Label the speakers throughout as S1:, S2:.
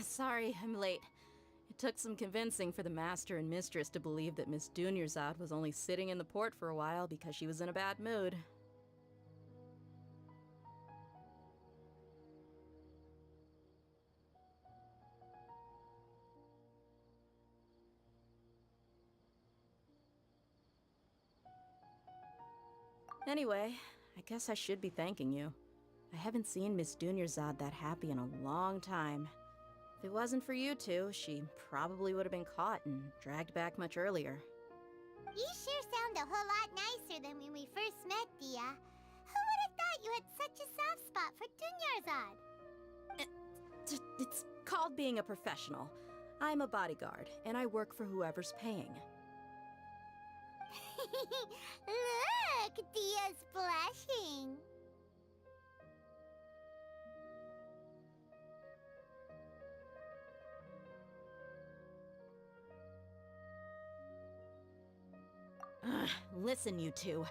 S1: Sorry, I'm late. It took some convincing for the master and mistress to believe that Miss Dunyarzad was only sitting in the port for a while because she was in a bad mood. Anyway, I guess I should be thanking you. I haven't seen Miss Dunyarzad that happy in a long time. If it wasn't for you two, she probably would have been caught and dragged back much earlier.
S2: You sure sound a whole lot nicer than when we first met, Dia. Who would have thought you had such a soft spot for Dunyarzad?
S1: It's called being a professional. I'm a bodyguard, and I work for whoever's paying.
S2: Look, Dia's blushing.
S1: Listen, you two.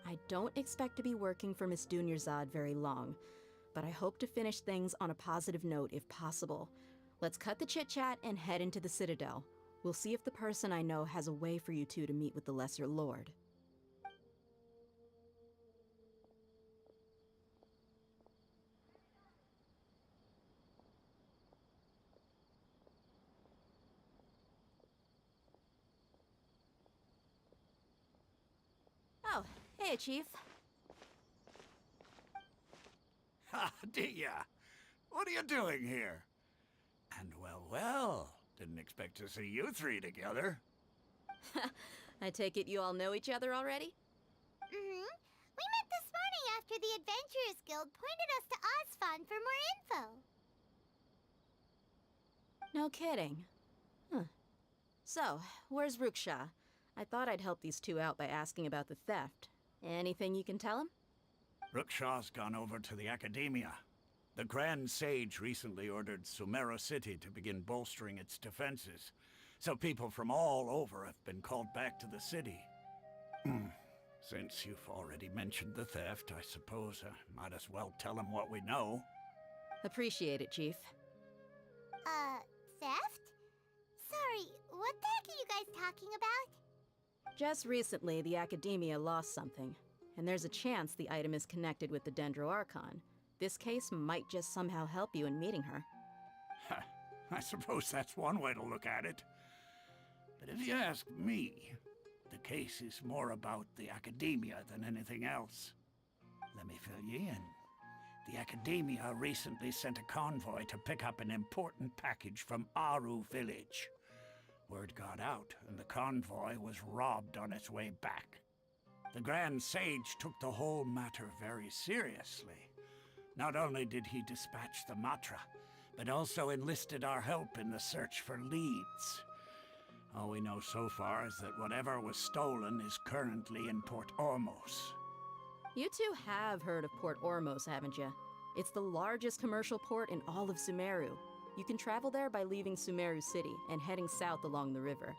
S1: I don't expect to be working for Miss Dunyarzad very long, but I hope to finish things on a positive note if possible. Let's cut the chit-chat and head into the Citadel. We'll see if the person I know has a way for you two to meet with the Lesser Lord. Oh, hey, Chief.
S3: Ha, Dia! What are you doing here? And well, didn't expect to see you three together.
S1: I take it you all know each other already?
S2: Mm-hmm. We met this morning after the Adventurers Guild pointed us to Osfon for more info.
S1: No kidding. Huh. So, where's Ruksha? I thought I'd help these two out by asking about the theft. Anything you can tell him?
S3: Ruksha's gone over to the Academia. The Grand Sage recently ordered Sumeru City to begin bolstering its defenses, so people from all over have been called back to the city. Since you've already mentioned the theft, I suppose I might as well tell him what we know.
S1: Appreciate it, Chief.
S2: Theft? Sorry, what the heck are you guys talking about?
S1: Just recently, the Academia lost something, and there's a chance the item is connected with the Dendro Archon. This case might just somehow help you in meeting her.
S3: I suppose that's one way to look at it. But if you ask me, the case is more about the Academia than anything else. Let me fill you in. The Academia recently sent a convoy to pick up an important package from Aru village. Word got out, and the convoy was robbed on its way back. The Grand Sage took the whole matter very seriously. Not only did he dispatch the Matra, but also enlisted our help in the search for leads. All we know so far is that whatever was stolen is currently in Port Ormos.
S1: You two have heard of Port Ormos, haven't you? It's the largest commercial port in all of Sumeru. You can travel there by leaving Sumeru City and heading south along the river.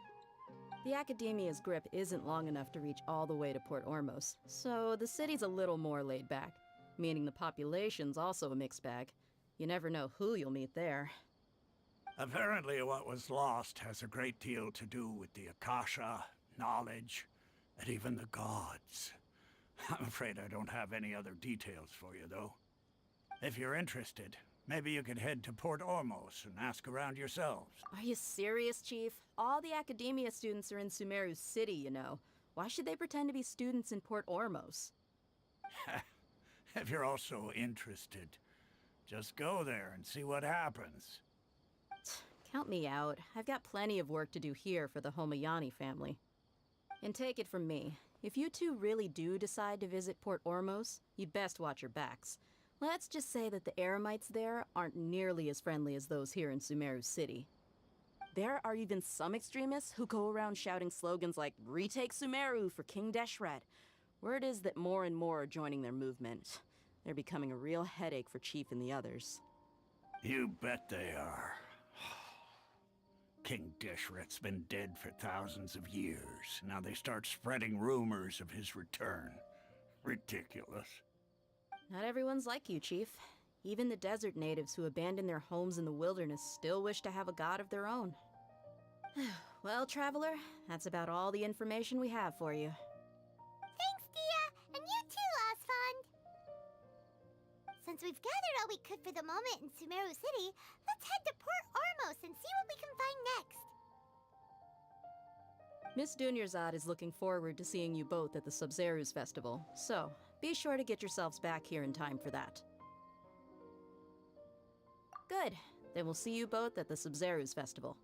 S1: The Academia's grip isn't long enough to reach all the way to Port Ormos, so the city's a little more laid back, meaning the population's also a mixed bag. You never know who you'll meet there.
S3: Apparently what was lost has a great deal to do with the Akasha, knowledge, and even the gods. I'm afraid I don't have any other details for you, though. If you're interested, maybe you could head to Port Ormos and ask around yourselves.
S1: Are you serious, Chief? All the Academia students are in Sumeru City, you know. Why should they pretend to be students in Port Ormos?
S3: If you're also interested, just go there and see what happens.
S1: Count me out. I've got plenty of work to do here for the Homayani family. And take it from me, if you two really do decide to visit Port Ormos, you'd best watch your backs. Let's just say that the Eremites there aren't nearly as friendly as those here in Sumeru City. There are even some extremists who go around shouting slogans like, "Retake Sumeru for King Deshret." Word is that more and more are joining their movement. They're becoming a real headache for Chief and the others.
S3: You bet they are. King Deshret's been dead for thousands of years. Now they start spreading rumors of his return. Ridiculous.
S1: Not everyone's like you, Chief. Even the desert natives who abandoned their homes in the wilderness still wish to have a god of their own. Well, Traveler, that's about all the information we have for you.
S2: Thanks, Dia! And you too, Osfond! Since we've gathered all we could for the moment in Sumeru City, let's head to Port Ormos and see what we can find next.
S1: Miss Dunyarzad is looking forward to seeing you both at the Sub-Zerus Festival, so be sure to get yourselves back here in time for that. Good. Then we'll see you both at the Sub-Zerus Festival.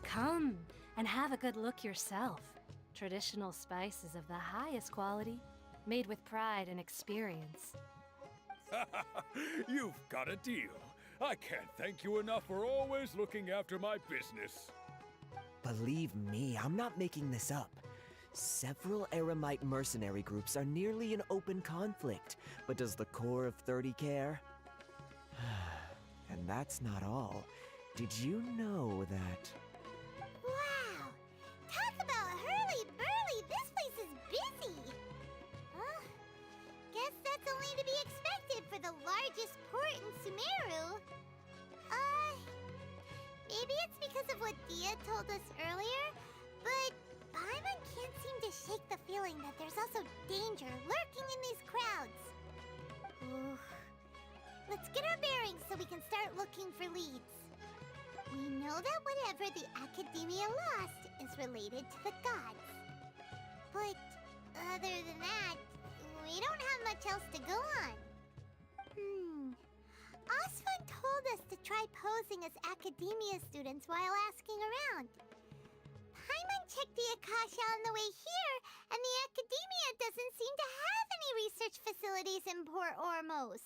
S4: Come and have a good look yourself. Traditional spices of the highest quality, made with pride and experience.
S5: You've got a deal. I can't thank you enough for always looking after my business.
S6: Believe me, I'm not making this up. Several Eremite mercenary groups are nearly in open conflict, but does the core of 30 care? And that's not all. Did you know that...
S2: Wow! Talk about hurly-burly! This place is busy! Huh? Guess that's only to be expected for the largest port in Sumeru. Maybe it's because of what Dia told us earlier, but Paimon can't seem to shake the feeling that there's also danger lurking in these crowds. Ooh. Let's get our bearings so we can start looking for leads. We know that whatever the Academia lost is related to the gods. But other than that, we don't have much else to go on. Osfun told us to try posing as Academia students while asking around. Paimon checked the Akasha on the way here, and the Academia doesn't seem to have any research facilities in Port Ormos.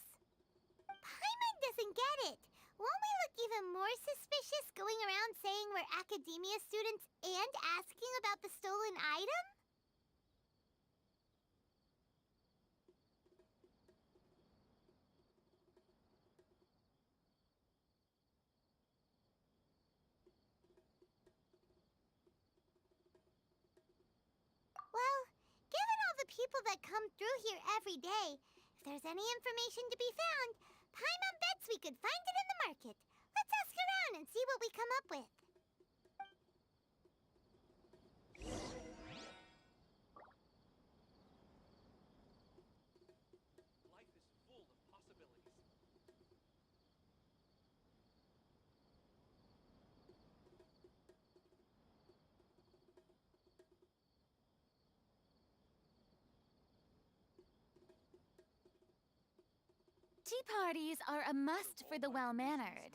S2: Paimon doesn't get it. Won't we look even more suspicious going around saying we're Academia students and asking about the stolen item? Well, given all the people that come through here every day, if there's any information to be found, Paimon bets we could find it in the market. Let's ask around and see what we come up with.
S5: Life is full of possibilities.
S7: Tea parties are a must for the well-mannered.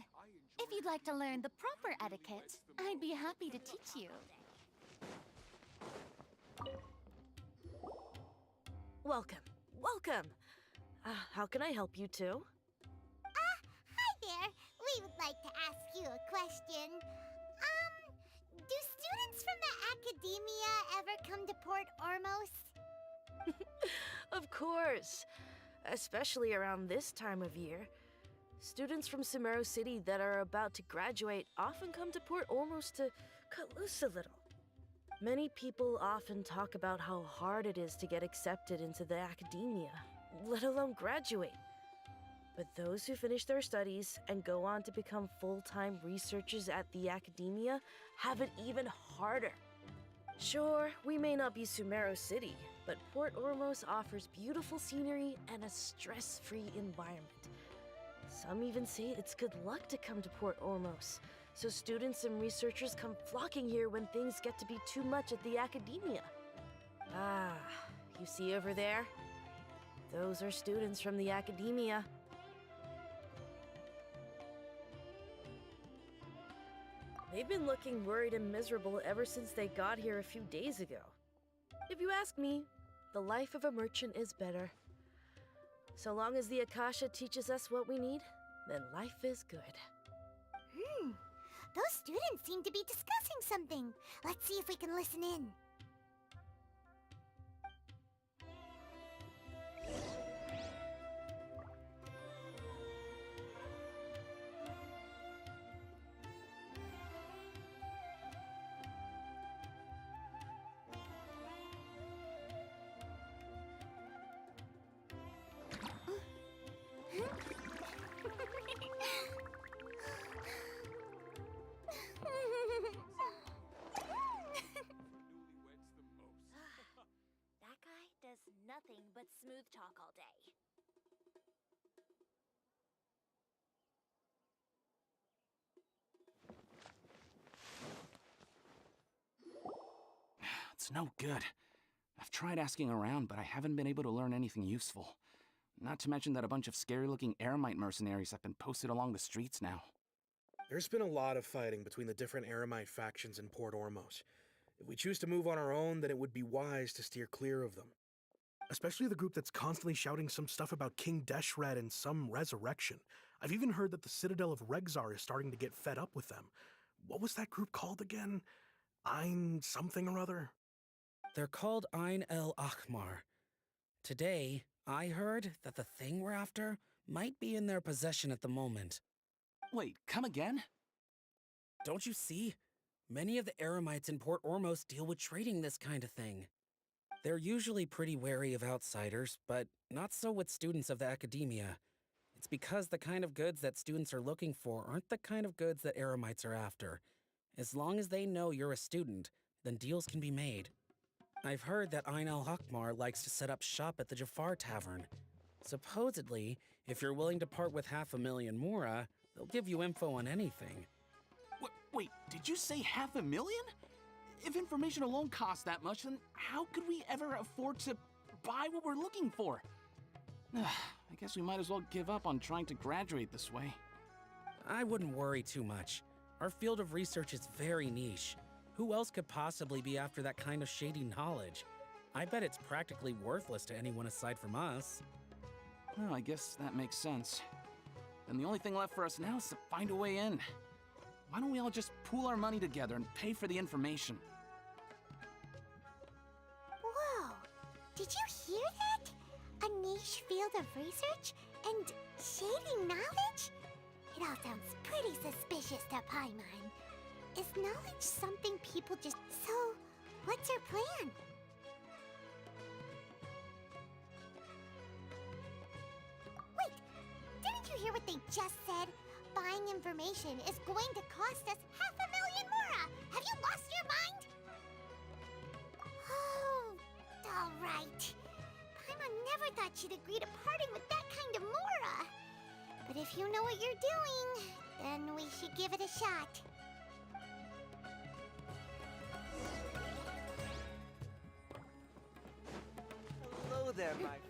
S7: If you'd like to learn the proper etiquette, I'd be happy to teach you.
S8: Welcome. Welcome. How can I help you two?
S2: Hi there. We would like to ask you a question. Do students from the Academia ever come to Port Ormos?
S8: Of course. Especially around this time of year. Students from Sumeru City that are about to graduate often come to Port Ormos to cut loose a little. Many people often talk about how hard it is to get accepted into the academia, let alone graduate. But those who finish their studies and go on to become full-time researchers at the academia have it even harder. Sure, we may not be Sumeru City, but Port Ormos offers beautiful scenery and a stress-free environment. Some even say it's good luck to come to Port Ormos, so students and researchers come flocking here when things get to be too much at the academia. Ah, you see over there? Those are students from the academia. They've been looking worried and miserable ever since they got here a few days ago. If you ask me, the life of a merchant is better. So long as the Akasha teaches us what we need, then life is good.
S2: Those students seem to be discussing something. Let's see if we can listen in.
S7: That guy does nothing but smooth talk all day.
S9: It's no good. I've tried asking around, but I haven't been able to learn anything useful. Not to mention that a bunch of scary-looking Eremite mercenaries have been posted along the streets now.
S10: There's been a lot of fighting between the different Eremite factions in Port Ormos. If we choose to move on our own, then it would be wise to steer clear of them. Especially the group that's constantly shouting some stuff about King Deshret and some resurrection. I've even heard that the Citadel of Regzar is starting to get fed up with them. What was that group called again? Ein something or other?
S11: They're called Ein El Akhmar. Today, I heard that the thing we're after might be in their possession at the moment.
S9: Wait, come again?
S11: Don't you see? Many of the Eremites in Port Ormos deal with trading this kind of thing. They're usually pretty wary of outsiders, but not so with students of the academia. It's because the kind of goods that students are looking for aren't the kind of goods that Eremites are after. As long as they know you're a student, then deals can be made. I've heard that Ein El Hakmar likes to set up shop at the Jafar Tavern. Supposedly, if you're willing to part with 500,000 Mora, they'll give you info on anything.
S9: Wait, did you say 500,000? If information alone costs that much, then how could we ever afford to buy what we're looking for? I guess we might as well give up on trying to graduate this way.
S11: I wouldn't worry too much. Our field of research is very niche. Who else could possibly be after that kind of shady knowledge? I bet it's practically worthless to anyone aside from us.
S9: Well, I guess that makes sense. Then the only thing left for us now is to find a way in. Why don't we all just pool our money together and pay for the information?
S2: Whoa! Did you hear that? A niche field of research and shady knowledge? It all sounds pretty suspicious to Paimon. Is knowledge something people just... So, what's our plan? Wait! Didn't you hear what they just said? Buying information is going to cost us 500,000 Mora! Have you lost your mind? Oh, alright. Paimon never thought she'd agree to parting with that kind of Mora. But if you know what you're doing, then we should give it a shot.
S6: Hello there, my friend.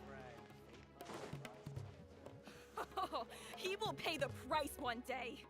S12: Oh, he will pay the price one day.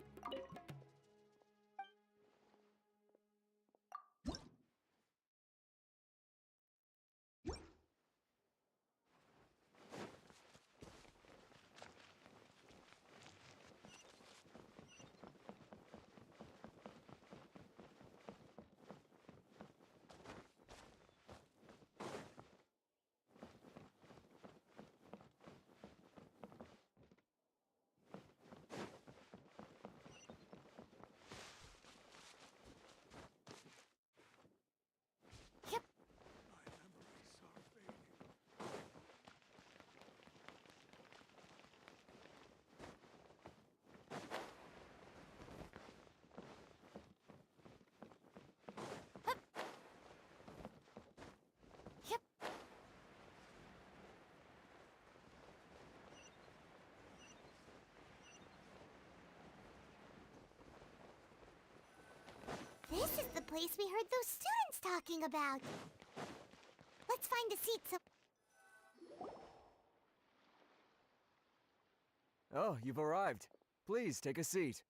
S2: place we heard those students talking about. Let's find a seat so...
S6: Oh, you've arrived. Please, take a seat.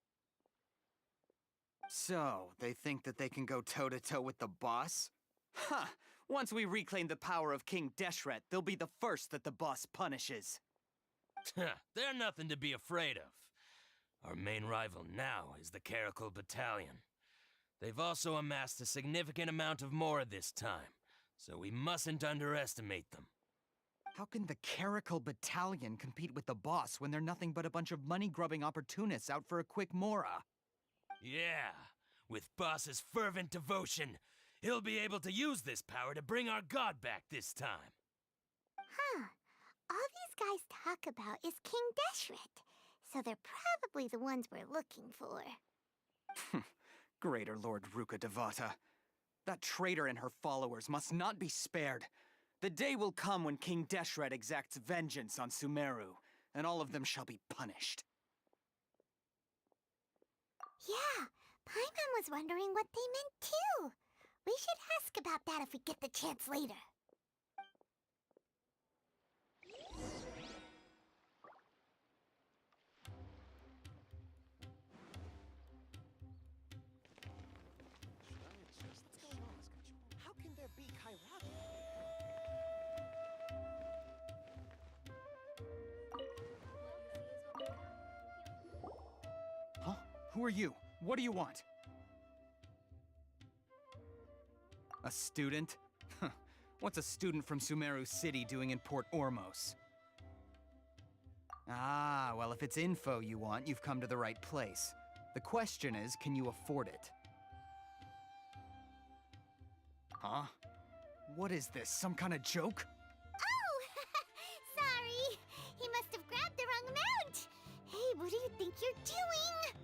S13: So, they think that they can go toe-to-toe with the boss? Huh! Once we reclaim the power of King Deshret, they'll be the first that the boss punishes.
S14: They're nothing to be afraid of. Our main rival now is the Caracal Battalion. They've also amassed a significant amount of Mora this time, so we mustn't underestimate them.
S13: How can the Caracal Battalion compete with the boss when they're nothing but a bunch of money-grubbing opportunists out for a quick Mora?
S14: Yeah, with Boss's fervent devotion, he'll be able to use this power to bring our god back this time.
S2: Huh. All these guys talk about is King Deshret, so they're probably the ones we're looking for.
S13: Greater Lord Ruka Devata. That traitor and her followers must not be spared. The day will come when King Deshret exacts vengeance on Sumeru, and all of them shall be punished.
S2: Yeah, Paimon was wondering what they meant too. We should ask about that if we get the chance later.
S6: How can there be Kairaki?
S13: Huh? Who are you? What do you want? A student? Huh. What's a student from Sumeru City doing in Port Ormos? Ah, well, if it's info you want, you've come to the right place. The question is, can you afford it? Huh? What is this, some kind of joke?
S2: Oh! Sorry! He must have grabbed the wrong amount! Hey, what do you think you're doing?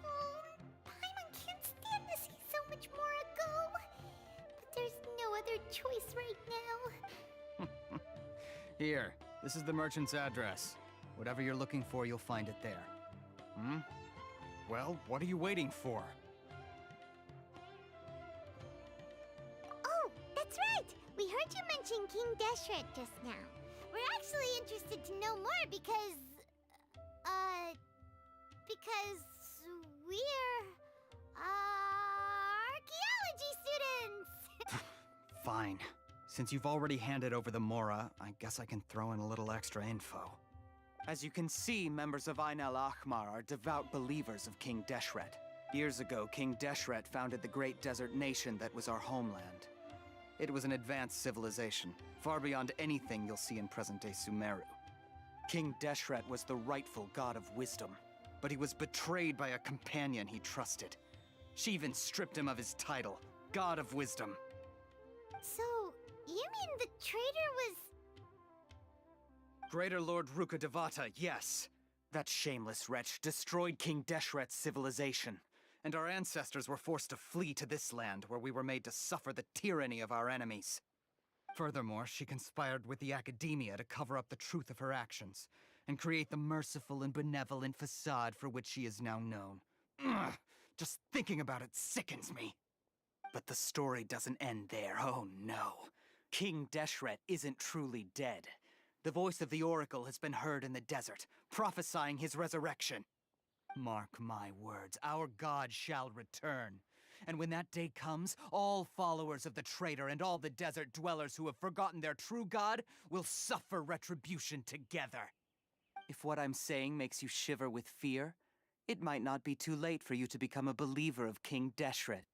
S2: Oh, Paimon can't stand to see so much more ago. But there's no other choice right now.
S13: Here, this is the merchant's address. Whatever you're looking for, you'll find it there. Hmm? Well, what are you waiting for?
S2: Oh, that's right! We heard you mention King Deshret just now. We're actually interested to know more because we're, archaeology students!
S13: Fine. Since you've already handed over the Mora, I guess I can throw in a little extra info. As you can see, members of Ain al-Ahmar are devout believers of King Deshret. Years ago, King Deshret founded the great desert nation that was our homeland. It was an advanced civilization, far beyond anything you'll see in present-day Sumeru. King Deshret was the rightful god of wisdom, but he was betrayed by a companion he trusted. She even stripped him of his title, God of Wisdom.
S2: So, you mean the traitor was...
S13: Greater Lord Ruka Devata, yes. That shameless wretch destroyed King Deshret's civilization, and our ancestors were forced to flee to this land where we were made to suffer the tyranny of our enemies. Furthermore, she conspired with the Academia to cover up the truth of her actions, and create the merciful and benevolent facade for which she is now known. Ugh, just thinking about it sickens me. But the story doesn't end there, oh no. King Deshret isn't truly dead. The voice of the Oracle has been heard in the desert, prophesying his resurrection. Mark my words, our god shall return. And when that day comes, all followers of the traitor and all the desert dwellers who have forgotten their true god will suffer retribution together. If what I'm saying makes you shiver with fear, it might not be too late for you to become a believer of King Deshret.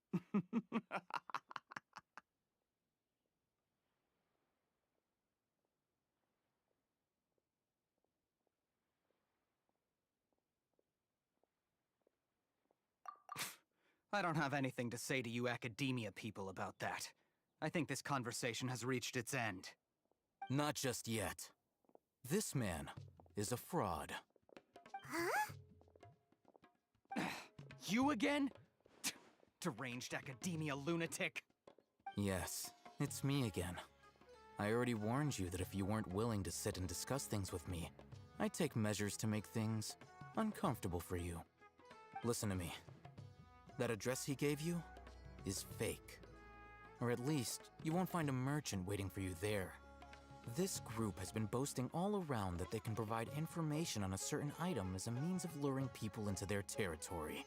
S13: I don't have anything to say to you Academia people about that. I think this conversation has reached its end.
S15: Not just yet. This man is a fraud.
S2: Huh?
S13: You again? Deranged Academia lunatic.
S15: Yes, it's me again. I already warned you that if you weren't willing to sit and discuss things with me, I'd take measures to make things uncomfortable for you. Listen to me. That address he gave you, is fake. Or at least, you won't find a merchant waiting for you there. This group has been boasting all around that they can provide information on a certain item as a means of luring people into their territory.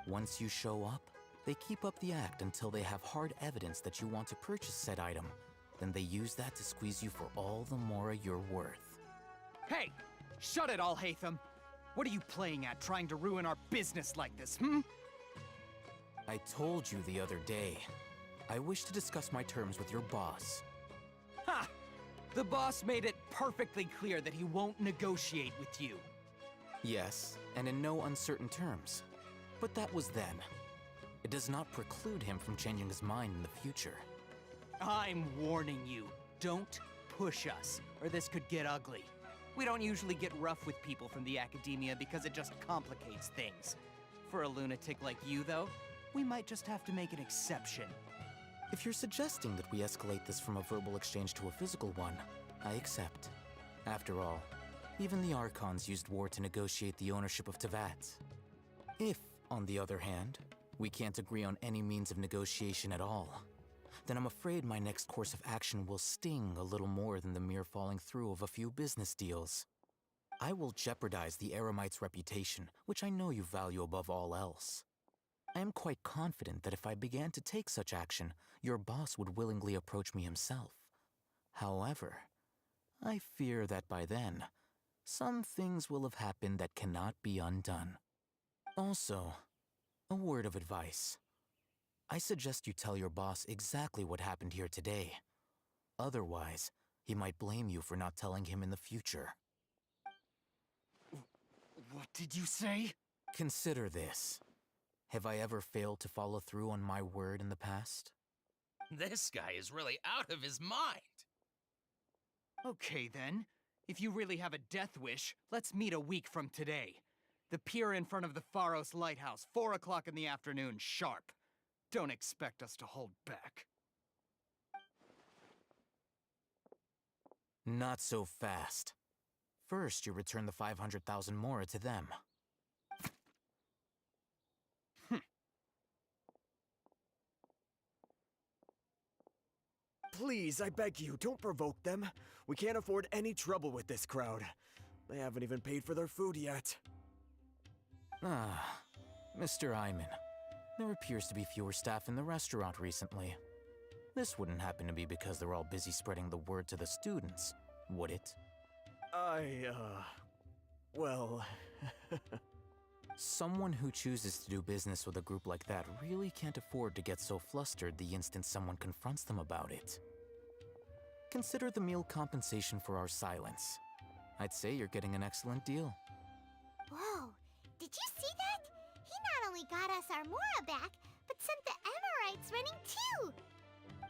S15: Once you show up, they keep up the act until they have hard evidence that you want to purchase said item. Then they use that to squeeze you for all the mora you're worth.
S13: Hey! Shut it all, Hatham! What are you playing at, trying to ruin our business like this,
S15: I told you the other day. I wish to discuss my terms with your boss.
S13: Ha! The boss made it perfectly clear that he won't negotiate with you.
S15: Yes, and in no uncertain terms. But that was then. It does not preclude him from changing his mind in the future.
S13: I'm warning you, don't push us, or this could get ugly. We don't usually get rough with people from the academia because it just complicates things. For a lunatic like you, though, we might just have to make an exception.
S15: If you're suggesting that we escalate this from a verbal exchange to a physical one, I accept. After all, even the Archons used war to negotiate the ownership of Teyvat. If, on the other hand, we can't agree on any means of negotiation at all, then I'm afraid my next course of action will sting a little more than the mere following through of a few business deals. I will jeopardize the Eremite's reputation, which I know you value above all else. I am quite confident that if I began to take such action, your boss would willingly approach me himself. However, I fear that by then, some things will have happened that cannot be undone. Also, a word of advice. I suggest you tell your boss exactly what happened here today. Otherwise, he might blame you for not telling him in the future.
S13: What did you say?
S15: Consider this. Have I ever failed to follow through on my word in the past?
S14: This guy is really out of his mind.
S13: Okay then. If you really have a death wish, let's meet a week from today. The pier in front of the Pharos Lighthouse, 4 o'clock in the afternoon, sharp. Don't expect us to hold back.
S15: Not so fast. First, you return the 500,000 mora to them.
S6: Please, I beg you, don't provoke them. We can't afford any trouble with this crowd. They haven't even paid for their food yet.
S15: Ah, Mr. Iman. There appears to be fewer staff in the restaurant recently. This wouldn't happen to be because they're all busy spreading the word to the students, would it?
S6: Well...
S15: Someone who chooses to do business with a group like that really can't afford to get so flustered the instant someone confronts them about it. Consider the meal compensation for our silence. I'd say you're getting an excellent deal.
S2: Whoa, did you see that? He not only got us our Mora back, but sent the Emirites running too!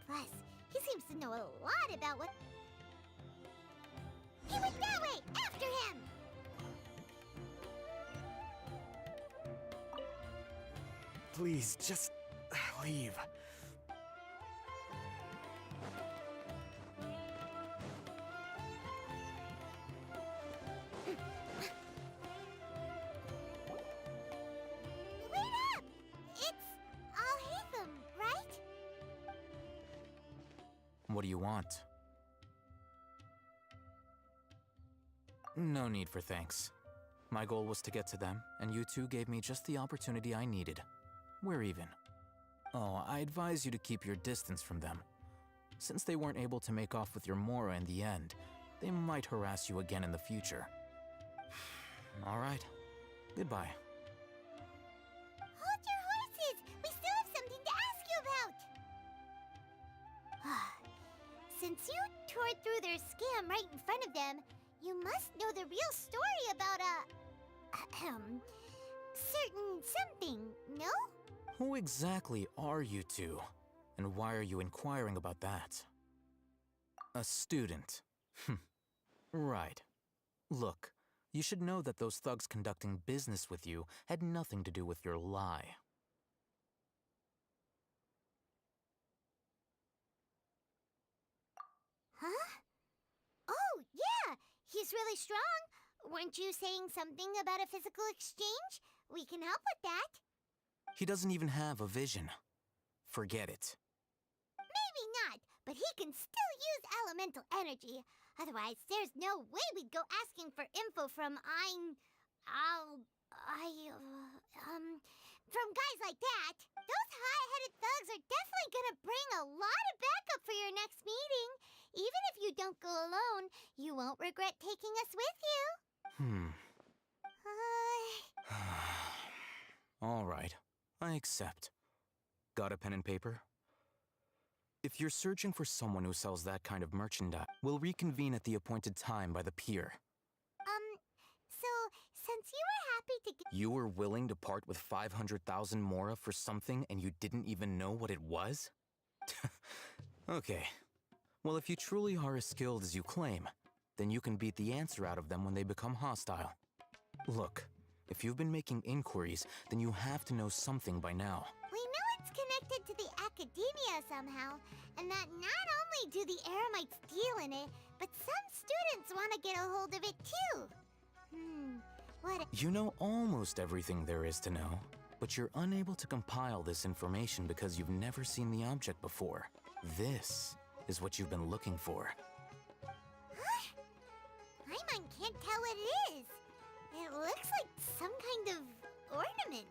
S2: Plus, he seems to know a lot about what... He went that way! After him!
S6: Please, just leave.
S2: Wait up! It's Al-Hatham, right?
S15: What do you want? No need for thanks. My goal was to get to them, and you two gave me just the opportunity I needed. We're even. Oh, I advise you to keep your distance from them. Since they weren't able to make off with your Mora in the end, they might harass you again in the future. All right. Goodbye.
S2: Hold your horses! We still have something to ask you about! Since you tore through their scam right in front of them, you must know the real story about certain something, no?
S15: Who exactly are you two? And why are you inquiring about that? A student. Right. Look, you should know that those thugs conducting business with you had nothing to do with your lie.
S2: Huh? Oh, yeah! He's really strong! Weren't you saying something about a physical exchange? We can help with that.
S15: He doesn't even have a vision. Forget it.
S2: Maybe not, but he can still use elemental energy. Otherwise, there's no way we'd go asking for info from from guys like that. Those high-headed thugs are definitely gonna bring a lot of backup for your next meeting. Even if you don't go alone, you won't regret taking us with you.
S15: All right, I accept. Got a pen and paper? If you're searching for someone who sells that kind of merchandise, we'll reconvene at the appointed time by the pier.
S2: So, since you were happy to get—
S15: You were willing to part with 500,000 mora for something and you didn't even know what it was? Okay. Well, if you truly are as skilled as you claim, then you can beat the answer out of them when they become hostile. Look, if you've been making inquiries, then you have to know something by now.
S2: We know it's connected to the academia somehow, and that not only do the Eremites deal in it, but some students want to get a hold of it too. What—
S15: You know almost everything there is to know, but you're unable to compile this information because you've never seen the object before. This is what you've been looking for.
S2: Huh? Paimon can't tell what it is. It looks like some kind of ornament.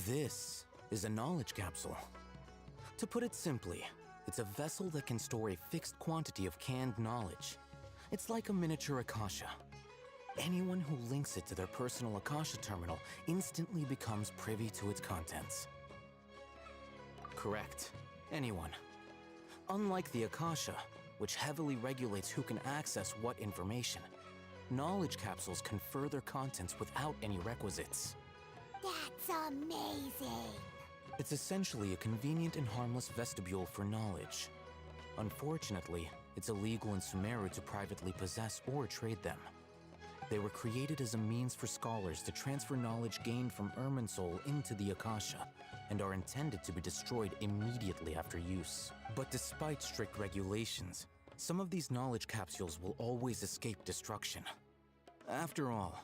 S15: This is a knowledge capsule. To put it simply, it's a vessel that can store a fixed quantity of canned knowledge. It's like a miniature Akasha. Anyone who links it to their personal Akasha terminal instantly becomes privy to its contents. Correct. Anyone. Unlike the Akasha, which heavily regulates who can access what information, knowledge capsules confer their contents without any requisites.
S2: That's amazing.
S15: It's essentially a convenient and harmless vestibule for knowledge. Unfortunately, it's illegal in Sumeru to privately possess or trade them. They were created as a means for scholars to transfer knowledge gained from Irminsul into the Akasha, and are intended to be destroyed immediately after use. But despite strict regulations, some of these knowledge capsules will always escape destruction. After all,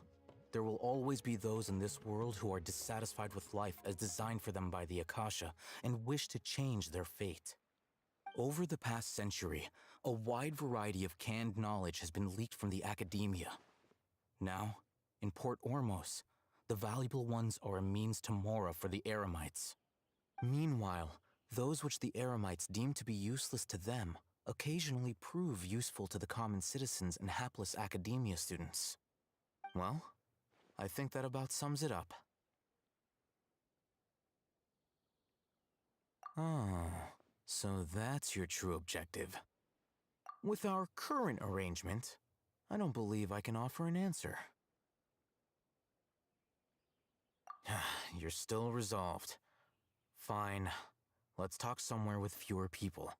S15: there will always be those in this world who are dissatisfied with life as designed for them by the Akasha and wish to change their fate. Over the past century, a wide variety of canned knowledge has been leaked from the academia. Now, in Port Ormos, the valuable ones are a means to mora for the Eremites. Meanwhile, those which the Eremites deem to be useless to them occasionally prove useful to the common citizens and hapless academia students. Well, I think that about sums it up. Oh, so that's your true objective. With our current arrangement, I don't believe I can offer an answer. You're still resolved. Fine. Let's talk somewhere with fewer people.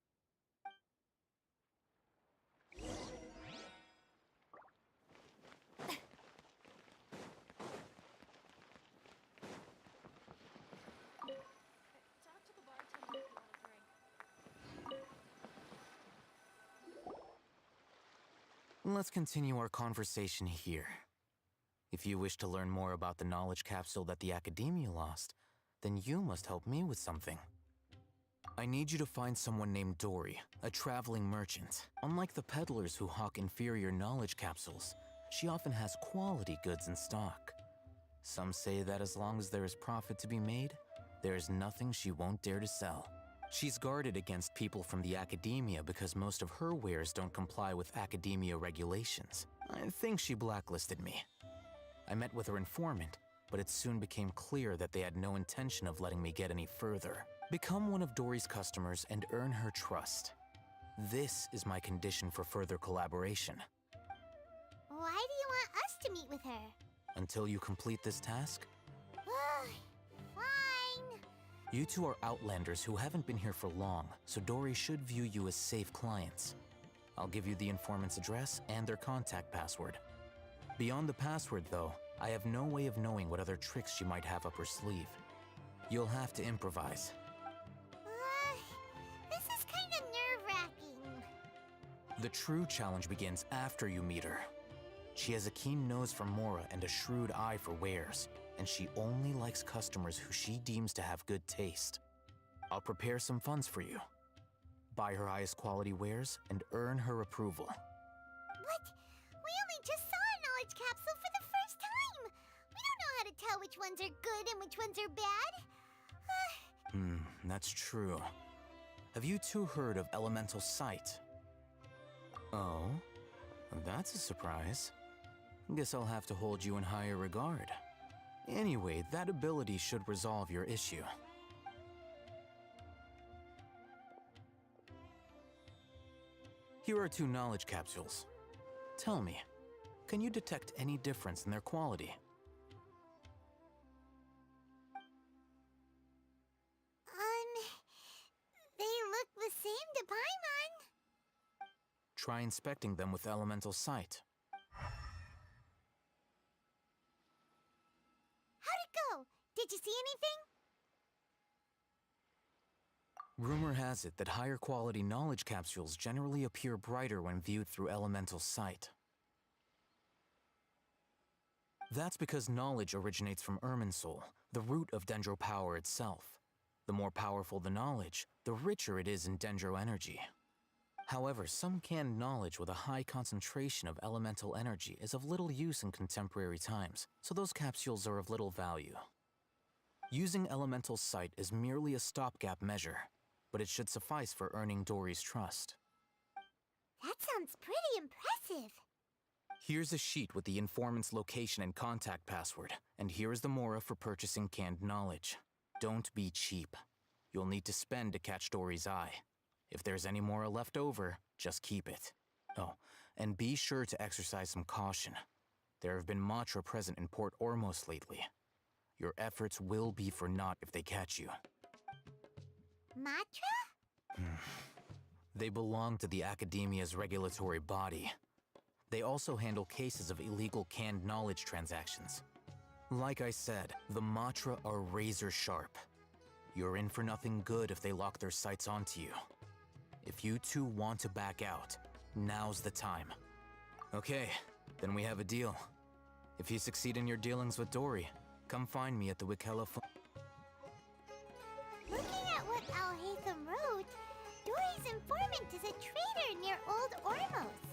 S15: Let's continue our conversation here. If you wish to learn more about the knowledge capsule that the Academia lost, then you must help me with something. I need you to find someone named Dory, a traveling merchant. Unlike the peddlers who hawk inferior knowledge capsules, she often has quality goods in stock. Some say that as long as there is profit to be made, there is nothing she won't dare to sell. She's guarded against people from the Academia because most of her wares don't comply with Academia regulations. I think she blacklisted me. I met with her informant, but it soon became clear that they had no intention of letting me get any further. Become one of Dory's customers and earn her trust. This is my condition for further collaboration.
S2: Why do you want us to meet with her?
S15: Until you complete this task?
S2: Fine.
S15: You two are Outlanders who haven't been here for long, so Dory should view you as safe clients. I'll give you the informant's address and their contact password. Beyond the password, though, I have no way of knowing what other tricks she might have up her sleeve. You'll have to improvise.
S2: This is kind of nerve-wracking.
S15: The true challenge begins after you meet her. She has a keen nose for mora and a shrewd eye for wares, and she only likes customers who she deems to have good taste. I'll prepare some funds for you. Buy her highest quality wares and earn her approval.
S2: What? We only just saw a knowledge capsule for the first time! We don't know how to tell which ones are good and which ones are bad.
S15: That's true. Have you two heard of elemental sight? Oh? That's a surprise. Guess I'll have to hold you in higher regard. Anyway, that ability should resolve your issue. Here are 2 knowledge capsules. Tell me, can you detect any difference in their quality?
S2: They look the same to Paimon.
S15: Try inspecting them with elemental sight.
S2: How'd it go? Did you see anything?
S15: Rumor has it that higher quality knowledge capsules generally appear brighter when viewed through elemental sight. That's because knowledge originates from Irminsul, the root of Dendro power itself. The more powerful the knowledge, the richer it is in Dendro energy. However, some canned knowledge with a high concentration of elemental energy is of little use in contemporary times, so those capsules are of little value. Using elemental sight is merely a stopgap measure, but it should suffice for earning Dory's trust.
S2: That sounds pretty impressive.
S15: Here's a sheet with the informant's location and contact password, and here is the mora for purchasing canned knowledge. Don't be cheap. You'll need to spend to catch Dory's eye. If there's any mora left over, just keep it. Oh, and be sure to exercise some caution. There have been Matra present in Port Ormos lately. Your efforts will be for naught if they catch you.
S2: Matra?
S15: They belong to the Academia's regulatory body. They also handle cases of illegal canned knowledge transactions. Like I said, the Matra are razor sharp. You're in for nothing good if they lock their sights onto you. If you two want to back out, now's the time. Okay, then we have a deal. If you succeed in your dealings with Dory, come find me at the Wikella.
S2: Looking at what Al-Haytham wrote, Dory's informant is a traitor near Old Ormos.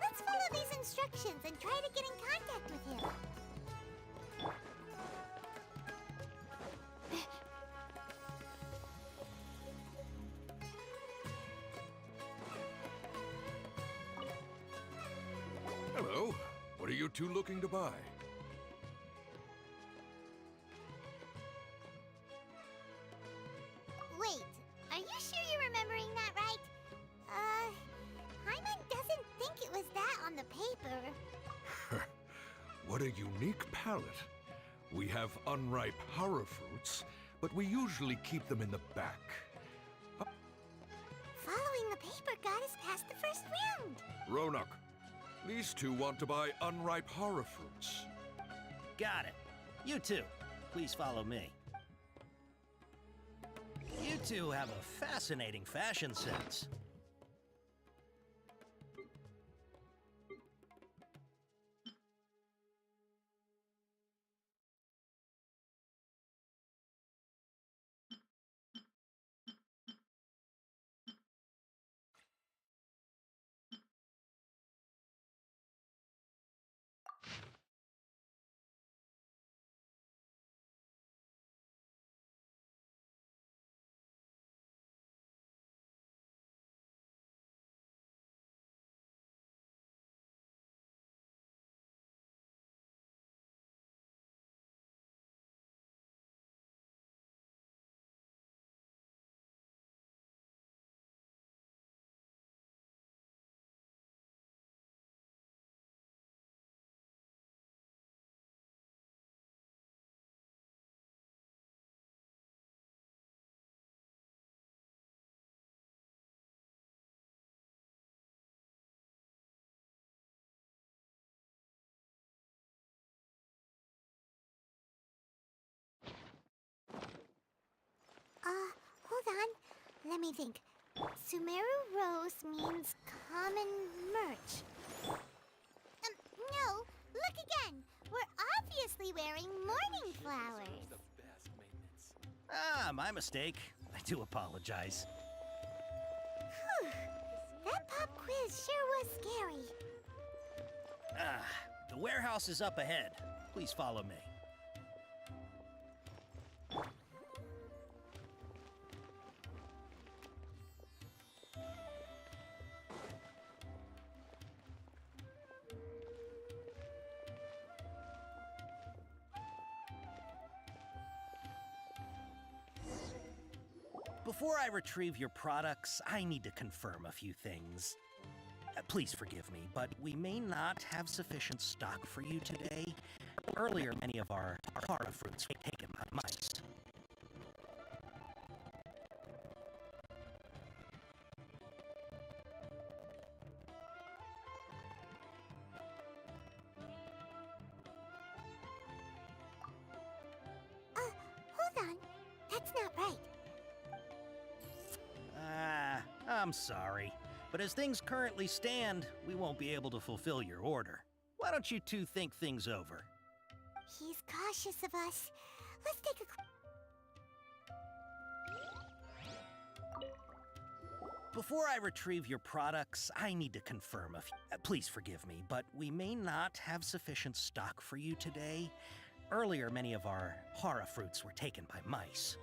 S2: Let's follow these instructions and try to get in contact with him.
S5: Hello. What are you two looking to buy?
S2: Wait, are you sure you're remembering that right? Hyman doesn't think it was that on the paper.
S5: What a unique palate. We have unripe horror fruits, but we usually keep them in the back.
S2: Following the paper got us past the first round.
S5: Ronak, these two want to buy unripe horror fruits.
S16: Got it. You two, please follow me. You two have a fascinating fashion sense.
S2: Hold on. Let me think. Sumeru Rose means common merch. No, look again. We're obviously wearing morning flowers.
S16: Ah, my mistake. I do apologize.
S2: Whew. That pop quiz sure was scary.
S16: Ah, the warehouse is up ahead. Please follow me. Before I retrieve your products, I need to confirm a few things. Please forgive me, but we may not have sufficient stock for you today. Earlier, many of our hara fruits were taken by mice.
S2: Hold on. That's not right.
S16: I'm sorry, but as things currently stand, we won't be able to fulfill your order. Why don't you two think things over?
S2: He's cautious of us. Let's take a...
S16: Before I retrieve your products, I need to confirm a few. Please forgive me, but we may not have sufficient stock for you today. Earlier, many of our hara fruits were taken by mice.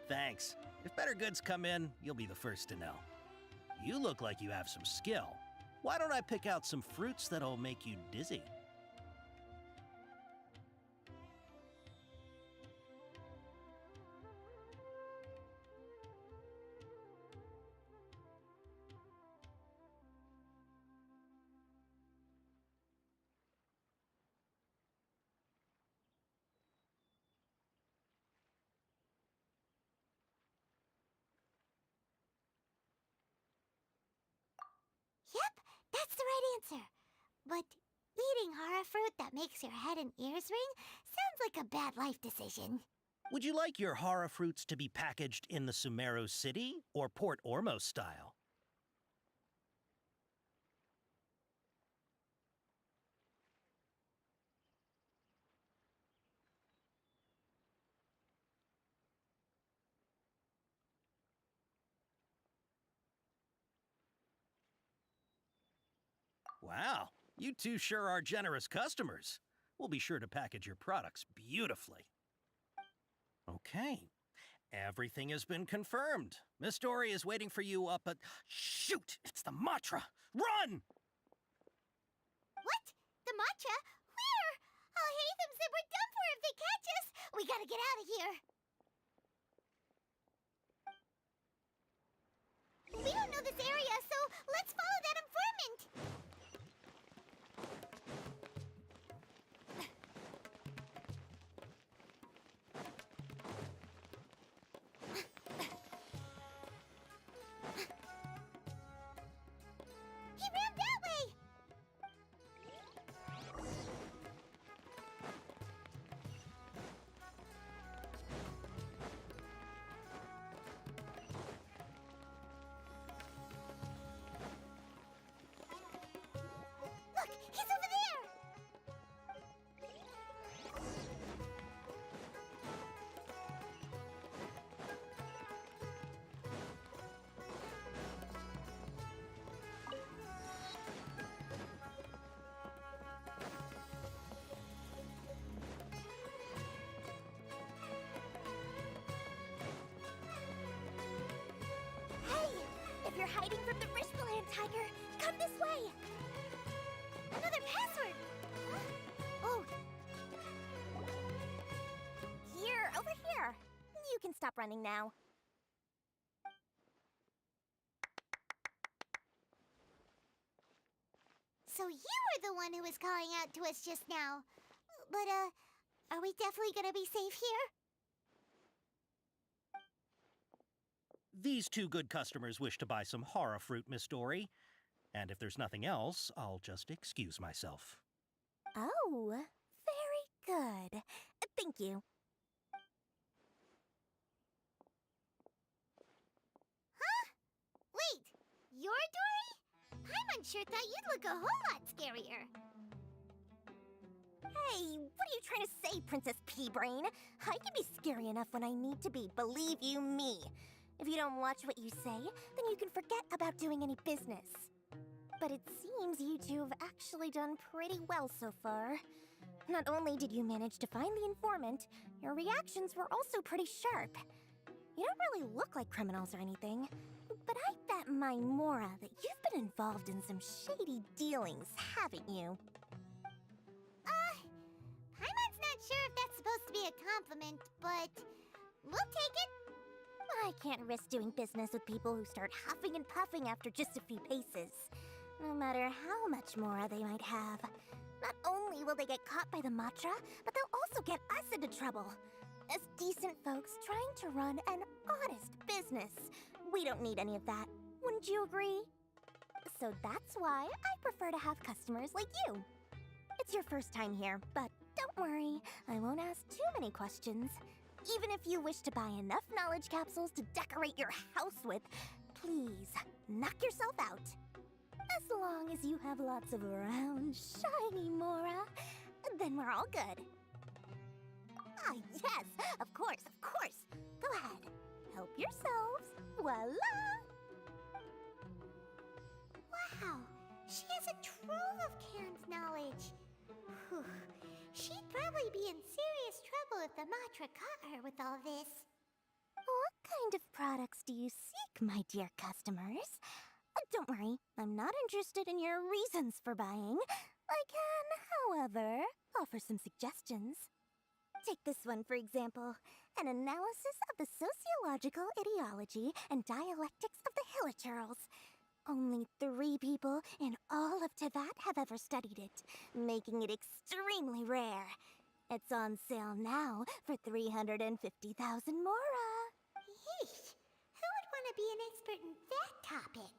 S16: Thanks. If better goods come in, you'll be the first to know. You look like you have some skill. Why don't I pick out some fruits that'll make you dizzy?
S2: Yep, that's the right answer. But eating hara fruit that makes your head and ears ring sounds like a bad life decision.
S16: Would you like your hara fruits to be packaged in the Sumeru City or Port Ormos style? Wow, you two sure are generous customers. We'll be sure to package your products beautifully. Okay, everything has been confirmed. Miss Dory is waiting for you up at... Shoot, it's the Matra! Run!
S2: What? The matcha? Where? I'll hate them said we're done for if they catch us. We gotta get out of here. We don't know this area, so let's follow that informant. He ran that way! Look, he's over there! Hey! If you're hiding from the Rishpaland Tiger, come this way! Another password! Huh? Oh. Here, over here. You can stop running now. So you were the one who was calling out to us just now. But, are we definitely gonna be safe here?
S16: These two good customers wish to buy some hara fruit, Miss Dory. And if there's nothing else, I'll just excuse myself.
S2: Oh, very good. Thank you. Huh? Wait, you're Dory? Paimon sure thought you'd look a whole lot scarier. Hey, what are you trying to say, Princess Pea-Brain? I can be scary enough when I need to be, believe you me. If you don't watch what you say, then you can forget about doing any business. But it seems you two have actually done pretty well so far. Not only did you manage to find the informant, your reactions were also pretty sharp. You don't really look like criminals or anything, but I bet my Mora that you've been involved in some shady dealings, haven't you? Paimon's not sure if that's supposed to be a compliment, but we'll take it. I can't risk doing business with people who start huffing and puffing after just a few paces, no matter how much Mora they might have. Not only will they get caught by the Matra, but they'll also get us into trouble. As decent folks trying to run an honest business, we don't need any of that. Wouldn't you agree? So that's why I prefer to have customers like you. It's your first time here, but don't worry, I won't ask too many questions. Even if you wish to buy enough knowledge capsules to decorate your house with, please, knock yourself out. As long as you have lots of round, shiny Mora, then we're all good. Ah, yes, of course, of course. Go ahead, help yourselves. Voila! Wow, she has a trove of canned knowledge. Whew. She'd probably be in serious trouble if the Matra caught her with all this. What kind of products do you seek, my dear customers? Don't worry, I'm not interested in your reasons for buying. I can, however, offer some suggestions. Take this one, for example. An analysis of the sociological ideology and dialectics of the Hilichurls. Only 3 people in all of Teyvat have ever studied it, making it extremely rare. It's on sale now for 350,000 Mora. Yeesh! Who would want to be an expert in that topic?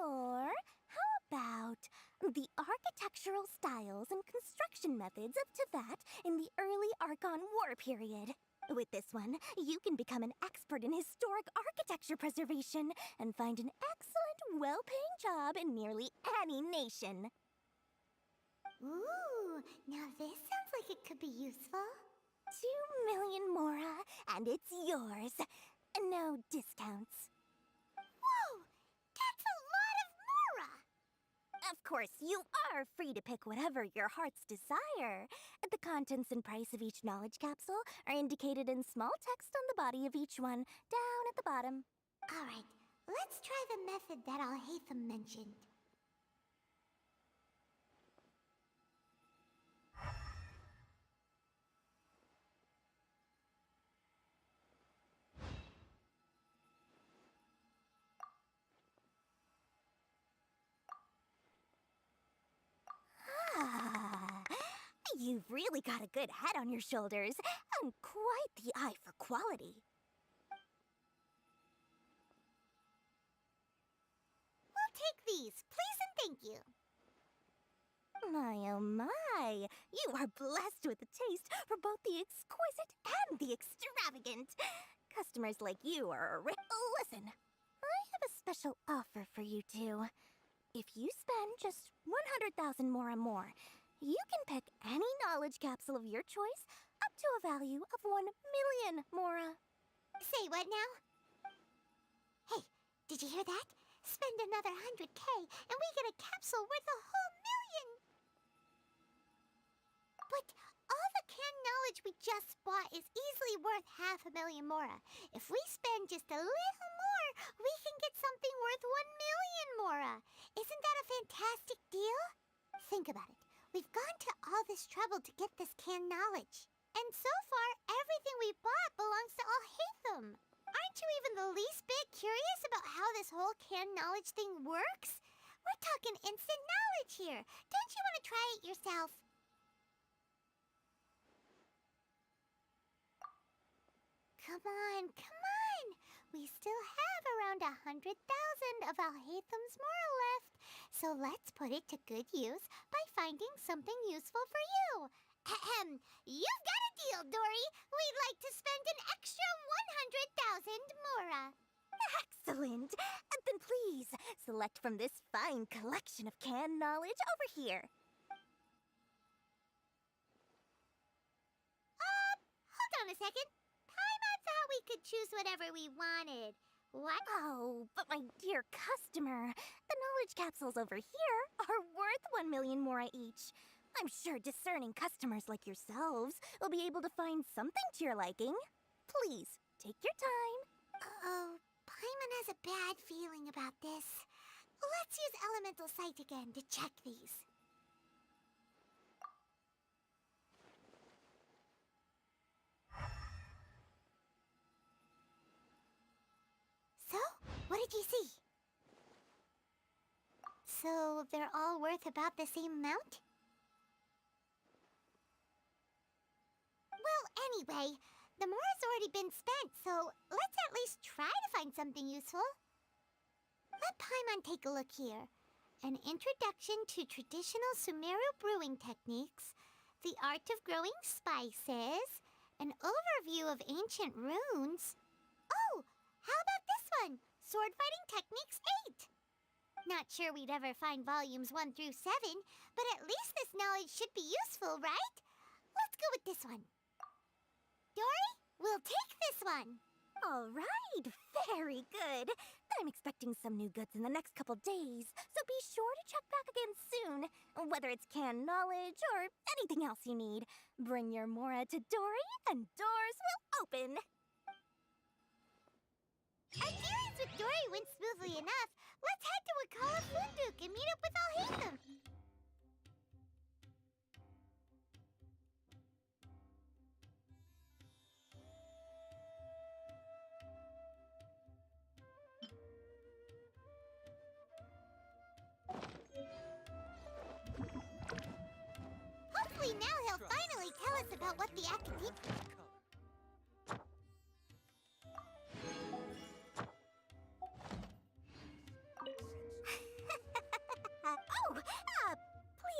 S2: Or how about the architectural styles and construction methods of Teyvat in the early Archon War period? With this one, you can become an expert in historic architecture preservation and find an excellent, well-paying job in nearly any nation. Ooh, now this sounds like it could be useful. 2 million Mora, and it's yours. No discounts. Whoa! That's a lot of Mora! Of course, you are free to pick whatever your heart's desire. The contents and price of each knowledge capsule are indicated in small text on the body of each one, down at the bottom. Alright, let's try the method that Alhaitham mentioned. You've really got a good head on your shoulders, and quite the eye for quality. We'll take these, please and thank you. My, oh my, you are blessed with a taste for both the exquisite and the extravagant. Customers like you are Listen, I have a special offer for you two. If you spend just 100,000 Mora more, you can pick any knowledge capsule of your choice up to a value of 1 million Mora. Say what now? Hey, did you hear that? Spend another 100K and we get a capsule worth a whole million! But all the canned knowledge we just bought is easily worth 500,000 Mora. If we spend just a little more, we can get something worth 1 million Mora. Isn't that a fantastic deal? Think about it. We've gone to all this trouble to get this canned knowledge. And so far, everything we bought belongs to Alhaitham. Aren't you even the least bit curious about how this whole canned knowledge thing works? We're talking instant knowledge here. Don't you want to try it yourself? Come on, come on! We still have around 100,000 of Alhaitham's Mora left. So let's put it to good use by finding something useful for you. Ahem. You've got a deal, Dory. We'd like to spend an extra 100,000 Mora. Excellent. Then please, select from this fine collection of canned knowledge over here. a second. Paimon thought we could choose whatever we wanted. What?
S7: Oh, but my dear customer, the knowledge capsules over here are worth 1 million mora each. I'm sure discerning customers like yourselves will be able to find something to your liking. Please, take your time.
S2: Uh-oh, Paimon has a bad feeling about this. Let's use Elemental Sight again to check these. So, what did you see? So, they're all worth about the same amount? Well, anyway, the mora's already been spent, so let's at least try to find something useful. Let Paimon take a look here. An introduction to traditional Sumeru brewing techniques, the art of growing spices, an overview of ancient runes. Oh, how about this one? Sword Fighting Techniques 8. Not sure we'd ever find volumes 1 through 7, but at least this knowledge should be useful, right? Let's go with this one. Dory, we'll take this one.
S7: All right, very good. I'm expecting some new goods in the next couple days, so be sure to check back again soon. Whether it's canned knowledge or anything else you need, bring your mora to Dory and doors will open.
S2: Our dealings with Dory went smoothly enough. Let's head to Wakala Funduk and meet up with Alhaitham. Hopefully now he'll finally tell us about what the academia...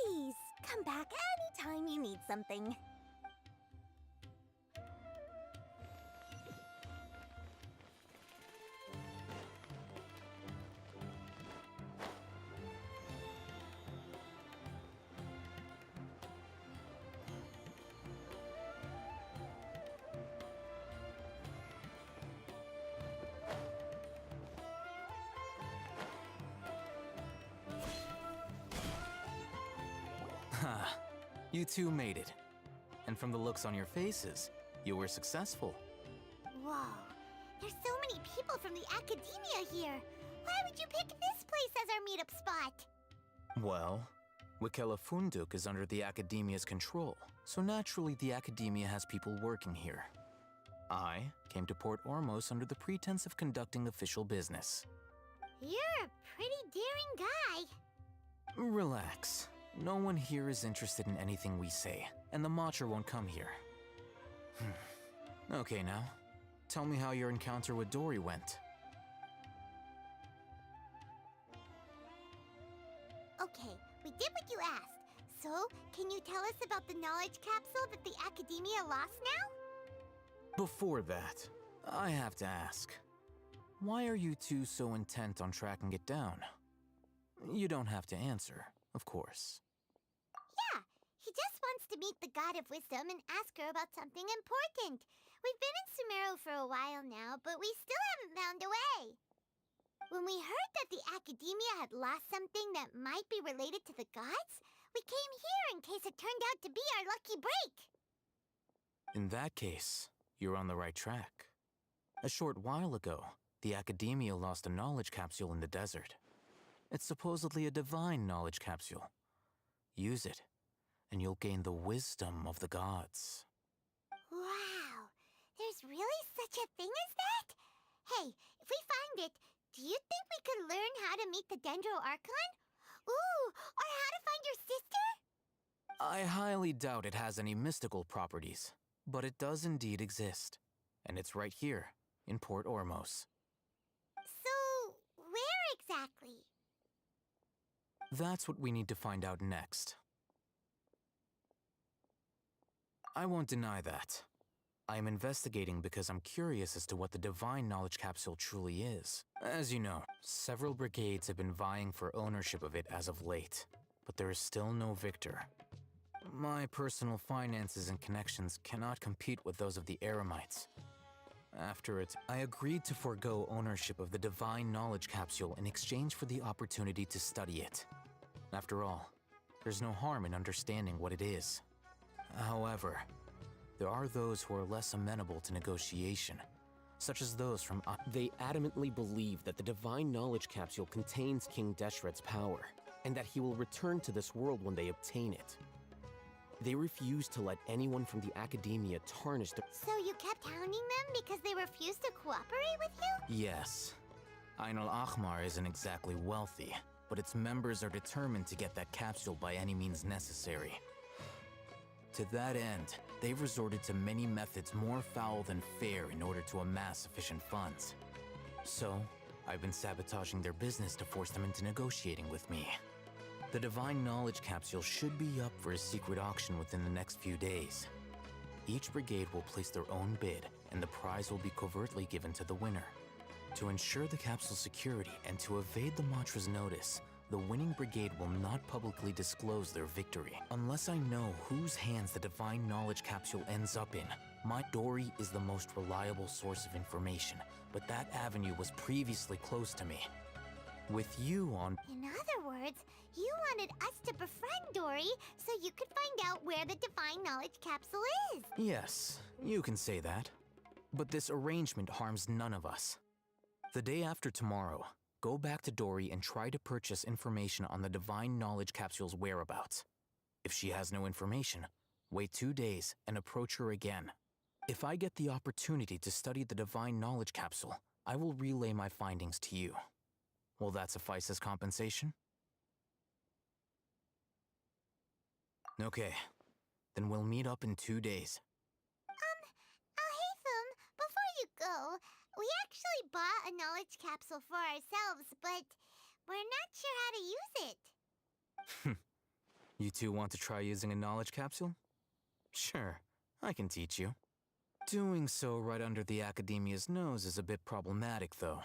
S7: Please, come back anytime you need something.
S15: You two made it. And from the looks on your faces, you were successful.
S2: Whoa, there's so many people from the academia here. Why would you pick this place as our meetup spot?
S15: Well, Wakela Funduk is under the Academia's control, so naturally the Academia has people working here. I came to Port Ormos under the pretense of conducting official business.
S2: You're a pretty daring guy.
S15: Relax. No one here is interested in anything we say, and the Matcher won't come here. Okay now, tell me how your encounter with Dory went.
S2: Okay, we did what you asked. So, can you tell us about the knowledge capsule that the Academia lost now?
S15: Before that, I have to ask, why are you two so intent on tracking it down? You don't have to answer, of course.
S2: Yeah, he just wants to meet the God of Wisdom and ask her about something important. We've been in Sumeru for a while now, but we still haven't found a way. When we heard that the Academia had lost something that might be related to the gods, we came here in case it turned out to be our lucky break.
S15: In that case, you're on the right track. A short while ago, the Academia lost a knowledge capsule in the desert. It's supposedly a divine knowledge capsule. Use it, and you'll gain the wisdom of the gods.
S2: Wow, there's really such a thing as that? Hey, if we find it, do you think we could learn how to meet the Dendro Archon? Ooh, or how to find your sister?
S15: I highly doubt it has any mystical properties, but it does indeed exist. And it's right here, in Port Ormos.
S2: So, where exactly?
S15: That's what we need to find out next. I won't deny that. I am investigating because I'm curious as to what the Divine Knowledge Capsule truly is. As you know, several brigades have been vying for ownership of it as of late, but there is still no victor. My personal finances and connections cannot compete with those of the Eremites. After it, I agreed to forego ownership of the Divine Knowledge Capsule in exchange for the opportunity to study it. After all, there's no harm in understanding what it is. However, there are those who are less amenable to negotiation, such as those from...
S17: They adamantly believe that the Divine Knowledge Capsule contains King Deshret's power, and that he will return to this world when they obtain it. They refuse to let anyone from the Academia tarnish the...
S2: So you kept hounding them because they refused to cooperate with you?
S15: Yes. Ain al-Ahmar isn't exactly wealthy, but its members are determined to get that capsule by any means necessary. To that end, they've resorted to many methods more foul than fair in order to amass sufficient funds. So, I've been sabotaging their business to force them into negotiating with me. The Divine Knowledge Capsule should be up for a secret auction within the next few days. Each brigade will place their own bid, and the prize will be covertly given to the winner. To ensure the capsule's security and to evade the Mantra's notice, the winning brigade will not publicly disclose their victory. Unless I know whose hands the Divine Knowledge Capsule ends up in, my Dory is the most reliable source of information, but that avenue was previously closed to me. With you on...
S2: In other words, you wanted us to befriend Dory so you could find out where the Divine Knowledge Capsule is.
S15: Yes, you can say that. But this arrangement harms none of us. The day after tomorrow, go back to Dory and try to purchase information on the Divine Knowledge Capsule's whereabouts. If she has no information, wait 2 days and approach her again. If I get the opportunity to study the Divine Knowledge Capsule, I will relay my findings to you. Will that suffice as compensation? Okay, then we'll meet up in 2 days.
S2: Alhaitham, before you go, we actually bought a knowledge capsule for ourselves, but we're not sure how to use it.
S15: You two want to try using a knowledge capsule? Sure, I can teach you. Doing so right under the Academia's nose is a bit problematic, though.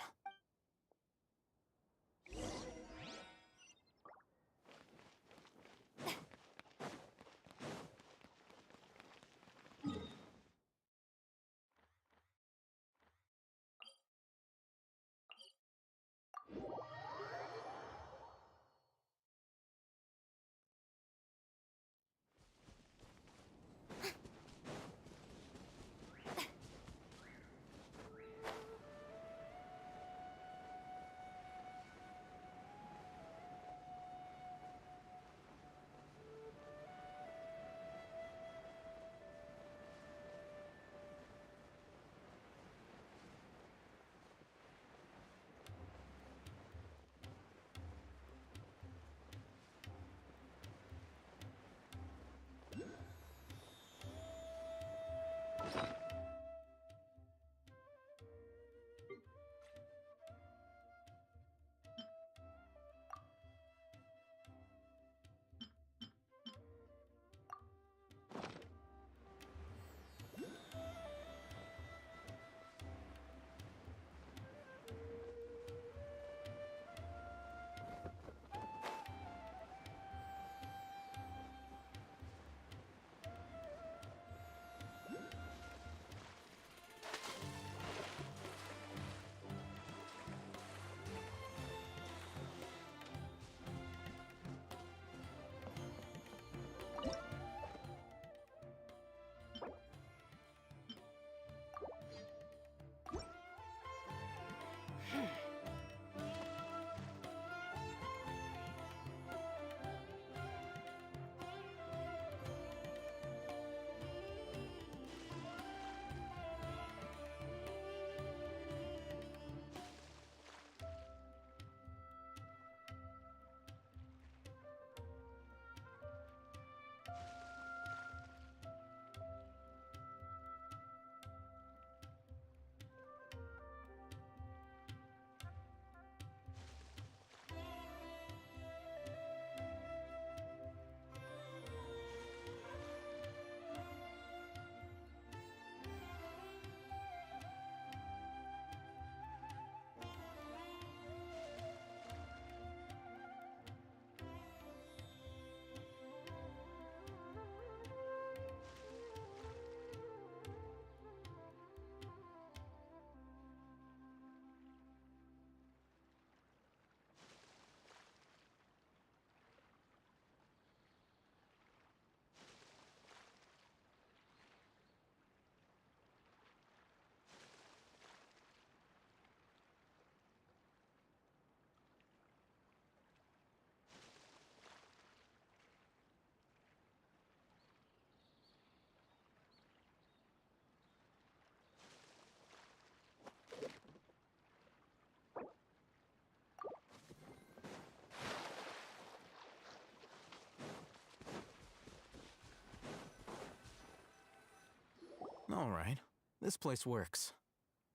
S15: All right. This place works.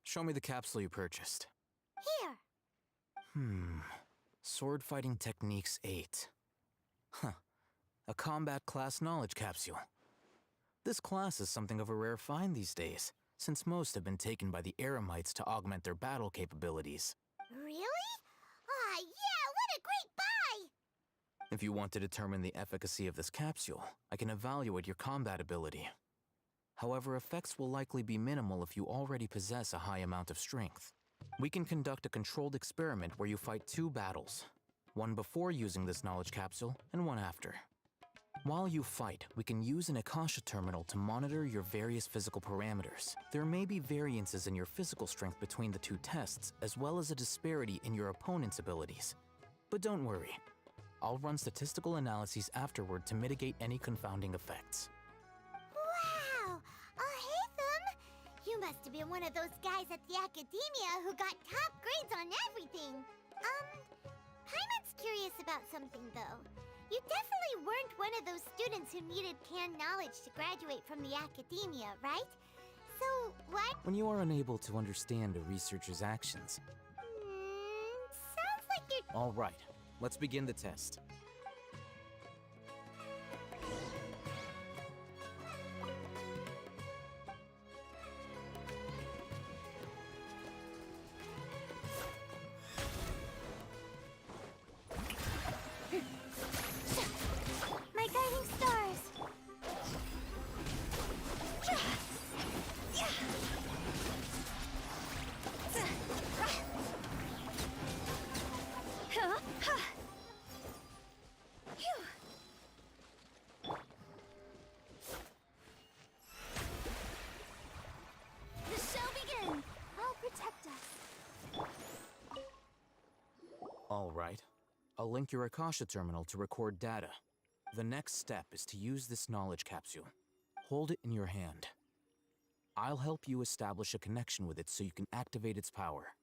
S15: Show me the capsule you purchased.
S2: Here.
S15: Sword Fighting Techniques 8. Huh. A combat class knowledge capsule. This class is something of a rare find these days, since most have been taken by the Eremites to augment their battle capabilities.
S2: Really? Aw, yeah, what a great buy!
S15: If you want to determine the efficacy of this capsule, I can evaluate your combat ability. However, effects will likely be minimal if you already possess a high amount of strength. We can conduct a controlled experiment where you fight 2 battles, one before using this knowledge capsule and one after. While you fight, we can use an Akasha terminal to monitor your various physical parameters. There may be variances in your physical strength between the 2 tests, as well as a disparity in your opponent's abilities. But don't worry, I'll run statistical analyses afterward to mitigate any confounding effects.
S2: Wow! Haytham! You must have been one of those guys at the Academia who got top grades on everything. Paimon's curious about something, though. You definitely weren't one of those students who needed canned knowledge to graduate from the Academia, right? So, what?
S15: When you are unable to understand a researcher's actions.
S2: Sounds like you're...
S15: All right, let's begin the test.
S2: My guiding stars!
S7: The show begins! I'll protect us.
S15: All right. I'll link your Akasha terminal to record data. The next step is to use this knowledge capsule. Hold it in your hand. I'll help you establish a connection with it so you can activate its power.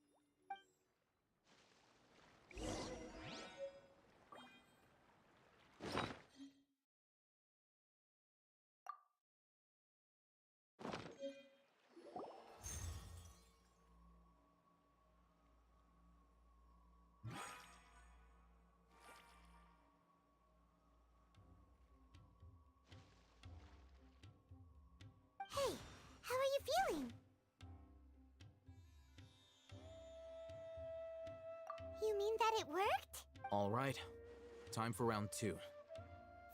S2: Hey, how are you feeling? You mean that it worked?
S15: All right. Time for round 2.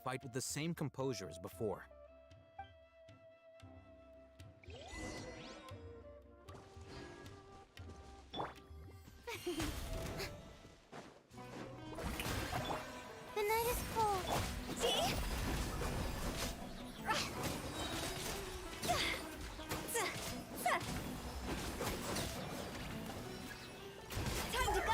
S15: Fight with the same composure as before.
S2: The night is cold. See?
S7: Time to go!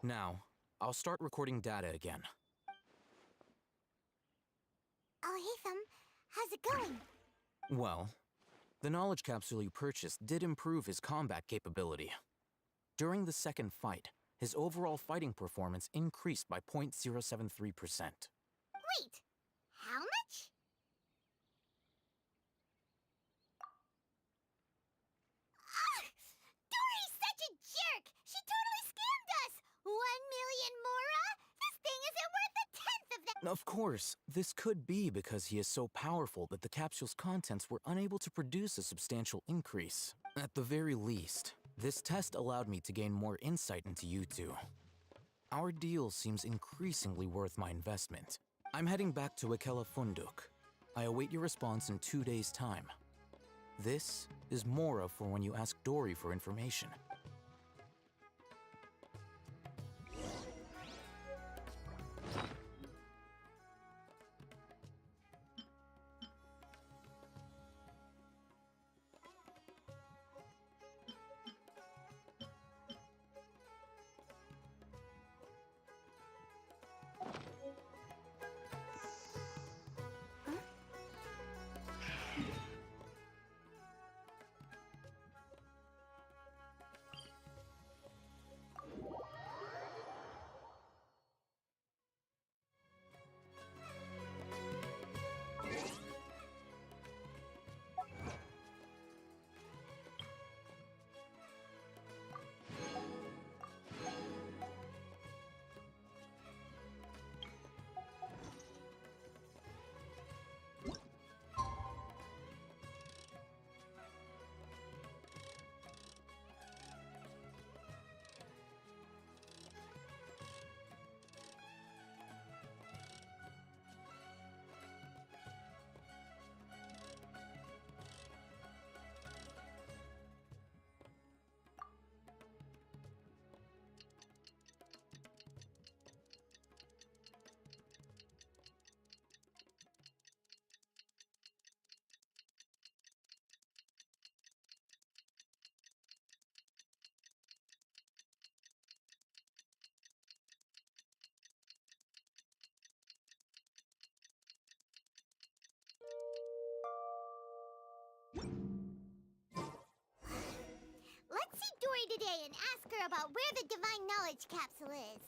S15: Now, I'll start recording data again.
S2: Haytham, how's it going?
S15: Well, the knowledge capsule you purchased did improve his combat capability. During the second fight, his overall fighting performance increased by 0.073%.
S2: Wait, how much? Dory's such a jerk! She totally scammed us! 1 million mora? This thing isn't worth a tenth of that!
S15: Of course, this could be because he is so powerful that the capsule's contents were unable to produce a substantial increase. At the very least, this test allowed me to gain more insight into you two. Our deal seems increasingly worth my investment. I'm heading back to Akela Funduk. I await your response in 2 days' time. This is Mora for when you ask Dory for information.
S2: yesterday and ask her about where the Divine Knowledge Capsule is.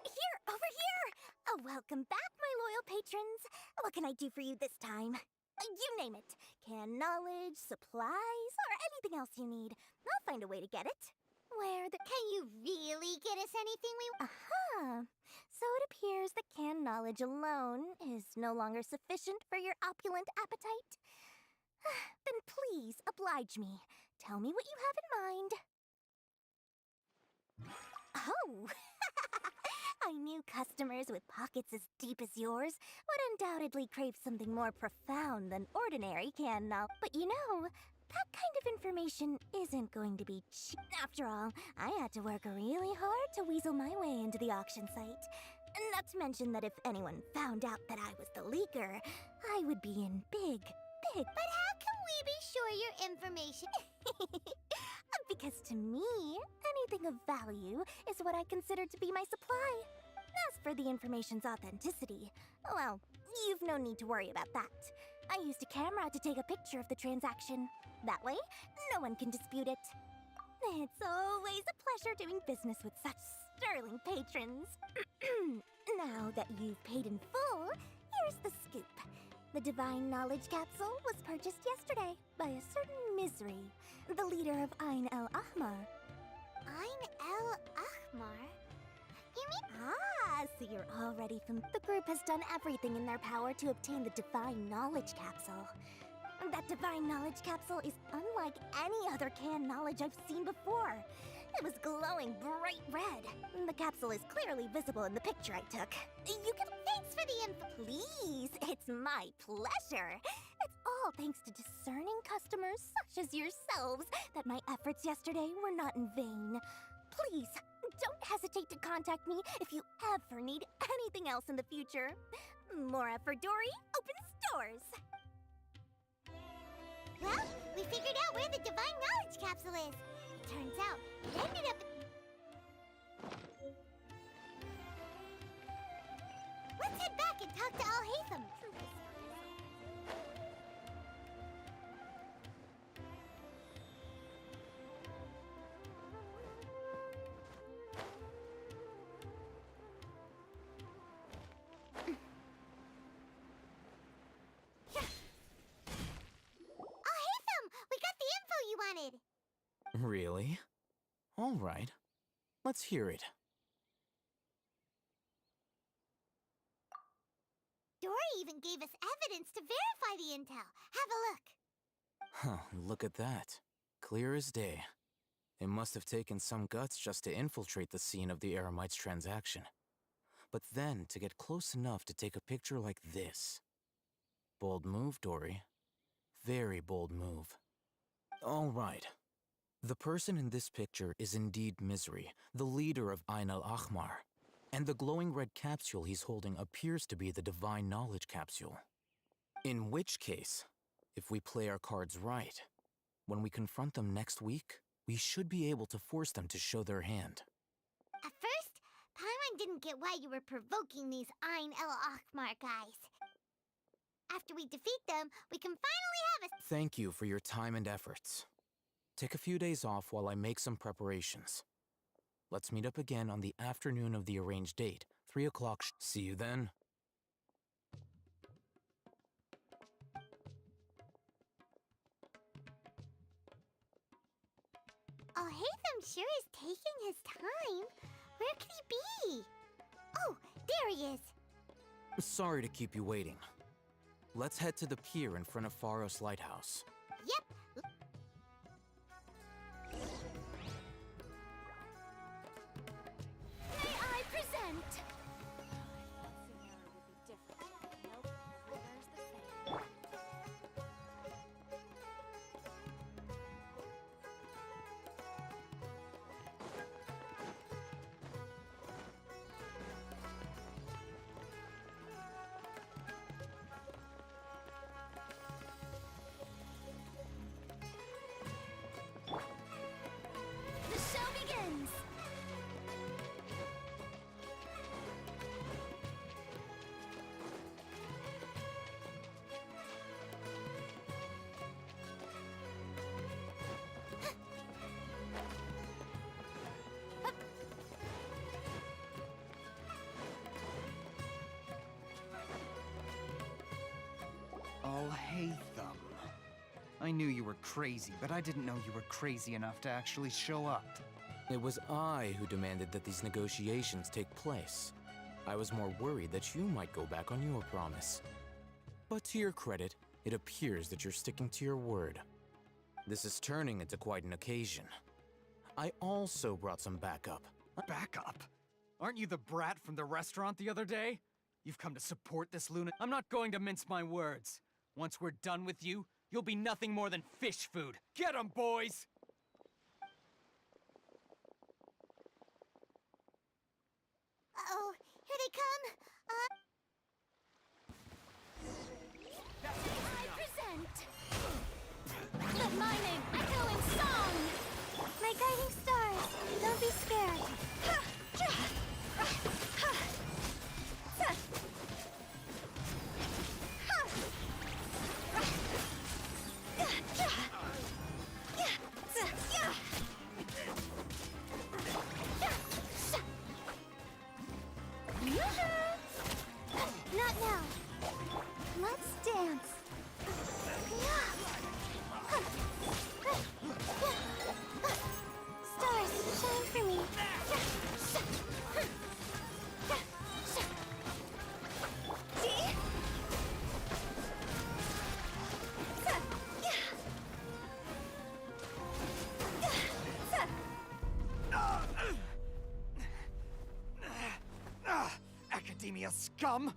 S7: Here, over here! Welcome back, my loyal patrons. What can I do for you this time? You name it. Can knowledge, supplies, or anything else you need. I'll find a way to get it.
S2: Can you really get us anything we want?
S7: Aha! So it appears that canned knowledge alone is no longer sufficient for your opulent appetite. Then please, oblige me. Tell me what you have in mind. Oh! I knew customers with pockets as deep as yours would undoubtedly crave something more profound than ordinary canned knowledge. But you know, that kind of information isn't going to be cheap. After all, I had to work really hard to weasel my way into the auction site. Not to mention that if anyone found out that I was the leaker, I would be in big.
S2: But how can we be sure your information...
S7: Because to me, anything of value is what I consider to be my supply. As for the information's authenticity, well, you've no need to worry about that. I used a camera to take a picture of the transaction. That way, no one can dispute it. It's always a pleasure doing business with such sterling patrons. Now that you've paid in full, here's the scoop. The Divine Knowledge Capsule was purchased yesterday by a certain Misery, the leader of Ain el Ahmar.
S2: Ain el Ahmar? You mean...
S7: Ah, so you're already The group has done everything in their power to obtain the Divine Knowledge Capsule. That Divine Knowledge Capsule is unlike any other canned knowledge I've seen before. It was glowing bright red. The capsule is clearly visible in the picture I took. You can...
S2: Thanks for the info.
S7: Please, it's my pleasure. It's all thanks to discerning customers such as yourselves that my efforts yesterday were not in vain. Please, don't hesitate to contact me if you ever need anything else in the future. Mora for Dory opens doors.
S2: Well, we figured out where the Divine Knowledge Capsule is. It turns out it ended up... Let's head back and talk to Al-Haytham. Al-Haytham, we got the info you wanted.
S15: Really? All right. Let's hear it.
S2: Dory even gave us evidence to verify the intel. Have a look.
S15: Huh, look at that. Clear as day. It must have taken some guts just to infiltrate the scene of the Eremites transaction. But then to get close enough to take a picture like this. Bold move, Dory. Very bold move. All right. The person in this picture is indeed Misery, the leader of Ain al-Ahmar. And the glowing red capsule he's holding appears to be the Divine Knowledge Capsule. In which case, if we play our cards right, when we confront them next week, we should be able to force them to show their hand.
S2: At first, Paimon didn't get why you were provoking these Ain el-Ahmar guys. After we defeat them, we can finally have a...
S15: Thank you for your time and efforts. Take a few days off while I make some preparations. Let's meet up again on the afternoon of the arranged date, 3 o'clock. See you then.
S2: Al-Haytham sure is taking his time. Where could he be? Oh, there he is.
S15: Sorry to keep you waiting. Let's head to the pier in front of Pharos Lighthouse.
S2: Yep.
S7: May I present?
S13: I knew you were crazy, but I didn't know you were crazy enough to actually show up.
S15: It was I who demanded that these negotiations take place. I was more worried that you might go back on your promise. But to your credit, it appears that you're sticking to your word. This is turning into quite an occasion. I also brought some backup.
S13: Backup? Aren't you the brat from the restaurant the other day? You've come to support this lunatic. I'm not going to mince my words. Once we're done with you, you'll be nothing more than fish food. Get 'em, boys!
S2: Uh-oh, here they come.
S7: I present the My Name Echoing Song!
S2: My guiding stars, don't be scared. Not now. Let's dance. Stars, shine for me.
S13: Academia scum!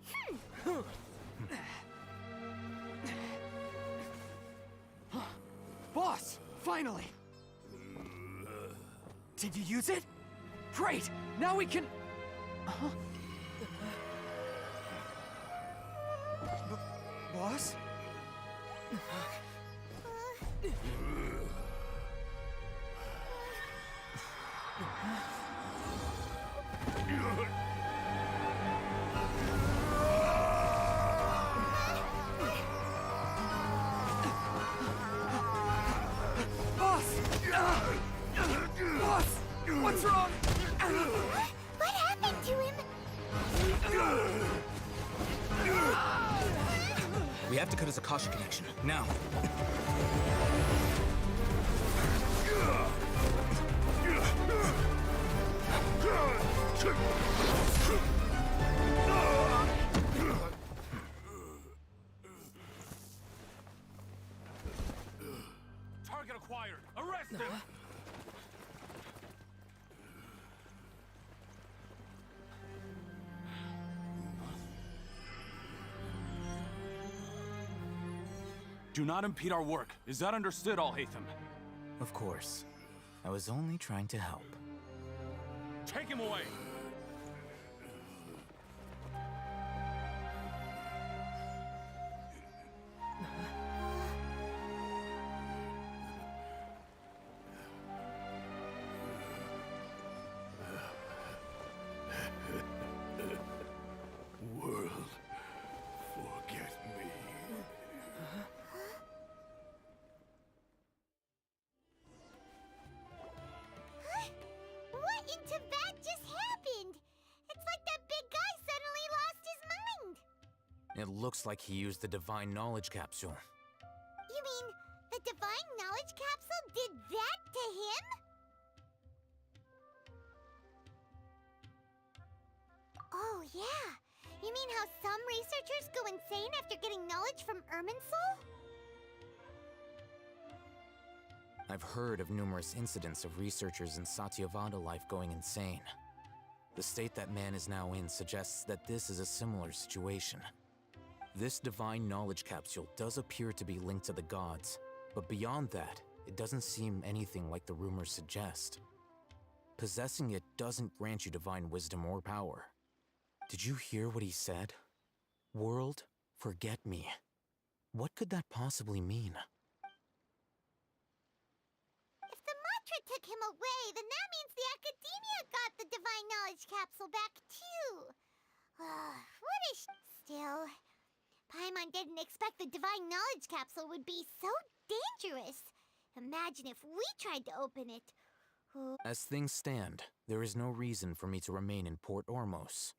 S13: Boss! Finally! Did you use it? Great! Now we can... Boss? Boss! What's wrong?
S2: What happened to him?
S15: We have to cut his Akasha connection, now.
S9: Target acquired! Arrest him! Do not impede our work. Is that understood, Al-Haytham?
S15: Of course. I was only trying to help.
S9: Take him away!
S3: World, forget me.
S2: What in Tibet just happened? It's like that big guy suddenly lost his mind.
S15: It looks like he used the Divine Knowledge Capsule.
S2: You mean the Divine Knowledge Capsule did that to him? Oh, yeah. You mean how some researchers go insane after getting knowledge from Irminsul?
S15: I've heard of numerous incidents of researchers in Satyavada life going insane. The state that man is now in suggests that this is a similar situation. This Divine Knowledge Capsule does appear to be linked to the gods, but beyond that, it doesn't seem anything like the rumors suggest. Possessing it doesn't grant you divine wisdom or power. Did you hear what he said? World, forget me. What could that possibly mean?
S2: If the mantra took him away, then that means the Academia got the Divine Knowledge Capsule back, too. What a still. Paimon didn't expect the Divine Knowledge Capsule would be so dangerous. Imagine if we tried to open it.
S15: As things stand, there is no reason for me to remain in Port Ormos.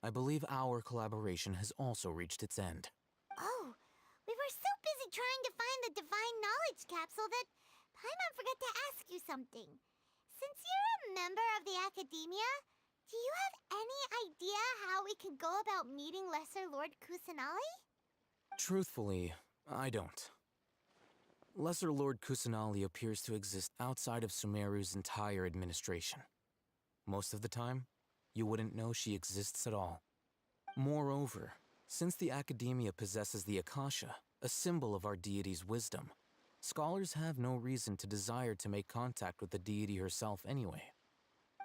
S15: I believe our collaboration has also reached its end.
S2: Oh, we were so busy trying to find the Divine Knowledge knowledge capsule that Paimon forgot to ask you something. Since you're a member of the Academia, do you have any idea how we can go about meeting Lesser Lord Kusanali?
S15: Truthfully, I don't. Lesser Lord Kusanali appears to exist outside of Sumeru's entire administration. Most of the time, you wouldn't know she exists at all. Moreover, since the Academia possesses the Akasha, a symbol of our deity's wisdom, scholars have no reason to desire to make contact with the deity herself anyway.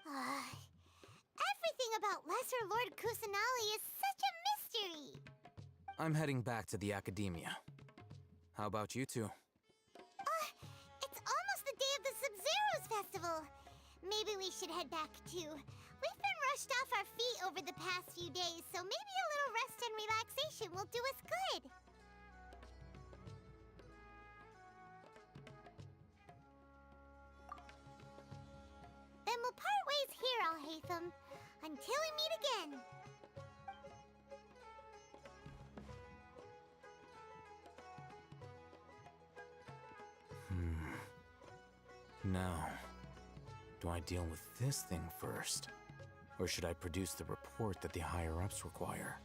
S2: Everything about Lesser Lord Kusanali is such a mystery!
S15: I'm heading back to the Academia. How about you two?
S2: It's almost the day of the Sub-Zero's festival. Maybe we should head back too. We've been rushed off our feet over the past few days, so maybe a little rest and relaxation will do us good. Then we'll part ways here, Alhaitham, until we meet again.
S15: Now, do I deal with this thing first? Or should I produce the report that the higher-ups require?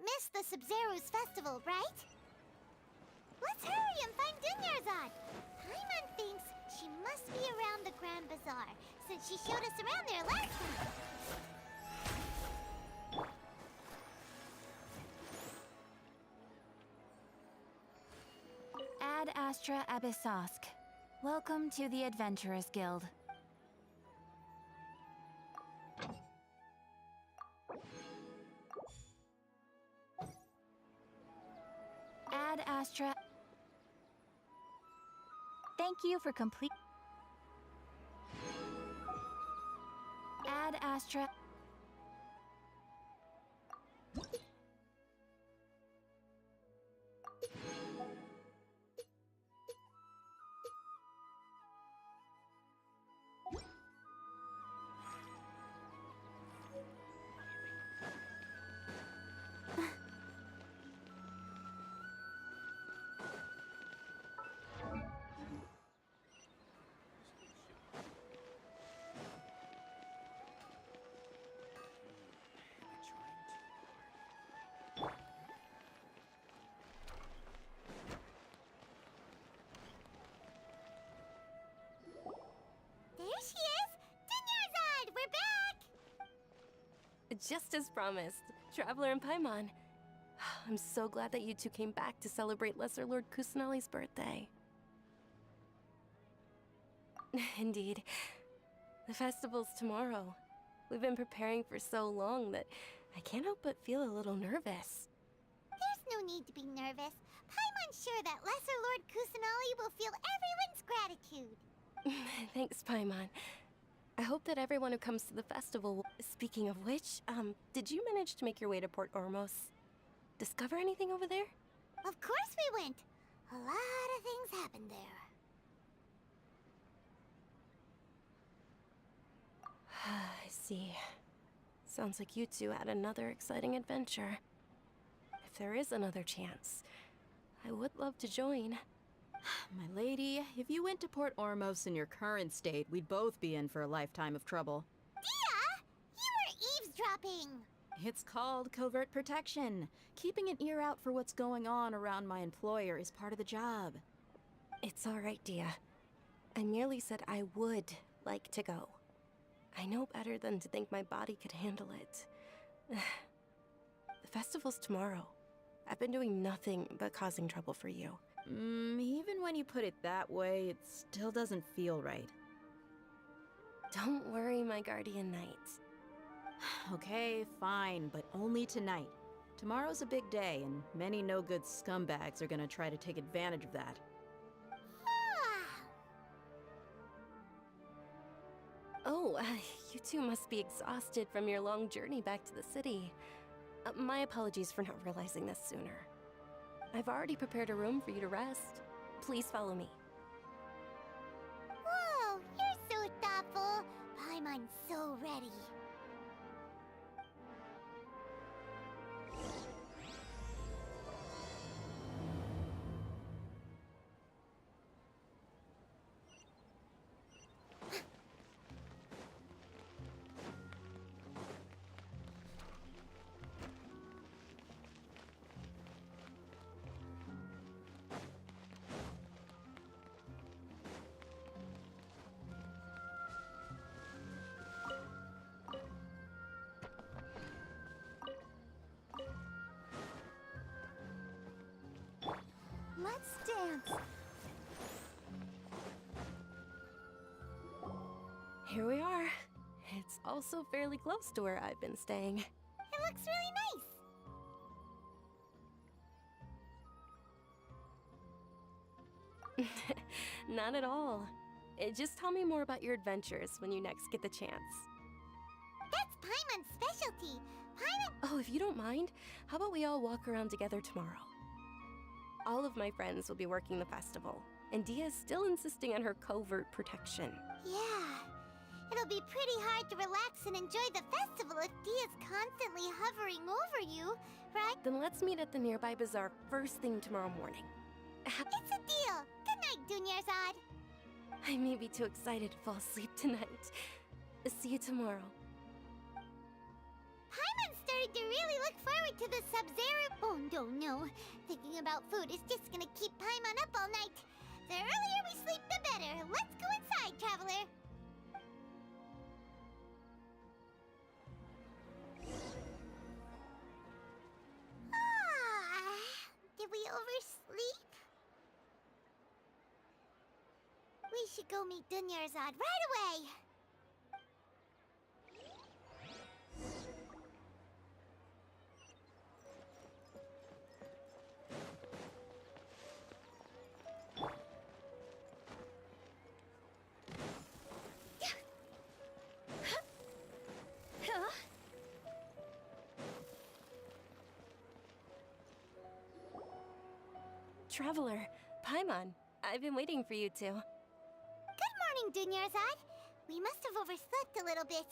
S2: Miss the Sub-Zero's festival, right? Let's hurry and find Dunyarzad. Paimon thinks she must be around the Grand Bazaar, since she showed us around there last time.
S18: Ad Astra Abyssosk. Welcome to the Adventurers Guild. Ad Astra. Thank you for complete. Ad Astra.
S2: There she is! Dunyarzad! We're back!
S4: Just as promised, Traveler and Paimon. I'm so glad that you two came back to celebrate Lesser Lord Kusanali's birthday. Indeed. The festival's tomorrow. We've been preparing for so long that I can't help but feel a little nervous.
S2: There's no need to be nervous. Paimon's sure that Lesser Lord Kusanali will feel everyone's gratitude.
S4: Thanks, Paimon. I hope that everyone who comes to the festival... Speaking of which, did you manage to make your way to Port Ormos? Discover anything over there?
S2: Of course we went. A lot of things happened there.
S4: I see. Sounds like you two had another exciting adventure. If there is another chance, I would love to join.
S1: My lady, if you went to Port Ormos in your current state, we'd both be in for a lifetime of trouble.
S2: Dia! You were eavesdropping!
S1: It's called covert protection. Keeping an ear out for what's going on around my employer is part of the job.
S4: It's all right, Dia. I merely said I would like to go. I know better than to think my body could handle it. The festival's tomorrow. I've been doing nothing but causing trouble for you.
S1: Even when you put it that way, it still doesn't feel right.
S4: Don't worry, my guardian knight.
S1: Okay, fine, but only tonight. Tomorrow's a big day, and many no-good scumbags are gonna try to take advantage of that.
S4: Oh, you two must be exhausted from your long journey back to the city. My apologies for not realizing this sooner. I've already prepared a room for you to rest. Please follow me.
S2: Whoa, you're so thoughtful. Paimon's so ready.
S7: Let's dance.
S4: Here we are. It's also fairly close to where I've been staying.
S2: It looks really nice.
S4: Not at all. Just tell me more about your adventures when you next get the chance.
S2: That's Paimon's specialty. Paimon...
S4: Oh, if you don't mind, how about we all walk around together tomorrow? All of my friends will be working the festival, and Dia's still insisting on her covert protection.
S2: Yeah. It'll be pretty hard to relax and enjoy the festival if Dia's constantly hovering over you, right?
S4: Then let's meet at the nearby bazaar first thing tomorrow morning.
S2: It's a deal. Good night, Dunyarzad.
S4: I may be too excited to fall asleep tonight. See you tomorrow.
S2: Paimon's starting to really look forward to the Sub-Zero... Oh, no. Thinking about food is just gonna keep Paimon up all night. The earlier we sleep, the better. Let's go inside, Traveler. Did we oversleep? We should go meet Dunyarzad right away.
S4: Traveler, Paimon, I've been waiting for you two.
S2: Good morning, Dunyarzad. We must have overslept a little bit.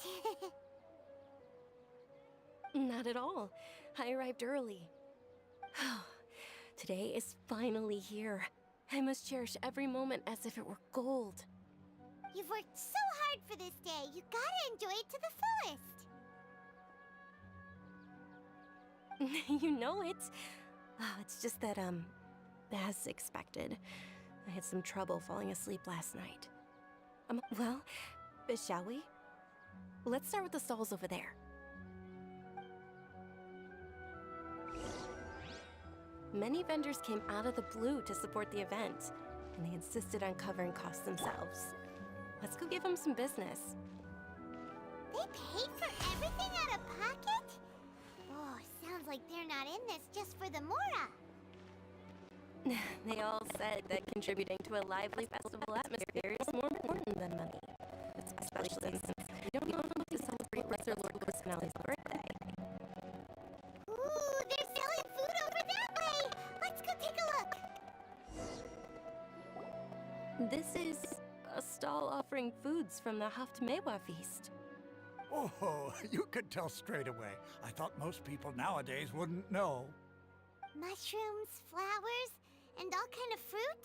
S4: Not at all. I arrived early. Today is finally here. I must cherish every moment as if it were gold.
S2: You've worked so hard for this day. You gotta enjoy it to the fullest.
S4: You know it. It's just that, as expected, I had some trouble falling asleep last night. Well, shall we? Let's start with the stalls over there. Many vendors came out of the blue to support the event, and they insisted on covering costs themselves. Let's go give them some business.
S2: They paid for everything out of pocket? Oh, sounds like they're not in this just for the Mora.
S4: They all said that contributing to a lively festival atmosphere is more important than money. Especially since we don't know what to celebrate Brother Lord Personality's birthday.
S2: Ooh, they're selling food over that way! Let's go take a look!
S4: This is a stall offering foods from the Haftmewa feast.
S3: Oh, you could tell straight away. I thought most people nowadays wouldn't know.
S2: Mushrooms, flowers, and all kind of fruit?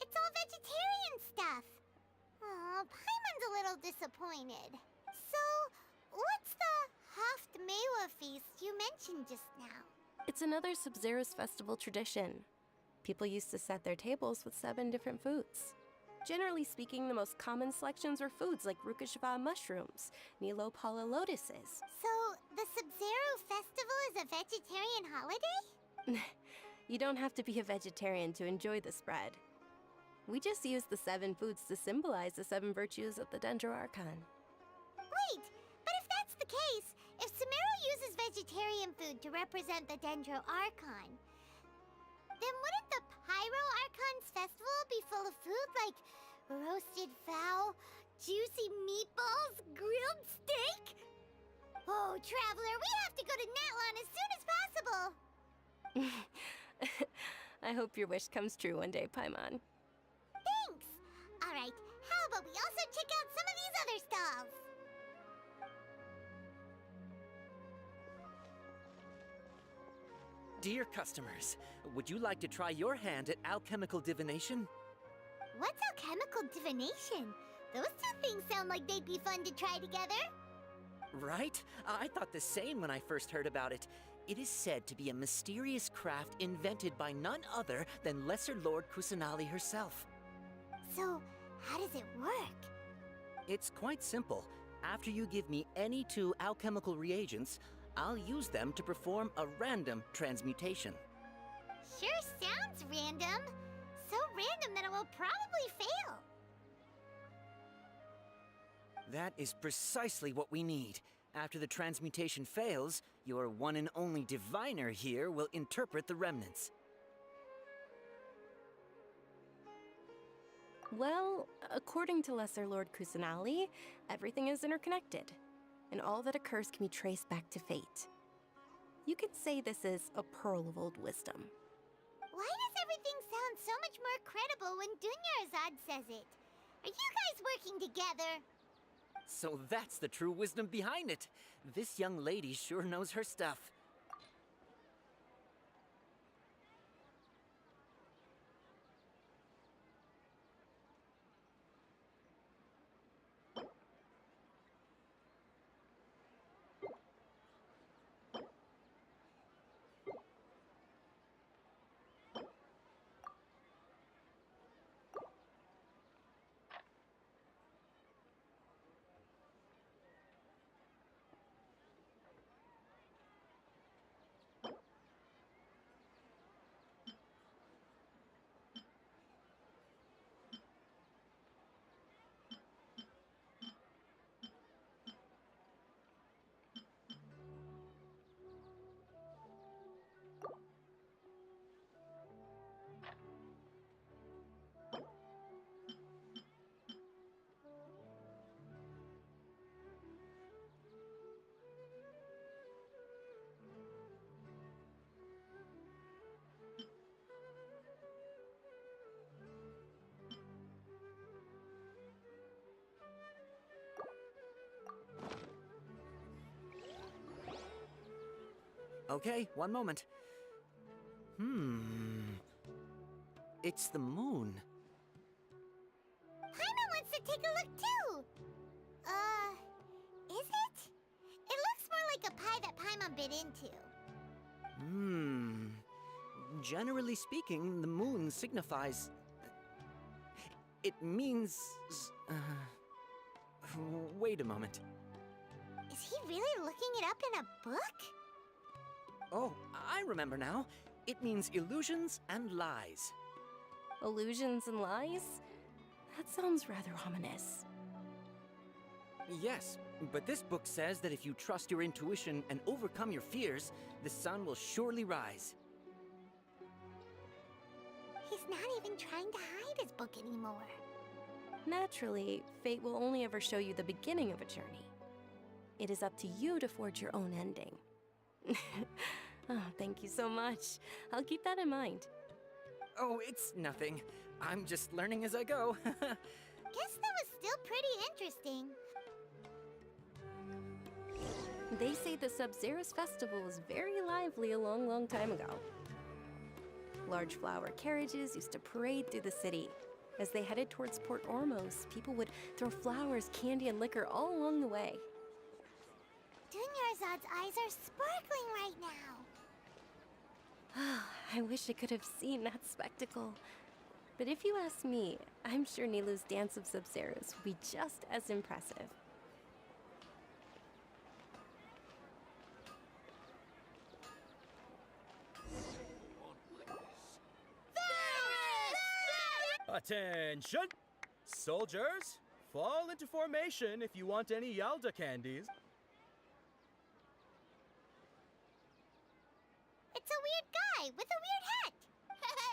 S2: It's all vegetarian stuff. Oh, Paimon's a little disappointed. So, what's the Haftmewa feast you mentioned just now?
S4: It's another Sub-Zero's festival tradition. People used to set their tables with 7 different foods. Generally speaking, the most common selections were foods like Rukashva mushrooms, Nilopala lotuses.
S2: So, the Sub-Zero festival is a vegetarian holiday?
S4: You don't have to be a vegetarian to enjoy the spread. We just use the 7 foods to symbolize the 7 virtues of the Dendro Archon.
S2: Wait, but if that's the case, If Sumeru uses vegetarian food to represent the Dendro Archon, then wouldn't the Pyro Archon's festival be full of food like roasted fowl, juicy meatballs, grilled steak? Oh, Traveler, we have to go to Natlan as soon as possible!
S4: I hope your wish comes true one day, Paimon.
S2: Thanks! Alright, how about we also check out some of these other stalls?
S6: Dear customers, would you like to try your hand at alchemical divination?
S2: What's alchemical divination? Those two things sound like they'd be fun to try together.
S6: Right? I thought the same when I first heard about it. It is said to be a mysterious craft invented by none other than Lesser Lord Kusanali herself.
S2: So, how does it work?
S6: It's quite simple. After you give me any 2 alchemical reagents, I'll use them to perform a random transmutation.
S2: Sure sounds random. So random that it will probably fail.
S6: That is precisely what we need. After the transmutation fails, your one and only diviner here will interpret the remnants.
S4: Well, according to Lesser Lord Kusanali, everything is interconnected, and all that occurs can be traced back to fate. You could say this is a pearl of old wisdom.
S2: Why does everything sound so much more credible when Dunyarzad says it? Are you guys working together?
S6: So that's the true wisdom behind it. This young lady sure knows her stuff. Okay, one moment. It's the moon.
S2: Paimon wants to take a look too! Is it? It looks more like a pie that Paimon bit into.
S6: Generally speaking, the moon signifies... It means... Wait a moment.
S2: Is he really looking it up in a book?
S6: Oh, I remember now. It means illusions and lies.
S4: Illusions and lies? That sounds rather ominous.
S6: Yes, but this book says that if you trust your intuition and overcome your fears, the sun will surely rise.
S2: He's not even trying to hide his book anymore.
S4: Naturally, fate will only ever show you the beginning of a journey. It is up to you to forge your own ending. Oh, thank you so much. I'll keep that in mind.
S6: Oh, it's nothing. I'm just learning as I go.
S2: Guess that was still pretty interesting.
S4: They say the Sub-Zerus festival was very lively a long time ago. Large flower carriages used to parade through the city. As they headed towards Port Ormos, people would throw flowers, candy, and liquor all along the way.
S2: Dunyarzad's eyes are sparkling right now.
S4: I wish I could have seen that spectacle. But if you ask me, I'm sure Nilou's dance of Sub-Zerus would be just as impressive.
S19: Attention! Soldiers, fall into formation if you want any Yalda candies.
S2: It's a weird guy with a weird hat.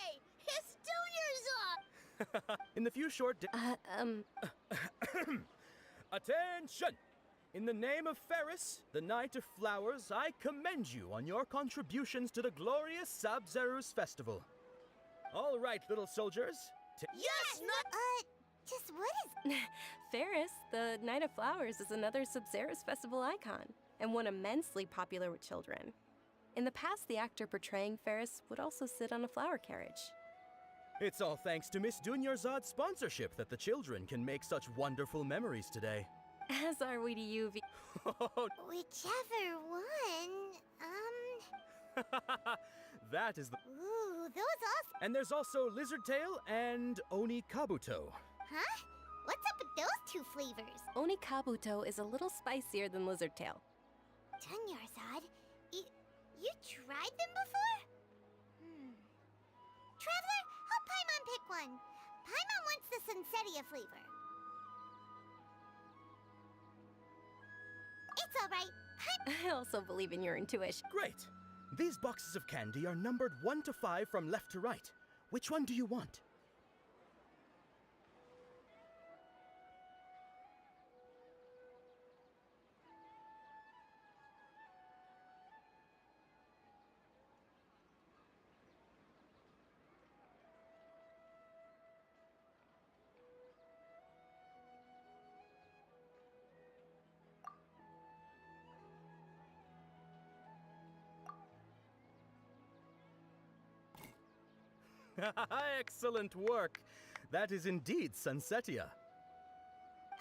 S2: Hey, it's Junior's
S19: In the few short Attention! In the name of Ferris, the Knight of Flowers, I commend you on your contributions to the glorious Sub-Zerus Festival. All right, little soldiers.
S2: Yes, just what is...
S4: Ferris, the Knight of Flowers, is another Sub-Zerus Festival icon, and one immensely popular with children. In the past, the actor portraying Ferris would also sit on a flower carriage.
S19: It's all thanks to Miss Dunyarzad's sponsorship that the children can make such wonderful memories today.
S4: As are we to you,
S2: Whichever one,
S19: That is the...
S2: Ooh, those awesome...
S19: And there's also Lizardtail and Oni Kabuto.
S2: Huh? What's up with those two flavors?
S4: Oni Kabuto is a little spicier than Lizardtail.
S2: Dunyarzad, you tried them before? Traveler, help Paimon pick one. Paimon wants the Sunsetia flavor. It's all right.
S4: I also believe in your intuition.
S19: Great! These boxes of candy are numbered 1 to 5 from left to right. Which one do you want? Excellent work! That is indeed Sunsetia.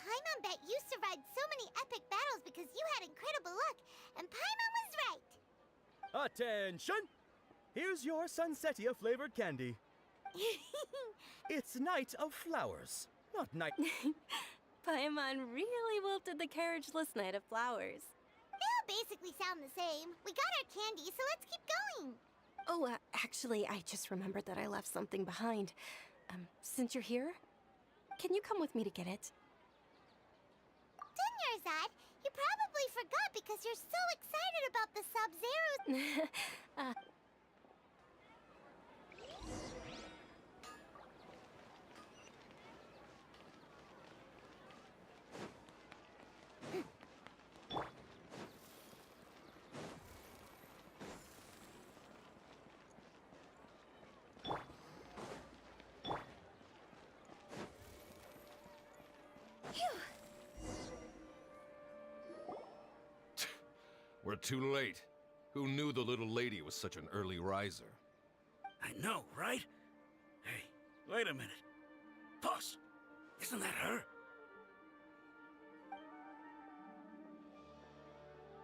S2: Paimon bet you survived so many epic battles because you had incredible luck, and Paimon was right.
S19: Attention! Here's your Sunsetia flavored candy. It's Night of Flowers, not Night...
S4: Paimon really wilted the carriageless Knight of Flowers.
S2: They all basically sound the same. We got our candy, so let's keep going.
S4: Oh, actually, I just remembered that I left something behind. Since you're here, can you come with me to get it?
S2: Dunyarzad, you probably forgot because you're so excited about the Sub-Zero...
S5: We're too late. Who knew the little lady was such an early riser?
S3: I know, right? Hey, wait a minute. Boss, isn't that her?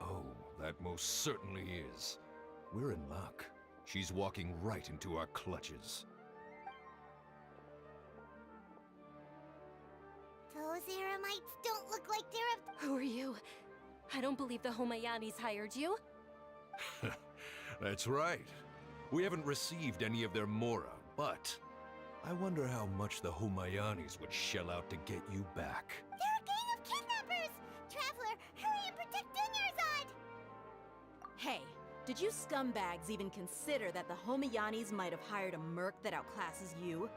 S5: Oh, that most certainly is. We're in luck. She's walking right into our clutches.
S2: Those Eremites don't look like they're a...
S4: Who are you? I don't believe the Homayanis hired you.
S5: That's right. We haven't received any of their mora, but I wonder how much the Homayanis would shell out to get you back.
S2: They're a gang of kidnappers! Traveler, hurry and protect Dunyarzad!
S1: Hey, did you scumbags even consider that the Homayanis might have hired a merc that outclasses you?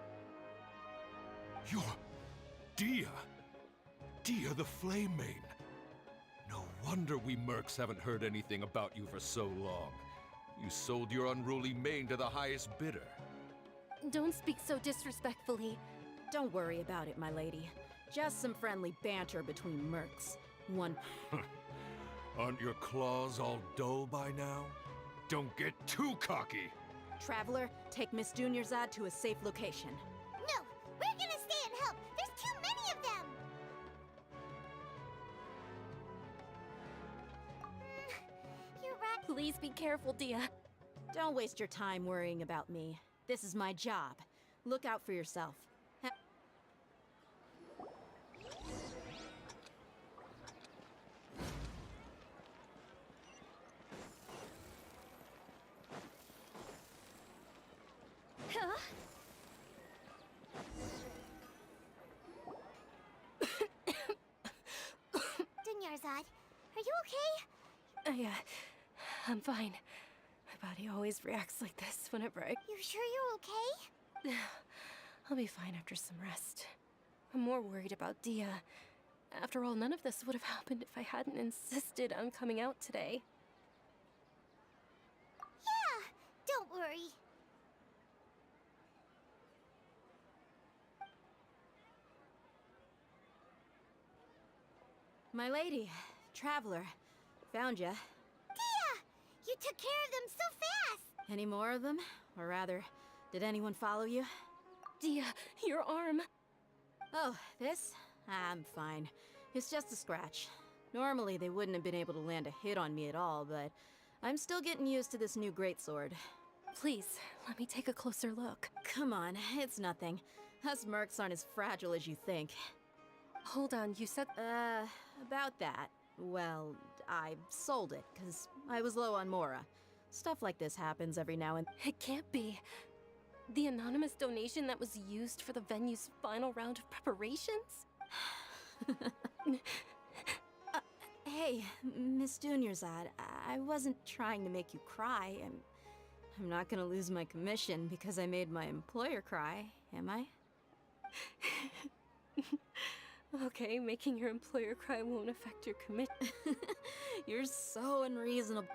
S5: You're... Dia! Dia the Flame Main! No wonder we mercs haven't heard anything about you for so long. You sold your unruly mane to the highest bidder.
S4: Don't speak so disrespectfully.
S1: Don't worry about it, my lady. Just some friendly banter between mercs. One...
S5: Aren't your claws all dull by now? Don't get too cocky!
S1: Traveler, take Miss Dunyarzad to a safe location.
S2: No! We're gonna stay and help! There's too many of them! You're right.
S4: Please be careful, Dia.
S1: Don't waste your time worrying about me. This is my job. Look out for yourself.
S2: Dunyarzad, are you okay?
S4: I'm fine. body always reacts like this whenever I...
S2: You sure you're okay?
S4: I'll be fine after some rest. I'm more worried about Dia. After all, none of this would have happened if I hadn't insisted on coming out today.
S2: Yeah, don't worry.
S1: My lady, traveler, found ya.
S2: Dia! You took care of them so fast!
S1: Any more of them? Or rather, did anyone follow you?
S4: Dia, your arm.
S1: Oh, this? I'm fine. It's just a scratch. Normally, they wouldn't have been able to land a hit on me at all, but I'm still getting used to this new greatsword.
S4: Please, let me take a closer look.
S1: Come on, it's nothing. Us mercs aren't as fragile as you think.
S4: Hold on, you said...
S1: About that. Well, I sold it, because I was low on Mora. Stuff like this happens every now and...
S4: It can't be. The anonymous donation that was used for the venue's final round of preparations?
S1: Hey, Miss Dunyarzad, I wasn't trying to make you cry. I'm not gonna lose my commission because I made my employer cry, am I?
S4: Okay, making your employer cry won't affect your commission.
S1: You're so unreasonable.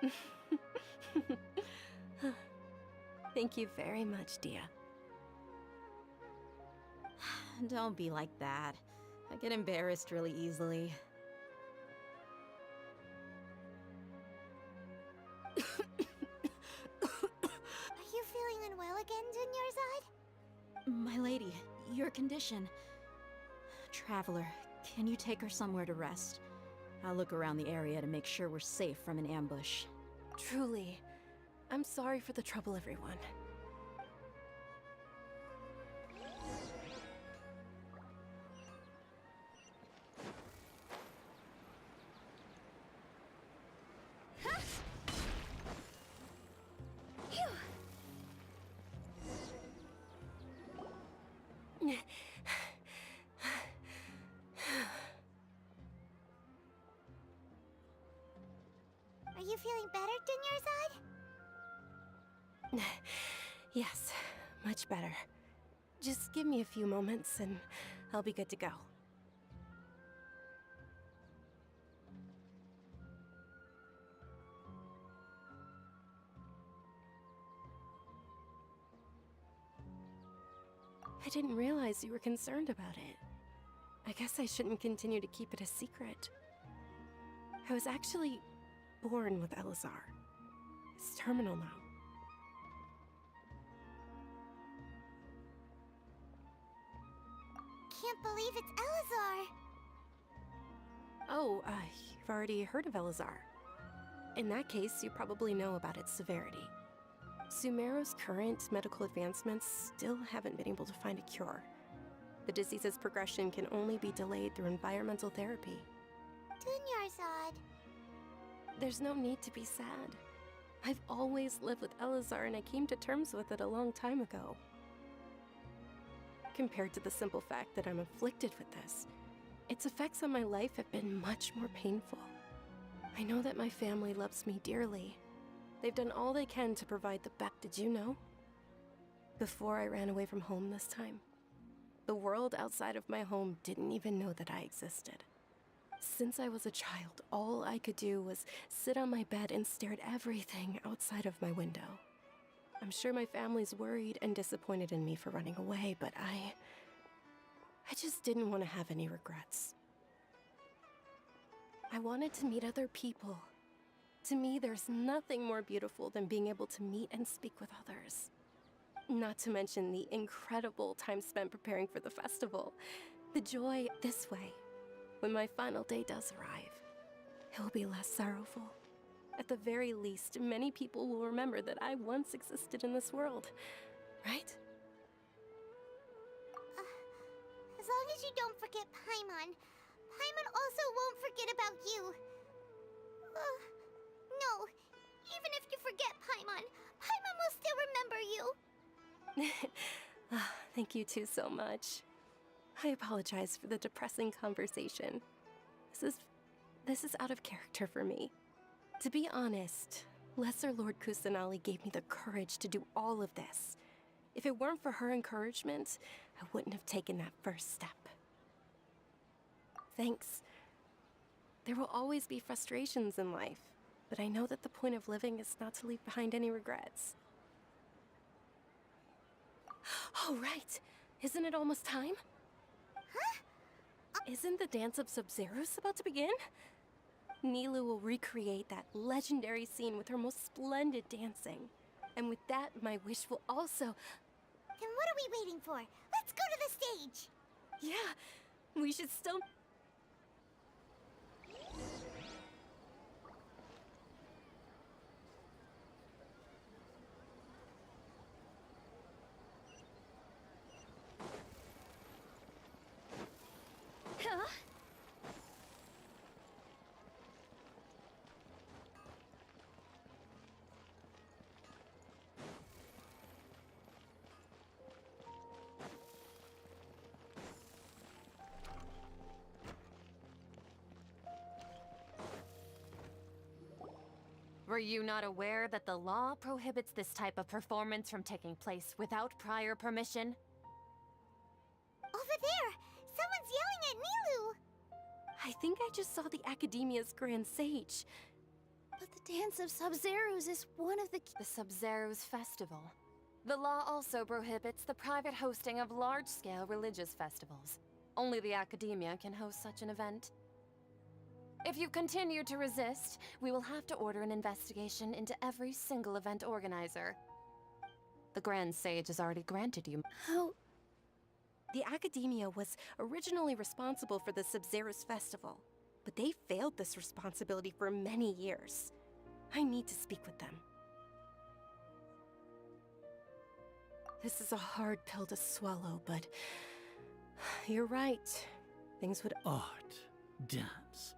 S4: Thank you very much, Dia.
S1: Don't be like that. I get embarrassed really easily.
S2: Are you feeling unwell again, Dunyarzad?
S1: My lady, your condition. Traveler, can you take her somewhere to rest? I'll look around the area to make sure we're safe from an ambush.
S4: Truly, I'm sorry for the trouble, everyone.
S2: Are you feeling better, Dunyarzad?
S4: Yes, much better. Just give me a few moments and I'll be good to go. I didn't realize you were concerned about it. I guess I shouldn't continue to keep it a secret. I was actually born with Elazar. It's terminal now.
S2: Can't believe it's Elazar!
S4: Oh, you've already heard of Elazar. In that case, you probably know about its severity. Sumeru's current medical advancements still haven't been able to find a cure. The disease's progression can only be delayed through environmental therapy.
S2: Dunyarzad.
S4: There's no need to be sad. I've always lived with Elazar and I came to terms with it a long time ago. Compared to the simple fact that I'm afflicted with this, its effects on my life have been much more painful. I know that my family loves me dearly. They've done all they can to provide the best. Did you know? Before I ran away from home this time, the world outside of my home didn't even know that I existed. Since I was a child, all I could do was sit on my bed and stare at everything outside of my window. I'm sure my family's worried and disappointed in me for running away, but I just didn't want to have any regrets. I wanted to meet other people. To me, there's nothing more beautiful than being able to meet and speak with others. Not to mention the incredible time spent preparing for the festival. The joy this way. When my final day does arrive, it will be less sorrowful. At the very least, many people will remember that I once existed in this world, right?
S2: As long as you don't forget Paimon. Paimon also won't forget about you. No, even if you forget Paimon, Paimon will still remember you.
S4: Thank you two so much. I apologize for the depressing conversation. This is out of character for me. To be honest, Lesser Lord Kusanali gave me the courage to do all of this. If it weren't for her encouragement, I wouldn't have taken that first step. Thanks. There will always be frustrations in life, but I know that the point of living is not to leave behind any regrets. Oh, right. Isn't it almost time?
S2: Huh?
S4: Isn't the dance of Sub-Zeros about to begin? Nilou will recreate that legendary scene with her most splendid dancing. And with that, my wish will also...
S2: Then what are we waiting for? Let's go to the stage!
S4: Yeah, we should still...
S2: Huh?
S18: Were you not aware that the law prohibits this type of performance from taking place without prior permission?
S2: Over there! Someone's yelling at Nilou!
S4: I think I just saw the Academia's Grand Sage.
S7: But the Dance of Sub-Zeros is one of the...
S18: The Sub-Zeros Festival. The law also prohibits the private hosting of large-scale religious festivals. Only the Academia can host such an event. If you continue to resist, we will have to order an investigation into every single event organizer. The Grand Sage has already granted you...
S7: How...
S4: The Academia was originally responsible for the Sub-Zeros Festival, but they failed this responsibility for many years. I need to speak with them. This is a hard pill to swallow, but... You're right. Things would...
S20: Art. Dance.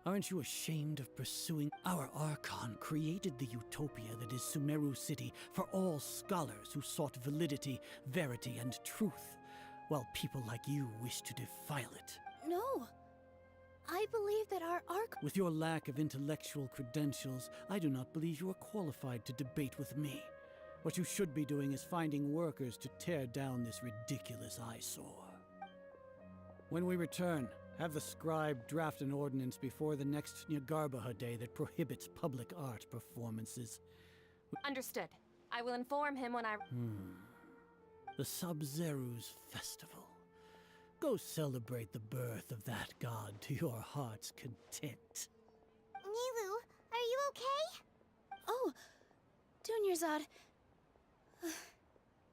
S20: Aren't you ashamed of pursuing? Our Archon created the utopia that is Sumeru City for all scholars who sought validity, verity, and truth, while people like you wish to defile it.
S7: No. I believe that our Archon...
S20: With your lack of intellectual credentials, I do not believe you are qualified to debate with me. What you should be doing is finding workers to tear down this ridiculous eyesore. When we return, have the scribe draft an ordinance before the next Nyargarbaha Day that prohibits public art performances.
S18: Understood. I will inform him when I...
S20: The Sub-Zeros Festival. Go celebrate the birth of that god to your heart's content.
S2: Nilou, are you okay?
S7: Oh, Dunyarzad.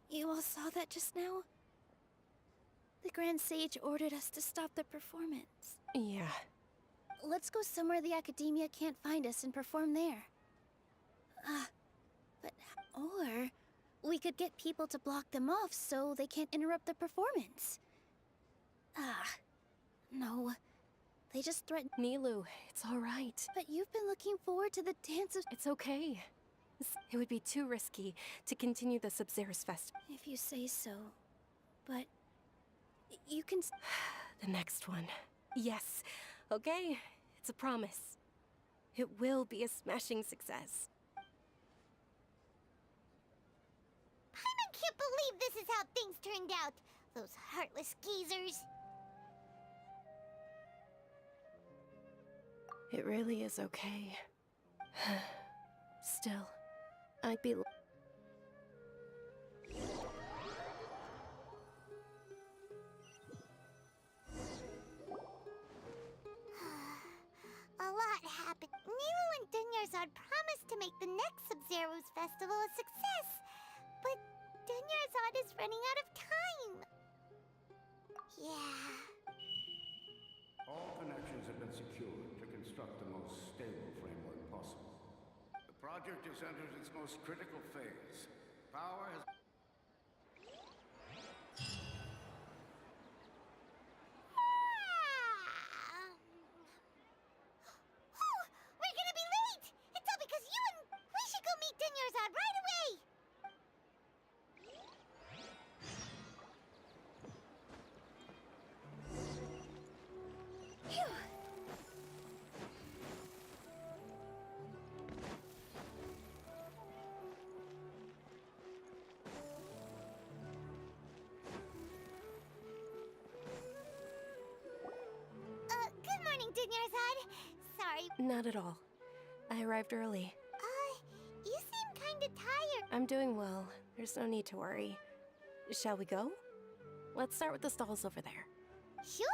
S7: You all saw that just now? The Grand Sage ordered us to stop the performance.
S4: Yeah.
S7: Let's go somewhere the Academia can't find us and perform there. Or we could get people to block them off so they can't interrupt the performance. No. They just threatened...
S4: Nilou, it's all right.
S7: But you've been looking forward to the dance of...
S4: It's okay. It would be too risky to continue the Sub-Zeros Festival.
S7: If you say so. But... you can...
S4: The next one. Yes. Okay. It's a promise. It will be a smashing success.
S2: Paimon can't believe this is how things turned out. Those heartless geezers.
S4: It really is okay. Still, I'd be...
S2: A lot happened. Nilou and Dunyarzad promised to make the next Sub-Zeros festival a success, but Dunyarzad is running out of time. Yeah.
S3: All connections have been secured to construct the most stable framework possible. The project has entered its most critical phase. Power has...
S2: We're gonna be late! It's all because you and... We should go meet Dunyarzad right away! Phew. bad. Sorry.
S4: Not at all. I arrived early.
S2: You seem kinda tired.
S4: I'm doing well. There's no need to worry. Shall we go? Let's start with the stalls over there.
S2: Sure.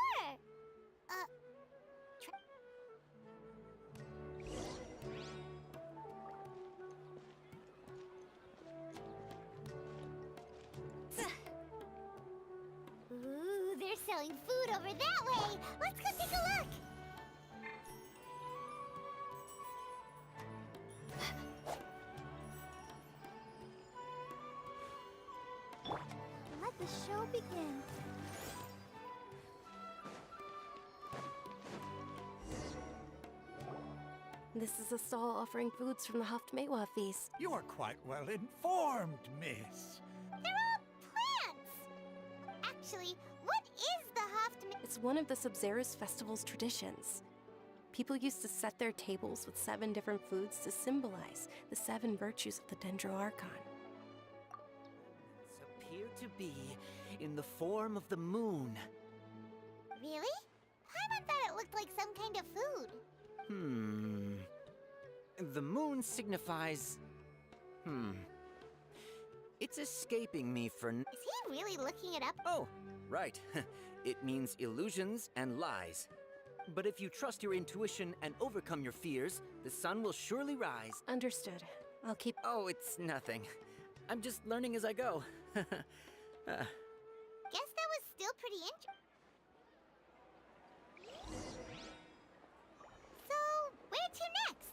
S2: Ooh, they're selling food over that way. Let's go take a look.
S7: Let the show begin.
S4: This is a stall offering foods from the Haftmewa feast.
S3: You are quite well informed, miss.
S2: They're all plants. Actually, what is the Haft?
S4: It's one of the Sub-Zerus Festival's traditions. People used to set their tables with 7 different foods to symbolize the 7 virtues of the Dendro Archon.
S6: Appear to be in the form of the moon.
S2: Really? Paimon thought it looked like some kind of food.
S6: The moon signifies... It's escaping me for...
S2: Is he really looking it up?
S6: Oh, right. It means illusions and lies. But if you trust your intuition and overcome your fears, the sun will surely rise.
S4: Understood. I'll keep...
S6: Oh, it's nothing. I'm just learning as I go.
S2: Guess that was still pretty interesting. So, where to next?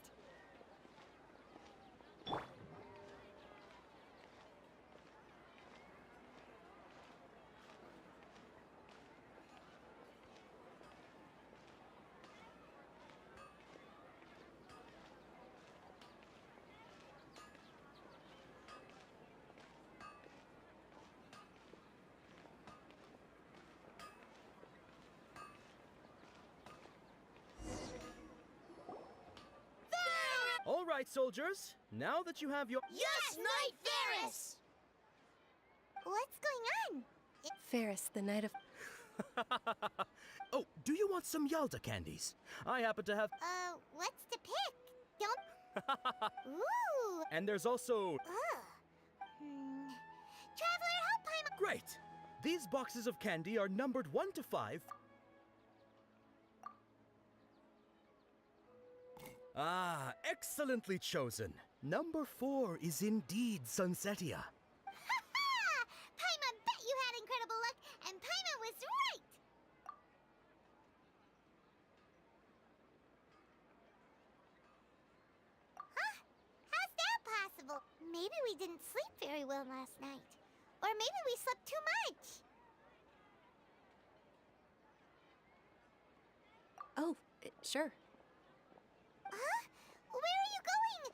S19: All right, soldiers. Now that you have your...
S2: Yes, Knight Ferris! What's going on?
S4: Ferris, the Knight of...
S19: Oh, do you want some Yalda candies? I happen to have...
S2: What's to pick? Don't... Ooh!
S19: And there's also...
S2: Traveler, help Paimon!
S19: Great! These boxes of candy are numbered 1 to 5. Ah, excellently chosen. Number 4 is indeed Sunsetia.
S2: Paimon bet you had incredible luck, and Paimon was right! Huh? How's that possible? Maybe we didn't sleep very well last night. Or maybe we slept too much.
S4: Oh, sure.
S2: Huh? Where are you going?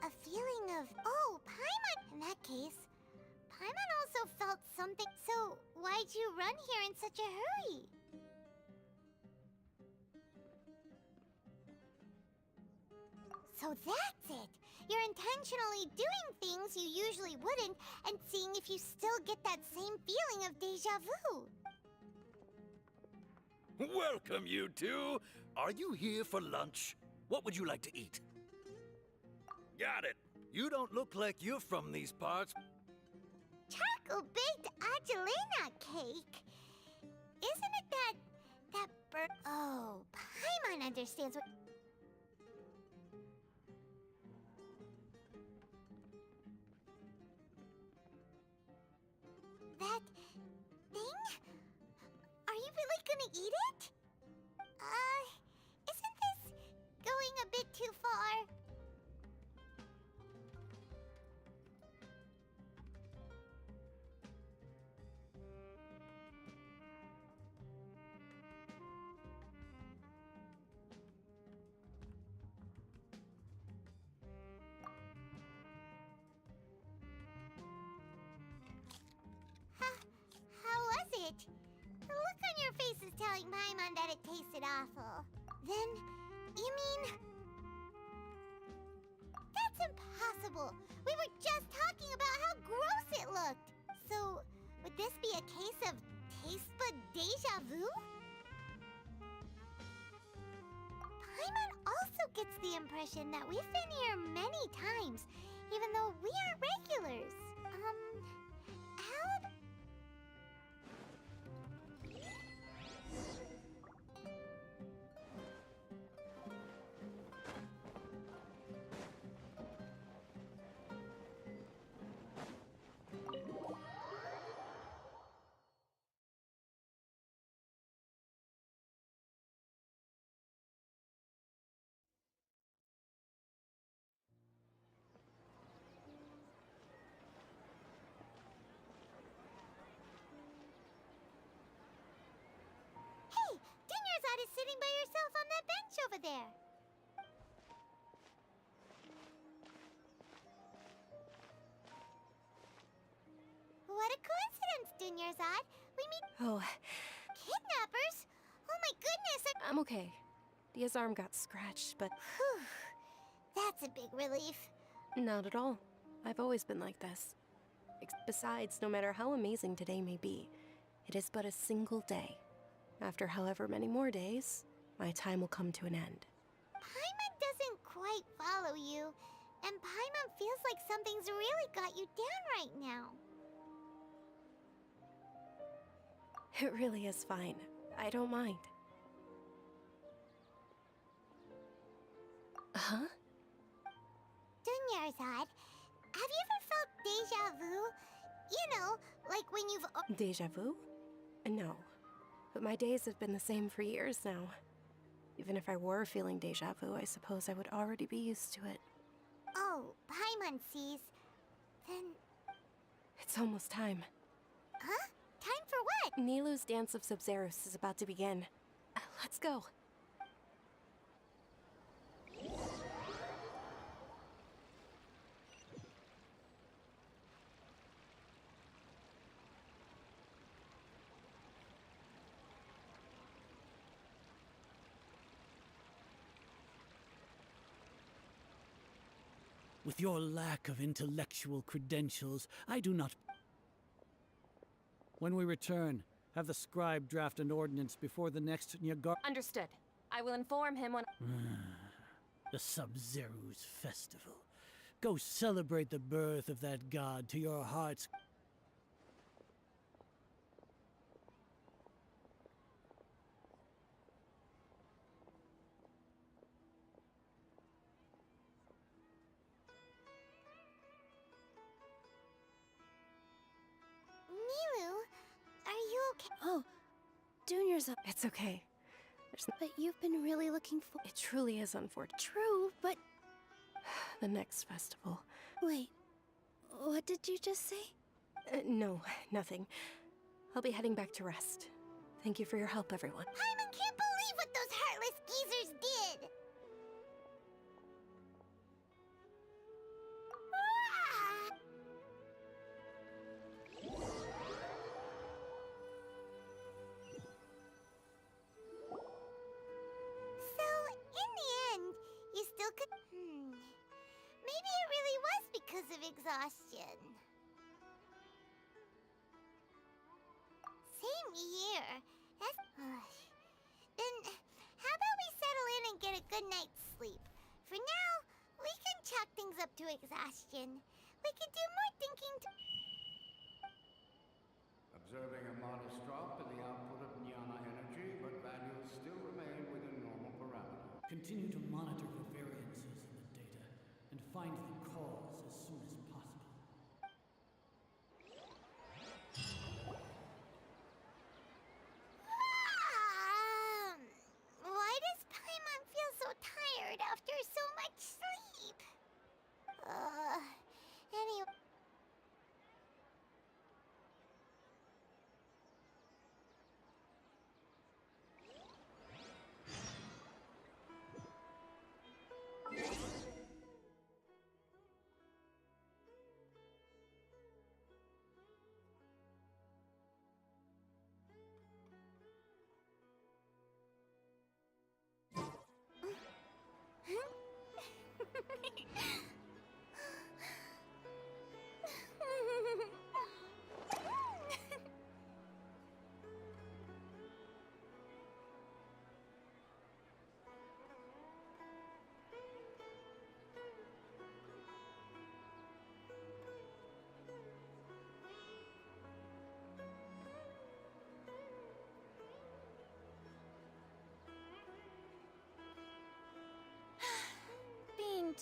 S2: A feeling of, oh, Paimon! In that case, Paimon also felt something. So, why'd you run here in such a hurry? So that's it! You're intentionally doing things you usually wouldn't and seeing if you still get that same feeling of deja vu.
S21: Welcome, you two. Are you here for lunch? What would you like to eat? Got it. You don't look like you're from these parts.
S2: Charcoal-baked Angelina cake? Isn't it that bird? Oh, Paimon understands what... That thing? Are you really gonna eat it? Isn't this going a bit too far? telling Paimon that it tasted awful. Then, you mean... That's impossible! We were just talking about how gross it looked! So, would this be a case of taste bud deja vu? Paimon also gets the impression that we've been here many times, even though we aren't regulars. How... Hey, Dinyarzad is sitting by herself on that bench over there. What a coincidence, Dinyarzad. We meet
S4: Oh,
S2: kidnappers? Oh my goodness!
S4: I'm okay. Dia's arm got scratched, but
S2: Whew. That's a big relief.
S4: not at all. I've always been like this. Besides, no matter how amazing today may be, it is but a single day. After however many more days, my time will come to an end.
S2: Paimon doesn't quite follow you, and Paimon feels like something's really got you down right now.
S4: It really is fine. I don't mind. Huh?
S2: Dunyarzad, have you ever felt deja vu? You know, like when you've...
S4: Deja vu? No. But my days have been the same for years now. Even if I were feeling deja vu, I suppose I would already be used to it.
S2: Oh, Paimon sees. Then...
S4: It's almost time.
S2: Huh? Time for what?
S4: Nilou's Dance of Sub-Zerus is about to begin. Let's go.
S20: With your lack of intellectual credentials, I do not... When we return, have the scribe draft an ordinance before the next Nyagar...
S18: Understood. I will inform him when...
S20: The Sub-Zerus Festival. Go celebrate the birth of that god to your heart's...
S2: Nilou, are you okay?
S4: Oh, Junior's up. It's okay.
S7: But you've been really looking for...
S4: It truly is unfortunate.
S7: True, but...
S4: The next festival.
S7: Wait, what did you just say?
S4: No, nothing. I'll be heading back to rest. Thank you for your help, everyone.
S2: Paimon can't believe what those heartless geezers did! Ah! So, in the end, you still could... Maybe it really was because of exhaustion. Same here. That's... Then, how about we settle in and get a good night's sleep? For now, we can chalk things up to exhaustion. We could do more thinking to...
S8: Observing a modest drop in the output of Jnana energy, but values still remain within normal parameters.
S20: Continue to monitor for variances in the data, and find the cause as soon as possible.
S2: Why does Paimon feel so tired after so much sleep? Anyway...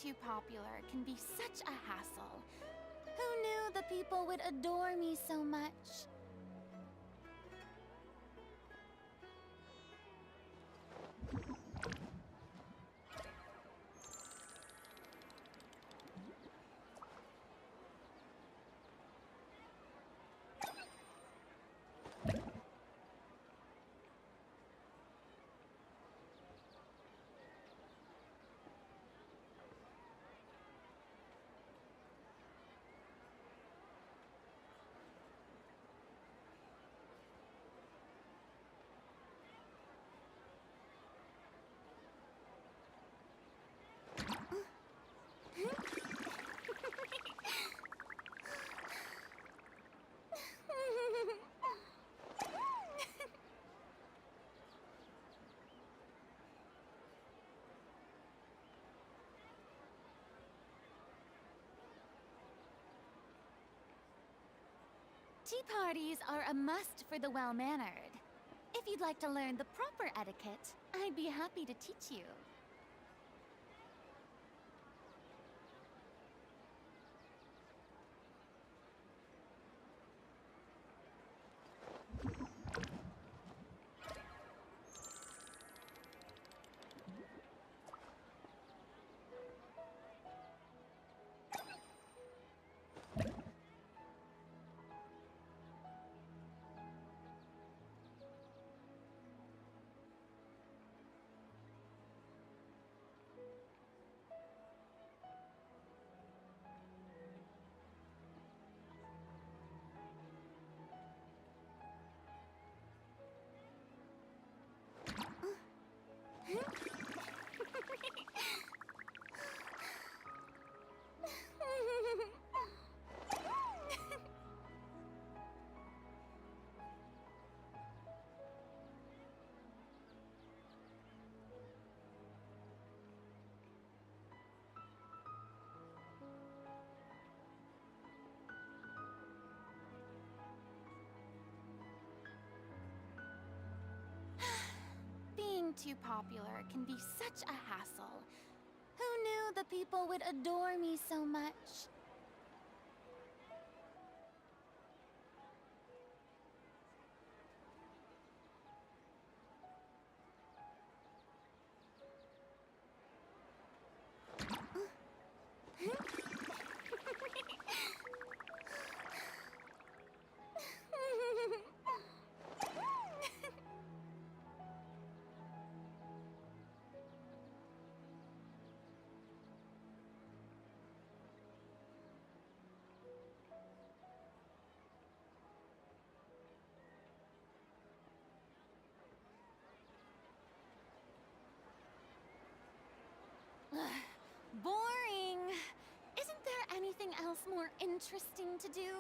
S7: too popular can be such a hassle. Who knew the people would adore me so much? Tea parties are a must for the well-mannered. If you'd like to learn the proper etiquette, I'd be happy to teach you. Being too popular can be such a hassle. Who knew the people would adore me so much? Boring! Isn't there anything else more interesting to do?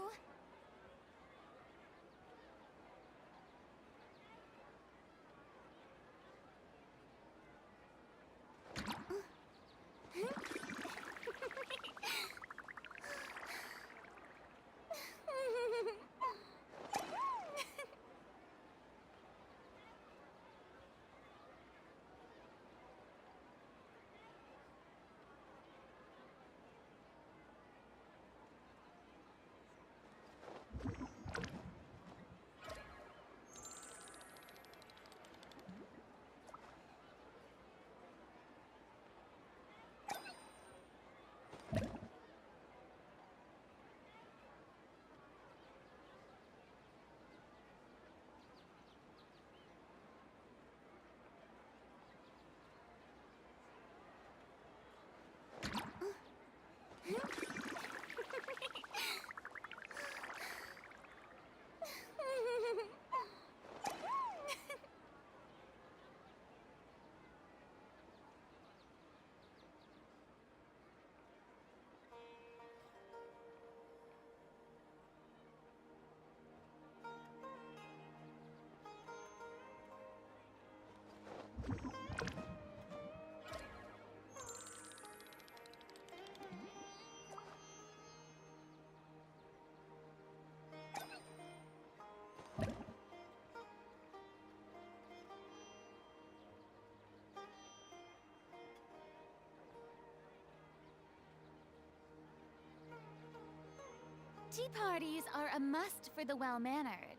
S7: Tea parties are a must for the well-mannered.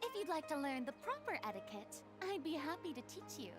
S7: If you'd like to learn the proper etiquette, I'd be happy to teach you.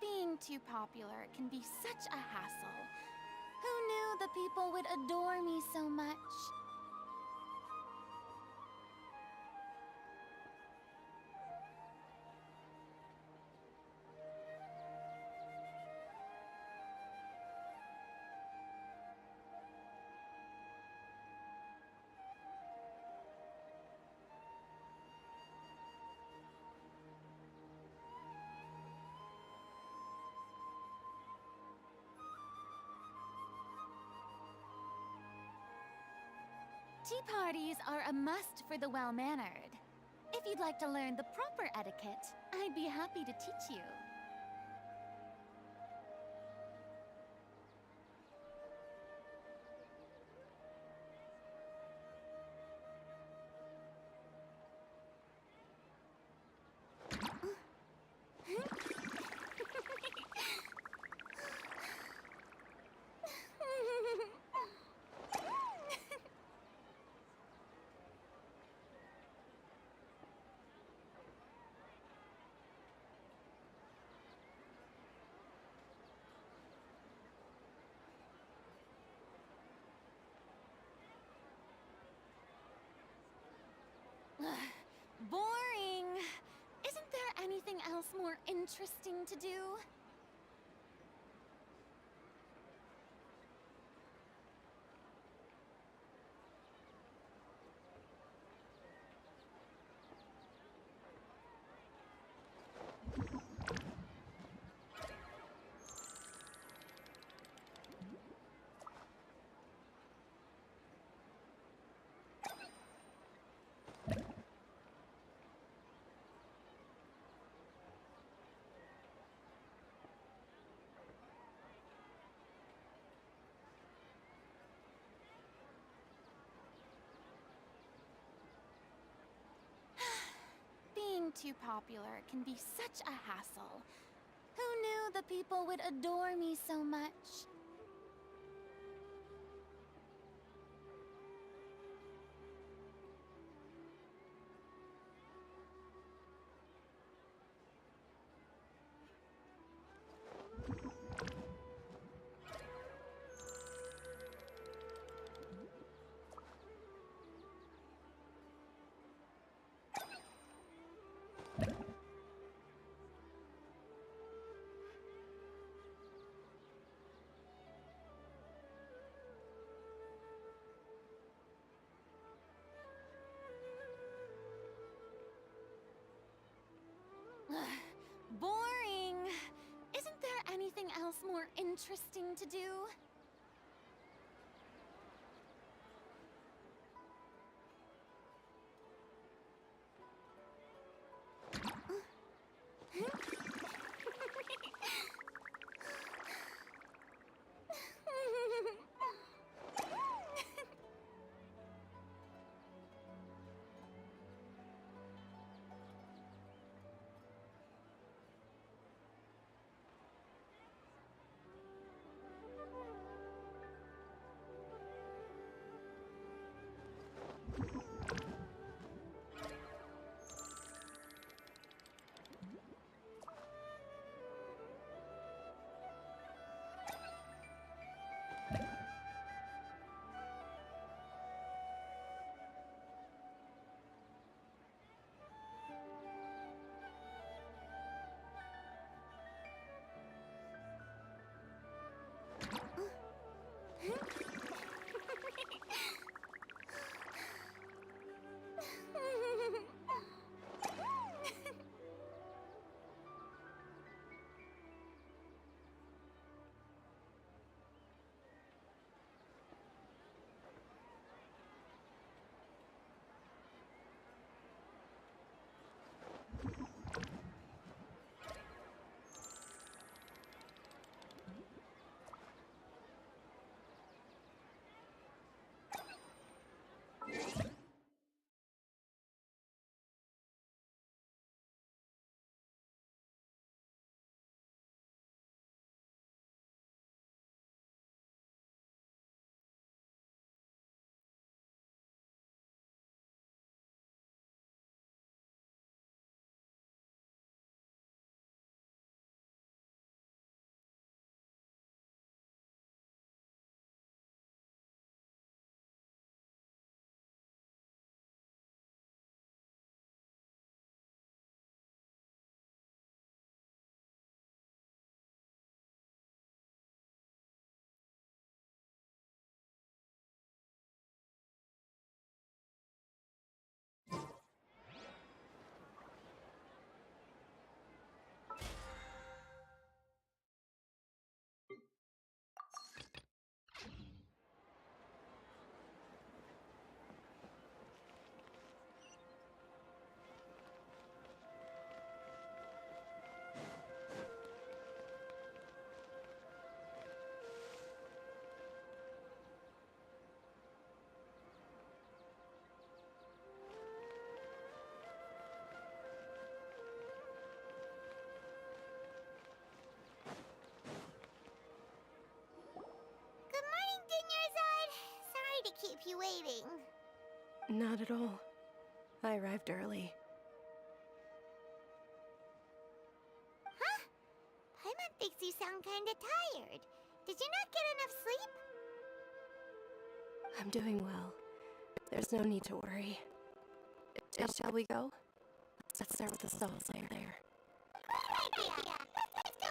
S7: Being too popular can be such a hassle. Who knew the people would adore me so much? Tea parties are a must for the well-mannered. If you'd like to learn the proper etiquette, I'd be happy to teach you. Boring! Isn't there anything else more interesting to do? Being too popular can be such a hassle. Who knew the people would adore me so much? Boring! Isn't there anything else more interesting to do?
S2: waiting?
S4: Not at all. I arrived early.
S2: Huh? Paimon thinks you sound kinda tired. Did you not get enough sleep?
S4: I'm doing well. There's no need to worry. Shall we go? Let's start with the stalls there.
S2: Great idea! Let's go!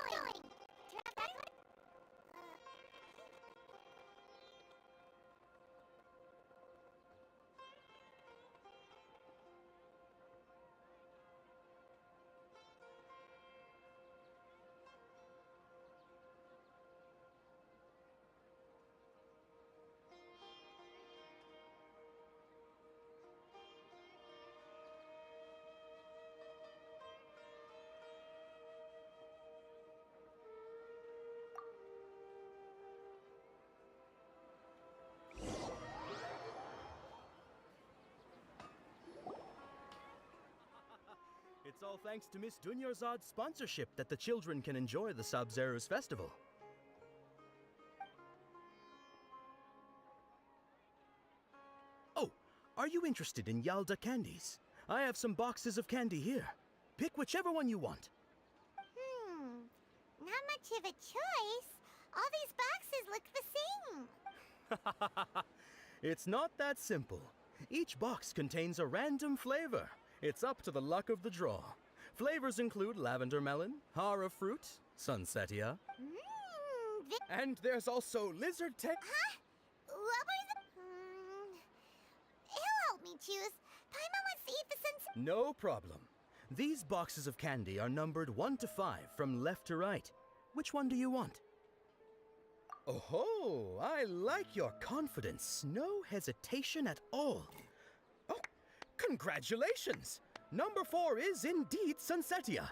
S19: It's all thanks to Miss Dunyarzad's sponsorship that the children can enjoy the Sub-Zero's festival. Oh, are you interested in Yalda candies? I have some boxes of candy here. Pick whichever one you want.
S2: Not much of a choice. All these boxes look the same.
S19: It's not that simple. Each box contains a random flavor. It's up to the luck of the draw. Flavors include lavender melon, hara fruit, sunsetia, and there's also lizard tech.
S2: Huh? What were the... He'll help me choose. Paimon wants to eat the sunset.
S19: No problem. These boxes of candy are numbered 1 to 5 from left to right. Which one do you want? Oh, I like your confidence. No hesitation at all. Oh, congratulations! Number 4 is indeed Sunsetia.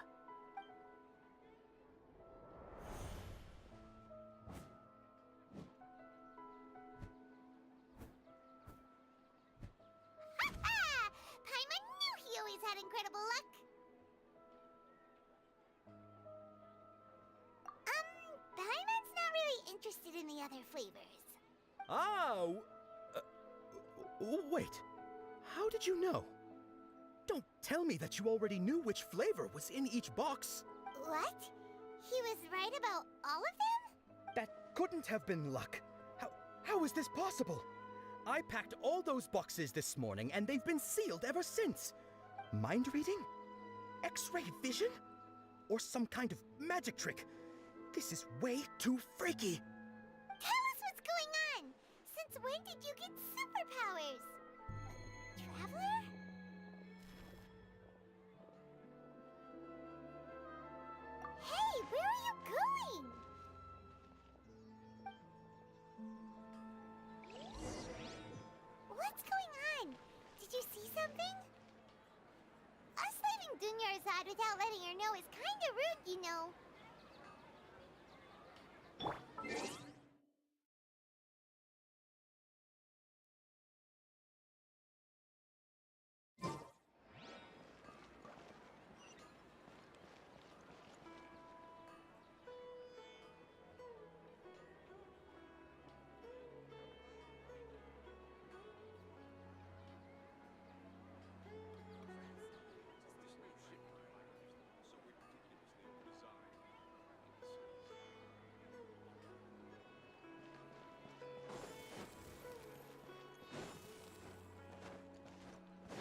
S2: Paimon knew he always had incredible luck. Paimon's not really interested in the other flavors.
S19: Ah, wait. How did you know? Don't tell me that you already knew which flavor was in each box.
S2: What? He was right about all of them?
S19: That couldn't have been luck. How is this possible? I packed all those boxes this morning and they've been sealed ever since. Mind reading? X-ray vision? Or some kind of magic trick? This is way too freaky.
S2: Tell us what's going on. Since when did you get superpowers? Traveler? Hey, where are you going? What's going on? Did you see something? Us leaving Dunyarzad without letting her know is kinda rude, you know.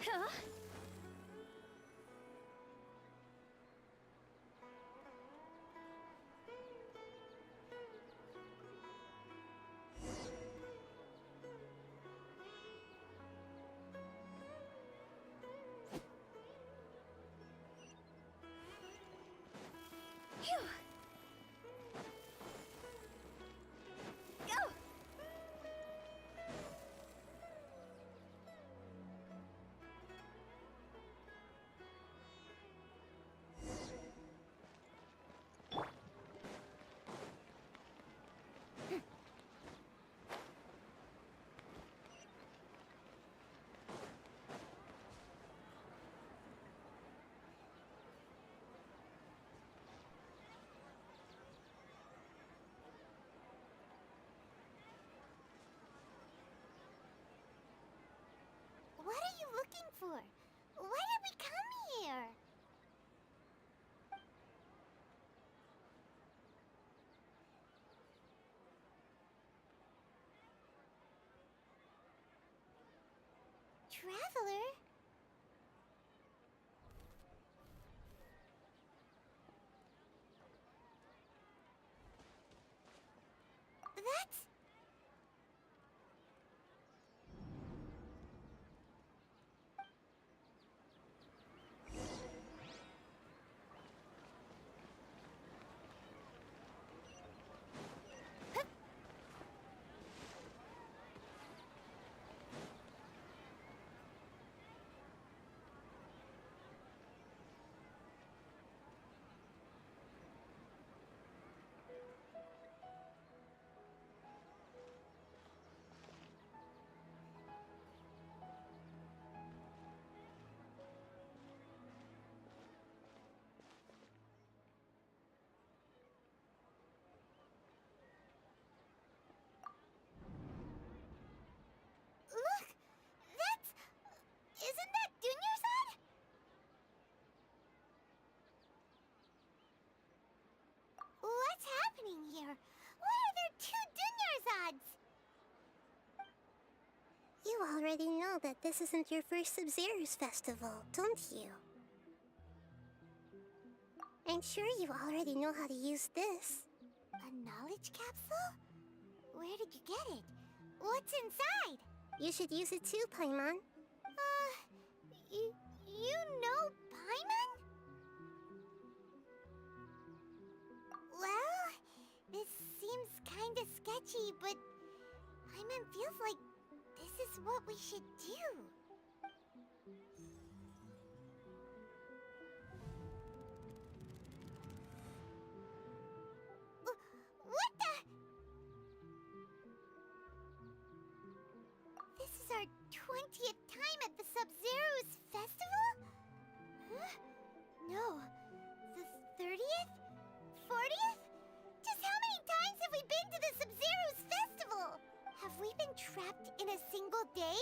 S12: Huh? Phew. Go!
S2: for? Why did we come here? Traveler? That's... Look! That's... Isn't that Dunyarzad? What's happening here? Why are there two Dunyarzads?
S10: You already know that this isn't your first Sub-Zero's festival, don't you? I'm sure you already know how to use this.
S2: A knowledge capsule? Where did you get it? What's inside?
S10: You should use it too, Paimon.
S2: You know Paimon? Well, this seems kinda sketchy, but Paimon feels like this is what we should do. What the? This is our 20th time at the Sub-Zero's festival? Huh? No. The 30th? 40th? Just how many times have we been to the Sub-Zero's festival? Have we been trapped in a single day?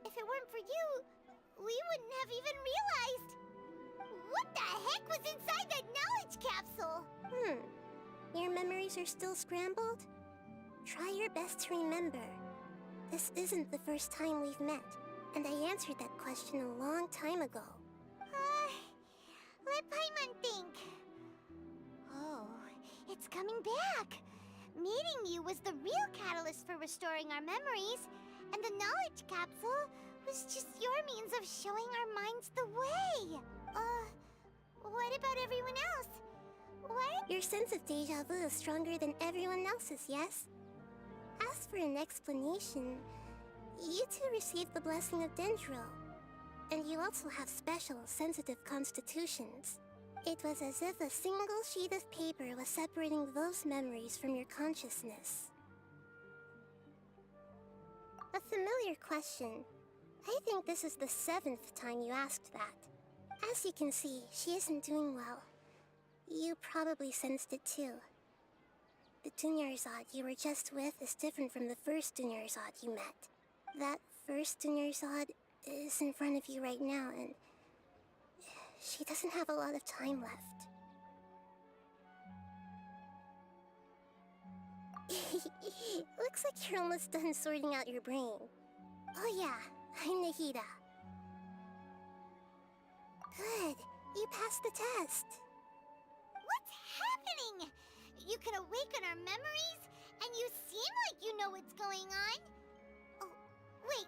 S2: If it weren't for you, we wouldn't have even realized. What the heck was inside that knowledge capsule?
S10: Your memories are still scrambled? Try your best to remember. This isn't the first time we've met, and I answered that question a long time ago.
S2: Let Paimon think. Oh, it's coming back. Meeting you was the real catalyst for restoring our memories, and the knowledge capsule was just your means of showing our minds the way. What about everyone else? What?
S10: Your sense of deja vu is stronger than everyone else's, yes? As for an explanation, you two received the blessing of Dendro, and you also have special, sensitive constitutions. It was as if a single sheet of paper was separating those memories from your consciousness. A familiar question. I think this is the 7th time you asked that. As you can see, she isn't doing well. You probably sensed it too. The Dunyarzad you were just with is different from the first Dunyarzad you met. That first Dunyarzad is in front of you right now, and she doesn't have a lot of time left. Looks like you're almost done sorting out your brain. Oh yeah, I'm Nahida. Good, you passed the test.
S2: What's happening? You can awaken our memories, and you seem like you know what's going on. Oh, wait,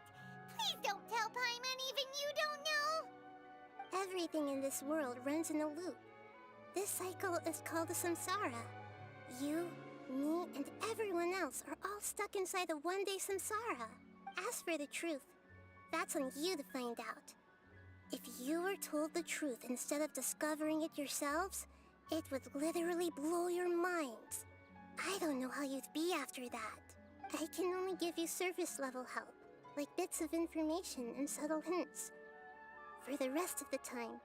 S2: please don't tell Paimon even you don't know.
S10: Everything in this world runs in a loop. This cycle is called the samsara. You, me, and everyone else are all stuck inside the one-day samsara. As for the truth, that's on you to find out. If you were told the truth instead of discovering it yourselves, it would literally blow your minds. I don't know how you'd be after that. I can only give you surface-level help, like bits of information and subtle hints. For the rest of the time,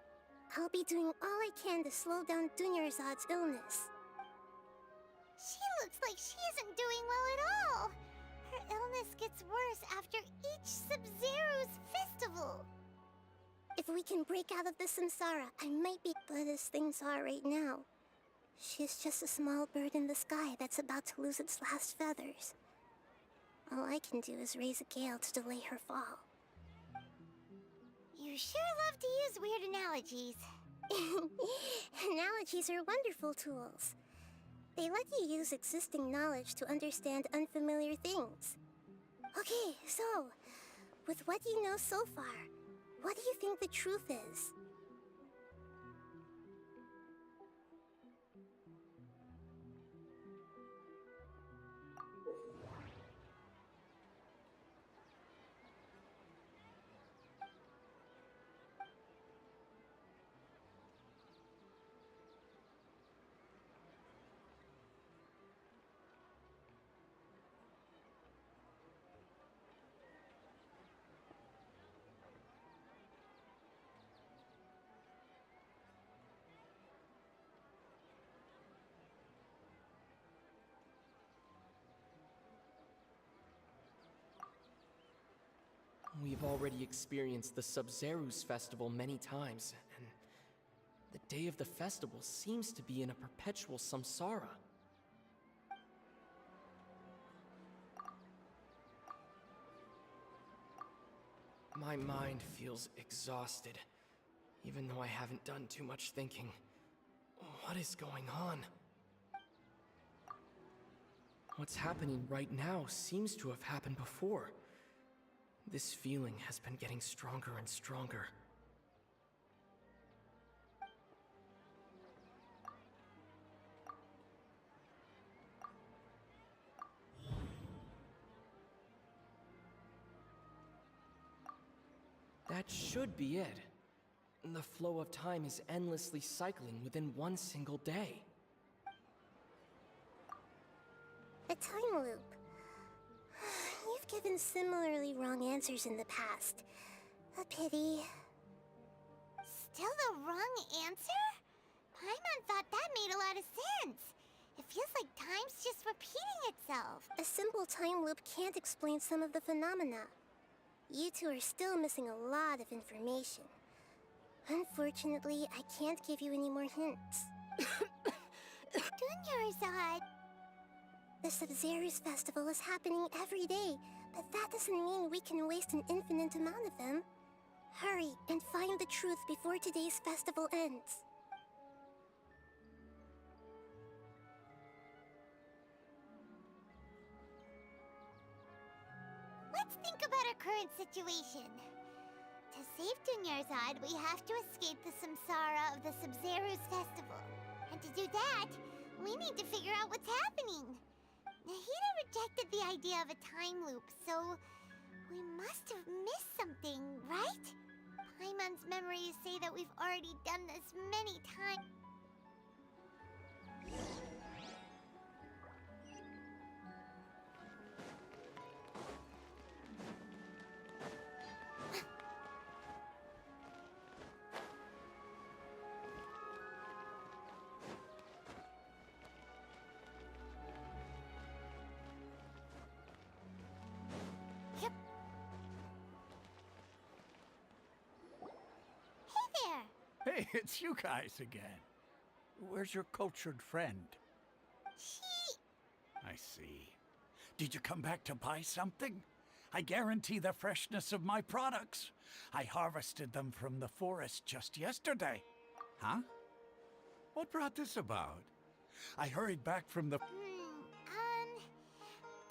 S10: I'll be doing all I can to slow down Dunyarzad's illness.
S2: She looks like she isn't doing well at all. Her illness gets worse after each Sub-Zero's festival.
S10: If we can break out of the samsara, I might be... But as things are right now, she's just a small bird in the sky that's about to lose its last feathers. All I can do is raise a gale to delay her fall.
S2: You sure love to use weird analogies.
S10: Analogies are wonderful tools. They let you use existing knowledge to understand unfamiliar things. Okay, so, with what you know so far, what do you think the truth is?
S11: We've already experienced the Sub-Zerus festival many times, and the day of the festival seems to be in a perpetual samsara. My mind feels exhausted, even though I haven't done too much thinking. What is going on? What's happening right now seems to have happened before. This feeling has been getting stronger and stronger. That should be it. The flow of time is endlessly cycling within one single day.
S10: A time loop. You've given similarly wrong answers in the past. A pity.
S2: Still the wrong answer? Paimon thought that made a lot of sense. It feels like time's just repeating itself.
S10: A simple time loop can't explain some of the phenomena. You two are still missing a lot of information. Unfortunately, I can't give you any more hints.
S2: Dunyarzad.
S10: The Sub-Zerus festival is happening every day, but that doesn't mean we can waste an infinite amount of them. Hurry and find the truth before today's festival ends.
S2: Let's think about our current situation. To save Dunyarzad, we have to escape the samsara of the Sub-Zerus festival. And to do that, we need to figure out what's happening. Nahida rejected the idea of a time loop, so we must have missed something, right? Paimon's memories say that we've already done this many times.
S3: Hey, it's you guys again. Where's your cultured friend? I see. Did you come back to buy something? I guarantee the freshness of my products. I harvested them from the forest just yesterday. Huh? What brought this about? I hurried back from the...
S2: To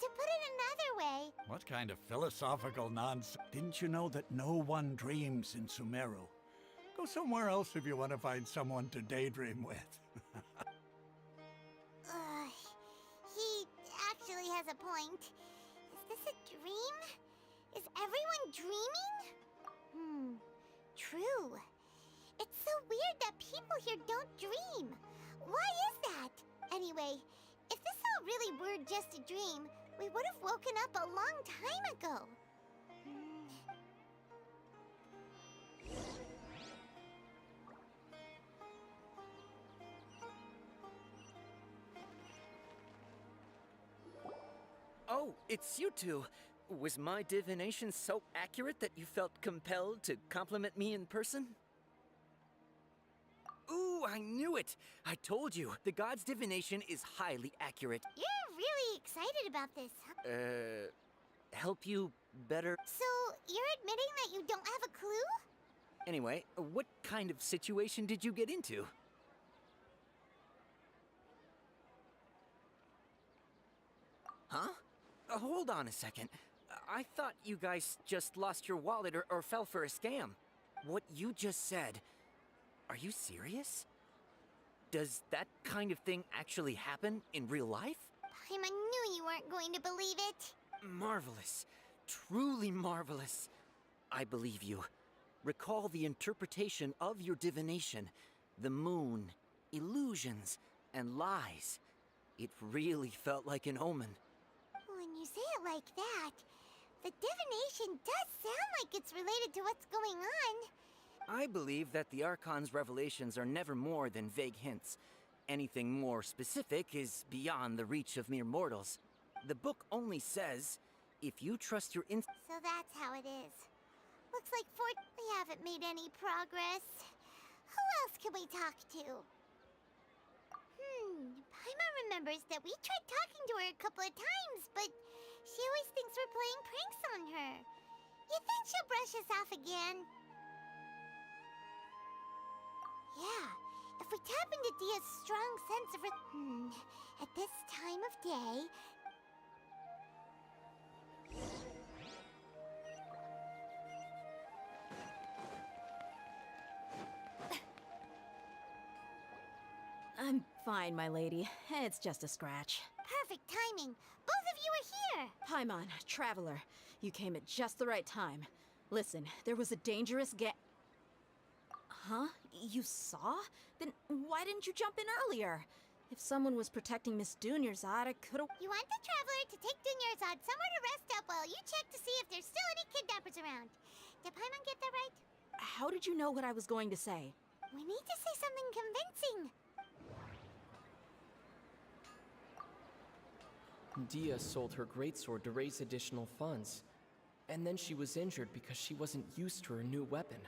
S2: put it another way...
S3: What kind of philosophical nonsense? Didn't you know that no one dreams in Sumeru? Go somewhere else if you want to find someone to daydream with.
S2: He actually has a point. Is this a dream? Is everyone dreaming? True. It's so weird that people here don't dream. Why is that? Anyway, if this all really were just a dream, we would have woken up a long time ago.
S6: Oh, it's you two. Was my divination so accurate that you felt compelled to compliment me in person? Ooh, I knew it! I told you, the god's divination is highly accurate.
S2: You're really excited about this, huh?
S6: Help you better?
S2: So, you're admitting that you don't have a clue?
S6: Anyway, what kind of situation did you get into? Huh? Hold on a second. I thought you guys just lost your wallet or fell for a scam. What you just said, are you serious? Does that kind of thing actually happen in real life?
S2: Paimon knew you weren't going to believe it.
S6: Marvelous. Truly marvelous. I believe you. Recall the interpretation of your divination. The moon, illusions, and lies. It really felt like an omen.
S2: When you say it like that, the divination does sound like it's related to what's going on.
S6: I believe that the Archon's revelations are never more than vague hints. Anything more specific is beyond the reach of mere mortals. The book only says, if you trust your
S2: So that's how it is. Looks like we haven't made any progress. Who else can we talk to? Paimon remembers that we tried talking to her a couple of times, but she always thinks we're playing pranks on her. You think she'll brush us off again? Yeah, if we tap into Dia's strong sense of at this time of day...
S1: I'm fine, my lady. It's just a scratch.
S2: Perfect timing. Both of you are here.
S1: Paimon, Traveler, you came at just the right time. Listen, there was a dangerous Huh? You saw? Then why didn't you jump in earlier? If someone was protecting Miss Dunyarzad, I could've...
S2: You want the Traveler to take Dunyarzad somewhere to rest up while you check to see if there's still any kidnappers around. Did Paimon get that right?
S1: How did you know what I was going to say?
S2: We need to say something convincing.
S11: Dia sold her greatsword to raise additional funds. And then she was injured because she wasn't used to her new weapon.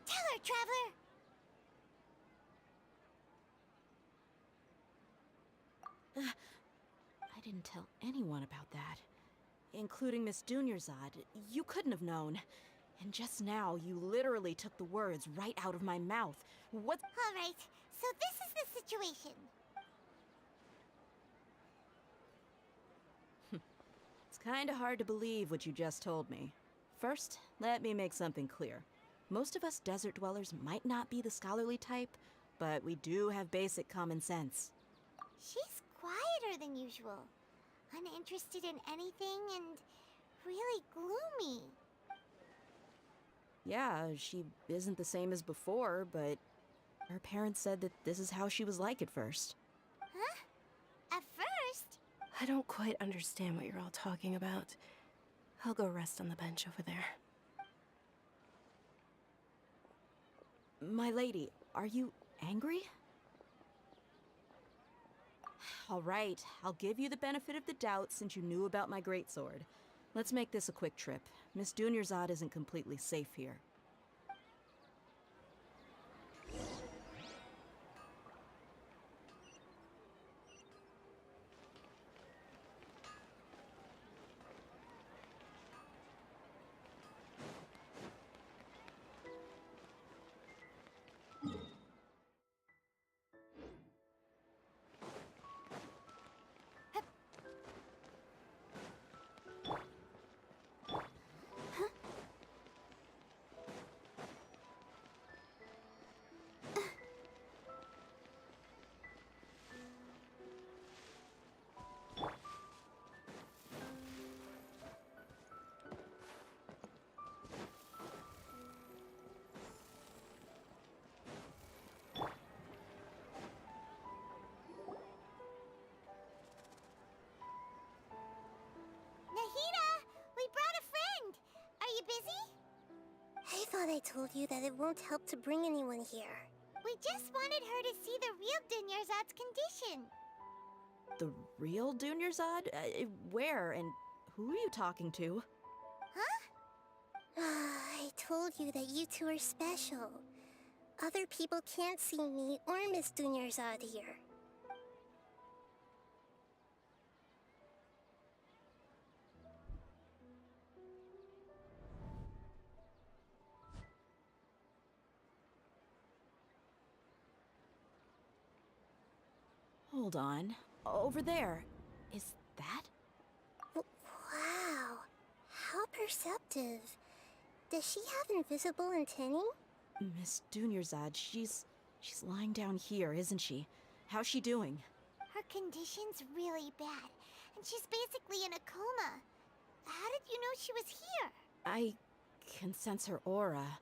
S2: Tell her, Traveler!
S1: I didn't tell anyone about that. Including Miss Dunyarzad. You couldn't have known. And just now, you literally took the words right out of my mouth. What?
S2: All right, so this is the situation.
S1: It's kinda hard to believe what you just told me. First, let me make something clear. Most of us desert dwellers might not be the scholarly type, but we do have basic common sense.
S2: She's quieter than usual. Uninterested in anything and really gloomy.
S1: Yeah, she isn't the same as before, but her parents said that this is how she was like at first.
S2: Huh? At first?
S4: I don't quite understand what you're all talking about. I'll go rest on the bench over there.
S1: My lady, are you angry? All right, I'll give you the benefit of the doubt since you knew about my greatsword. Let's make this a quick trip. Miss Dunyarzad isn't completely safe here.
S10: I thought I told you that it won't help to bring anyone here.
S2: We just wanted her to see the real Dunyarzad's condition.
S1: The real Dunyarzad? Where and who are you talking to?
S10: Huh? I told you that you two are special. Other people can't see me or Miss Dunyarzad here.
S1: Hold on. Over there. Is that?
S10: Wow. How perceptive. Does she have invisible antennae?
S1: Miss Dunyarzad, she's lying down here, isn't she? How's she doing?
S2: Her condition's really bad, and she's basically in a coma. How did you know she was here?
S1: I can sense her aura.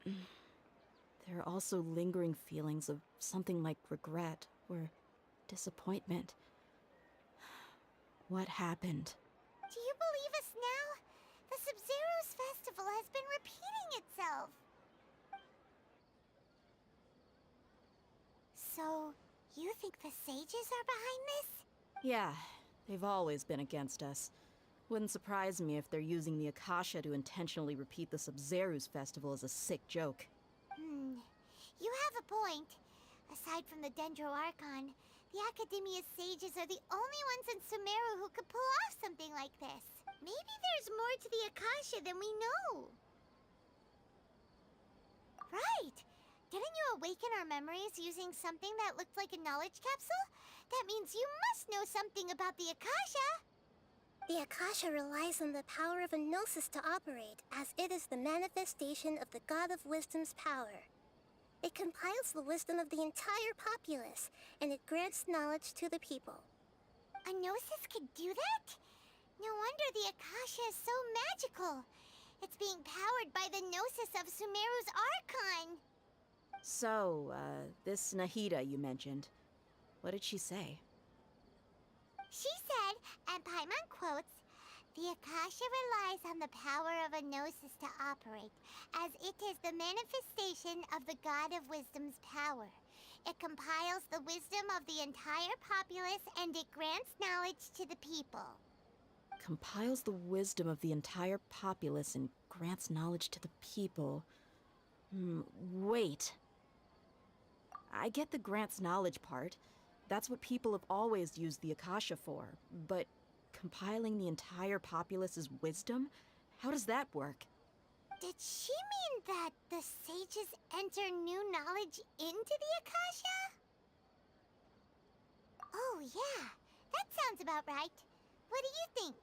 S1: There are also lingering feelings of something like regret or disappointment. What happened?
S2: Do you believe us now? The Sub-Zero's festival has been repeating itself. So, you think the sages are behind this?
S1: Yeah, they've always been against us. Wouldn't surprise me if they're using the Akasha to intentionally repeat the Sub-Zero's festival as a sick joke.
S2: You have a point. Aside from the Dendro Archon, the Academia's sages are the only ones in Sumeru who could pull off something like this. Maybe there's more to the Akasha than we know. Right! Didn't you awaken our memories using something that looked like a knowledge capsule? That means you must know something about the Akasha!
S10: The Akasha relies on the power of a gnosis to operate, as it is the manifestation of the God of Wisdom's power. It compiles the wisdom of the entire populace, and it grants knowledge to the people.
S2: A gnosis could do that? No wonder the Akasha is so magical. It's being powered by the gnosis of Sumeru's Archon.
S1: So, this Nahida you mentioned, what did she say?
S2: She said, and Paimon quotes, "The Akasha relies on the power of a gnosis to operate, as it is the manifestation of the God of Wisdom's power. It compiles the wisdom of the entire populace and it grants knowledge to the people."
S1: Compiles the wisdom of the entire populace and grants knowledge to the people. Wait. I get the grants knowledge part. That's what people have always used the Akasha for. But compiling the entire populace's wisdom? How does that work?
S2: Did she mean that the sages enter new knowledge into the Akasha? Oh yeah, that sounds about right. What do you think?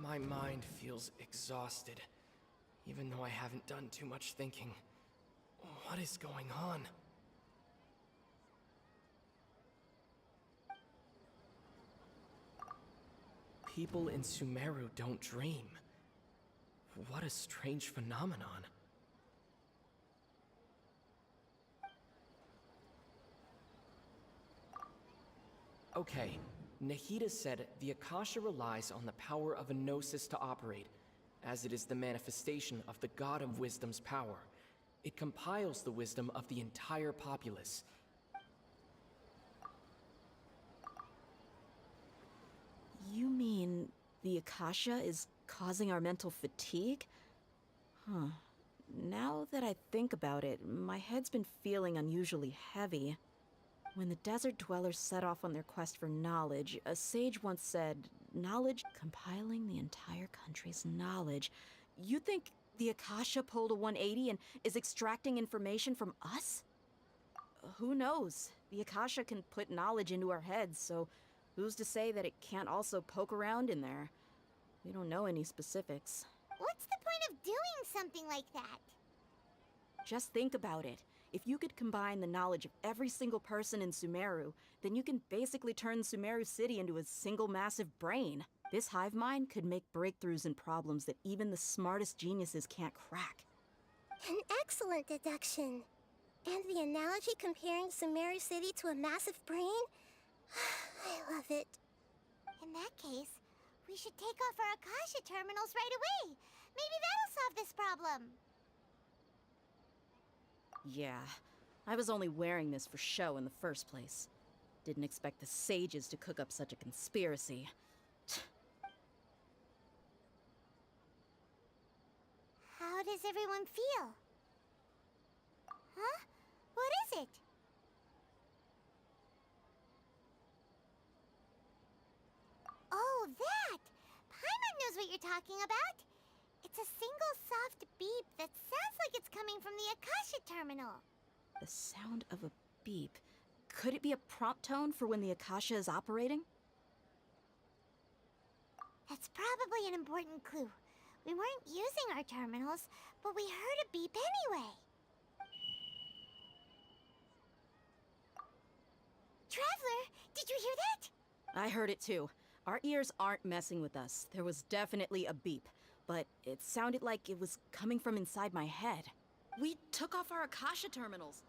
S11: My mind feels exhausted, even though I haven't done too much thinking. What is going on? People in Sumeru don't dream. What a strange phenomenon. Okay, Nahida said the Akasha relies on the power of a gnosis to operate, as it is the manifestation of the God of Wisdom's power. It compiles the wisdom of the entire populace.
S1: You mean the Akasha is causing our mental fatigue? Huh. Now that I think about it, my head's been feeling unusually heavy. When the desert dwellers set off on their quest for knowledge, a sage once said, "Knowledge compiling the entire country's knowledge." You think the Akasha pulled a 180 and is extracting information from us? Who knows? The Akasha can put knowledge into our heads, so who's to say that it can't also poke around in there? We don't know any specifics.
S2: What's the point of doing something like that?
S1: Just think about it. If you could combine the knowledge of every single person in Sumeru, then you can basically turn Sumeru City into a single massive brain. This hive mind could make breakthroughs in problems that even the smartest geniuses can't crack.
S10: An excellent deduction. And the analogy comparing Sumeru City to a massive brain? I love it.
S2: In that case, we should take off our Akasha terminals right away. Maybe that'll solve this problem.
S1: Yeah, I was only wearing this for show in the first place. Didn't expect the sages to cook up such a conspiracy.
S2: How does everyone feel? Huh? What is it? Oh, that! Paimon knows what you're talking about. It's a single soft beep that sounds like it's coming from the Akasha terminal.
S1: The sound of a beep. Could it be a prompt tone for when the Akasha is operating?
S2: That's probably an important clue. We weren't using our terminals, but we heard a beep anyway. Traveler, did you hear that?
S1: I heard it too. Our ears aren't messing with us. There was definitely a beep, but it sounded like it was coming from inside my head. We took off our Akasha terminals.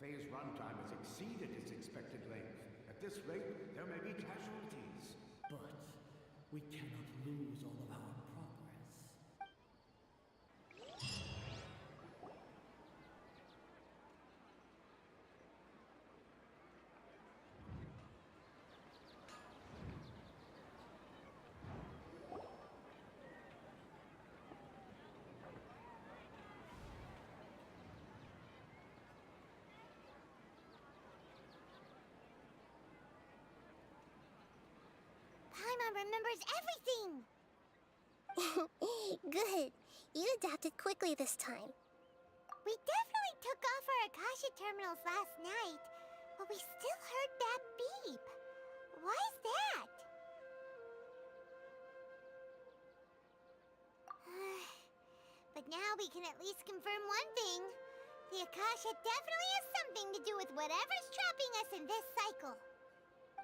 S8: Phase runtime has exceeded its expected length. At this rate, there may be casualties.
S20: But we cannot lose all of our progress.
S2: Paimon remembers everything!
S10: Good. You adapted quickly this time.
S2: We definitely took off our Akasha terminals last night, but we still heard that beep. Why is that? But now we can at least confirm one thing. The Akasha definitely has something to do with whatever's trapping us in this cycle.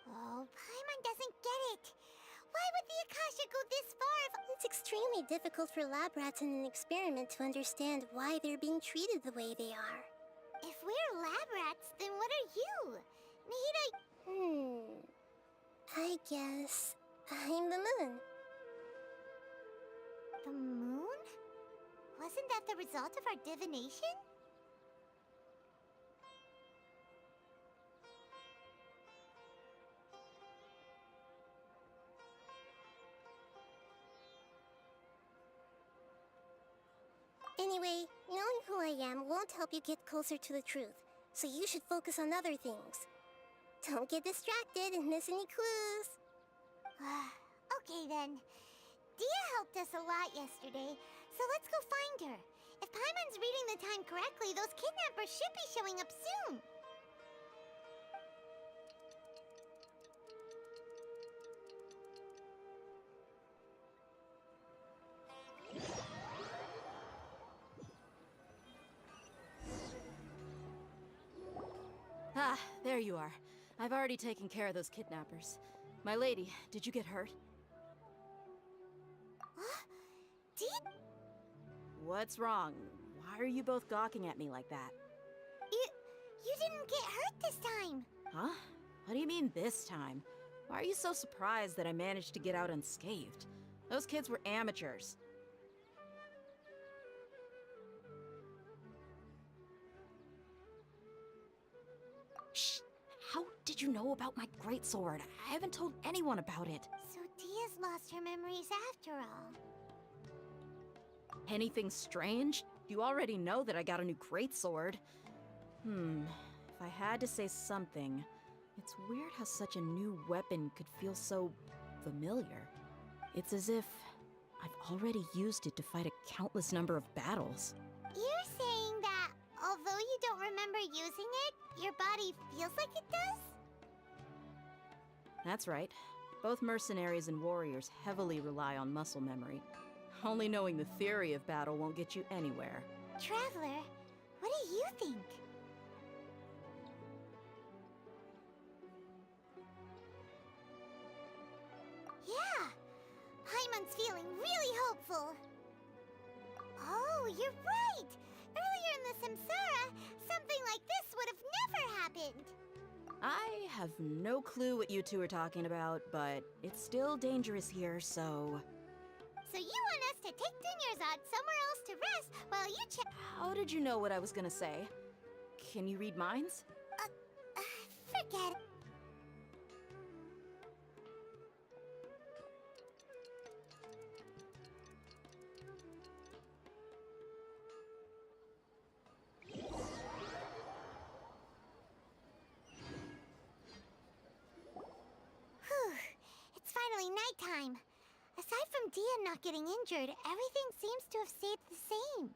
S2: Oh, Paimon doesn't get it. Why would the Akasha go this far if...
S10: It's extremely difficult for lab rats in an experiment to understand why they're being treated the way they are.
S2: If we're lab rats, then what are you? Nahida...
S10: I guess I'm the moon.
S2: The moon? Wasn't that the result of our divination?
S10: Anyway, knowing who I am won't help you get closer to the truth, so you should focus on other things. Don't get distracted and miss any clues.
S2: Okay then. Dia helped us a lot yesterday, so let's go find her. If Paimon's reading the time correctly, those kidnappers should be showing up soon.
S1: Ah, there you are. I've already taken care of those kidnappers. My lady, did you get hurt? What's wrong? Why are you both gawking at me like that?
S2: You didn't get hurt this time.
S1: Huh? What do you mean this time? Why are you so surprised that I managed to get out unscathed? Those kids were amateurs. Shh! How did you know about my greatsword? I haven't told anyone about it.
S2: So Dia's lost her memories after all.
S1: Anything strange? You already know that I got a new greatsword. If I had to say something, it's weird how such a new weapon could feel so familiar. It's as if I've already used it to fight a countless number of battles.
S2: You're saying that although you don't remember using it, your body feels like it does?
S1: That's right. Both mercenaries and warriors heavily rely on muscle memory. Only knowing the theory of battle won't get you anywhere.
S2: Traveler, what do you think? Yeah, Paimon's feeling really hopeful. Oh, you're right! Earlier in the Samsara, something like this would have never happened.
S1: I have no clue what you two are talking about, but it's still dangerous here, so...
S2: So you want us to take Dunyarzad somewhere else to rest while you check...
S1: How did you know what I was gonna say? Can you read minds?
S2: Forget it. It's finally nighttime. Aside from Dia not getting injured, everything seems to have stayed the same.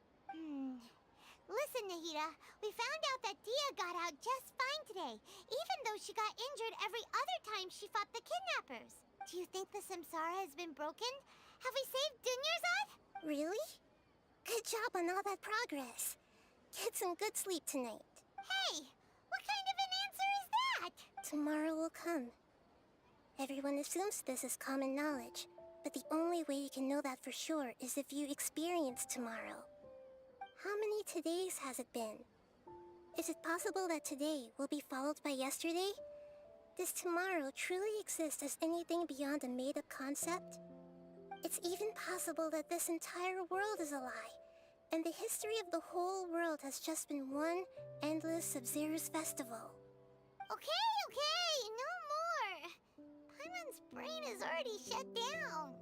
S2: Listen, Nahida, we found out that Dia got out just fine today, even though she got injured every other time she fought the kidnappers. Do you think the Samsara has been broken? Have we saved Dunyarzad?
S10: Really? Good job on all that progress. Get some good sleep tonight.
S2: Hey, what kind of an answer is that?
S10: Tomorrow will come. Everyone assumes this is common knowledge, but the only way you can know that for sure is if you experience tomorrow. How many todays has it been? Is it possible that today will be followed by yesterday? Does tomorrow truly exist as anything beyond a made-up concept? It's even possible that this entire world is a lie, and the history of the whole world has just been one endless Sub-Zero's festival.
S2: Okay, no more. Paimon's brain is already shut down.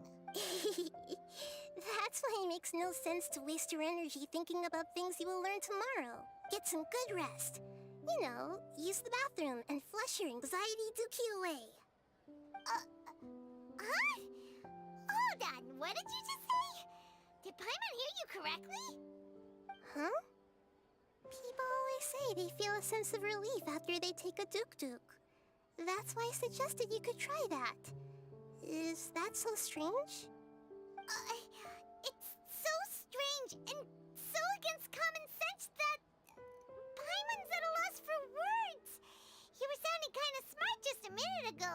S10: That's why it makes no sense to waste your energy thinking about things you will learn tomorrow. Get some good rest. You know, use the bathroom and flush your anxiety dookie away.
S2: Huh? Hold on, what did you just say? Did Paimon hear you correctly?
S10: Huh? People always say they feel a sense of relief after they take a duk-duk. That's why I suggested you could try that. Is that so strange?
S2: It's so strange and so against common sense that Paimon's at a loss for words. You were sounding kind of smart just a minute ago.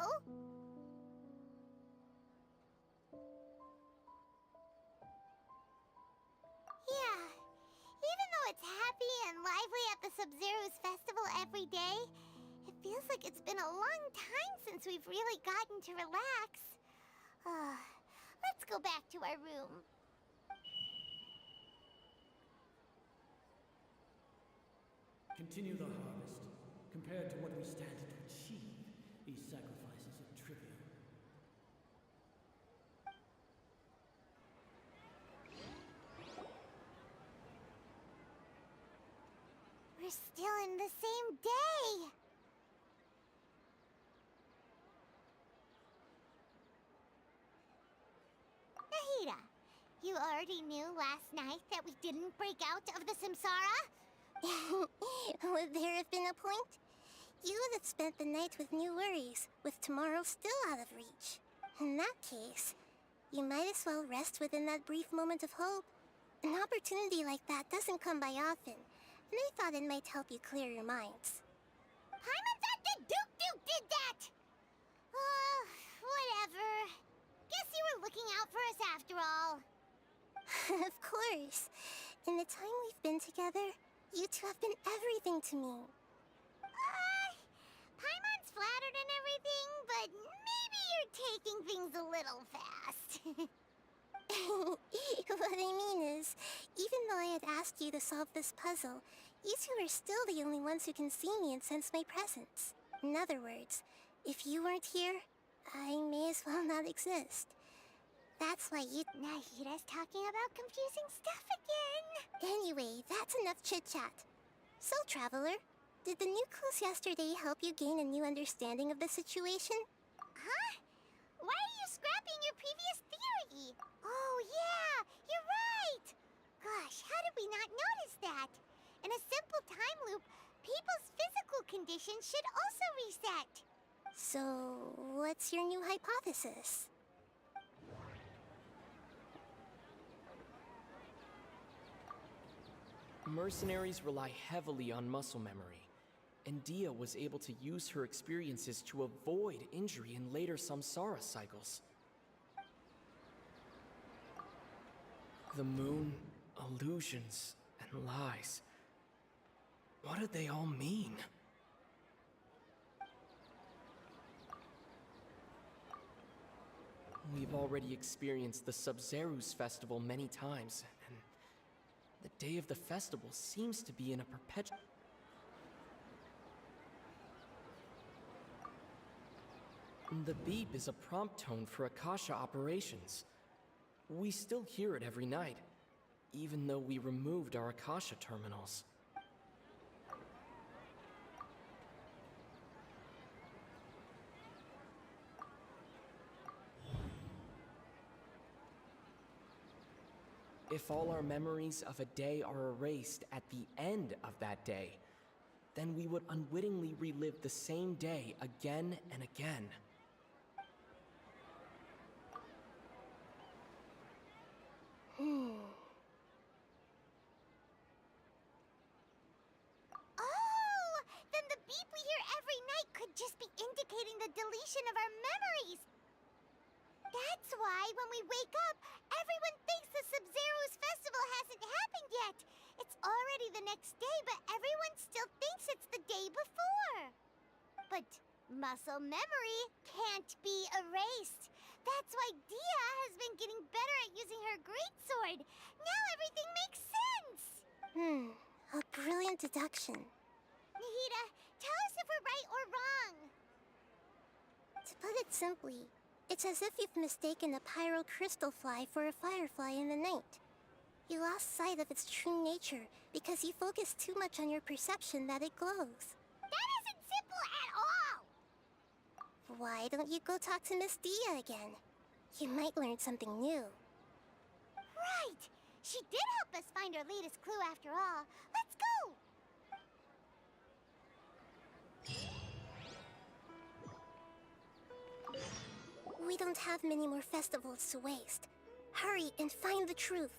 S2: Yeah, even though it's happy and lively at the Sub-Zero's festival every day, it feels like it's been a long time since we've really gotten to relax. Let's go back to our room.
S20: Continue the harvest. Compared to what we stand to achieve, these sacrifices are trivial.
S2: We're still in the same day! Nahida, you already knew last night that we didn't break out of the Samsara?
S10: Would there have been a point? You would have spent the night with new worries, with tomorrow still out of reach. In that case, you might as well rest within that brief moment of hope. An opportunity like that doesn't come by often, and I thought it might help you clear your minds.
S2: Paimon thought the Duke did that! Whatever. Guess you were looking out for us after all.
S10: Of course. In the time we've been together, you two have been everything to me.
S2: Paimon's flattered and everything, but maybe you're taking things a little fast.
S10: What I mean is, even though I had asked you to solve this puzzle, you two are still the only ones who can see me and sense my presence. In other words, if you weren't here, I may as well not exist. That's why you...
S2: Nahida's talking about confusing stuff again.
S10: Anyway, that's enough chit-chat. So, Traveler, did the new clues yesterday help you gain a new understanding of the situation?
S2: Huh? Why are you scrapping your previous theory? Oh, yeah, you're right. Gosh, how did we not notice that? In a simple time loop, people's physical conditions should also reset.
S10: So, what's your new hypothesis?
S11: Mercenaries rely heavily on muscle memory, and Dia was able to use her experiences to avoid injury in later samsara cycles. The moon, illusions, and lies. What do they all mean? We've already experienced the Sub-Zerus festival many times, and the day of the festival seems to be in a perpetual... The beep is a prompt tone for Akasha operations. We still hear it every night, even though we removed our Akasha terminals. If all our memories of a day are erased at the end of that day, then we would unwittingly relive the same day again and again.
S2: Oh! Then the beep we hear every night could just be indicating the deletion of our memories! That's why when we wake up, everyone thinks the Sub-Zero's festival hasn't happened yet. It's already the next day, but everyone still thinks it's the day before. But muscle memory can't be erased. That's why Dia has been getting better at using her greatsword. Now everything makes sense.
S10: A brilliant deduction.
S2: Nahida, tell us if we're right or wrong.
S10: To put it simply, it's as if you've mistaken a pyro crystal fly for a firefly in the night. You lost sight of its true nature because you focused too much on your perception that it glows.
S2: That isn't simple at all!
S10: Why don't you go talk to Miss Dia again? You might learn something new.
S2: Right! She did help us find our latest clue after all. Let's go!
S10: We don't have many more festivals to waste. Hurry and find the truth.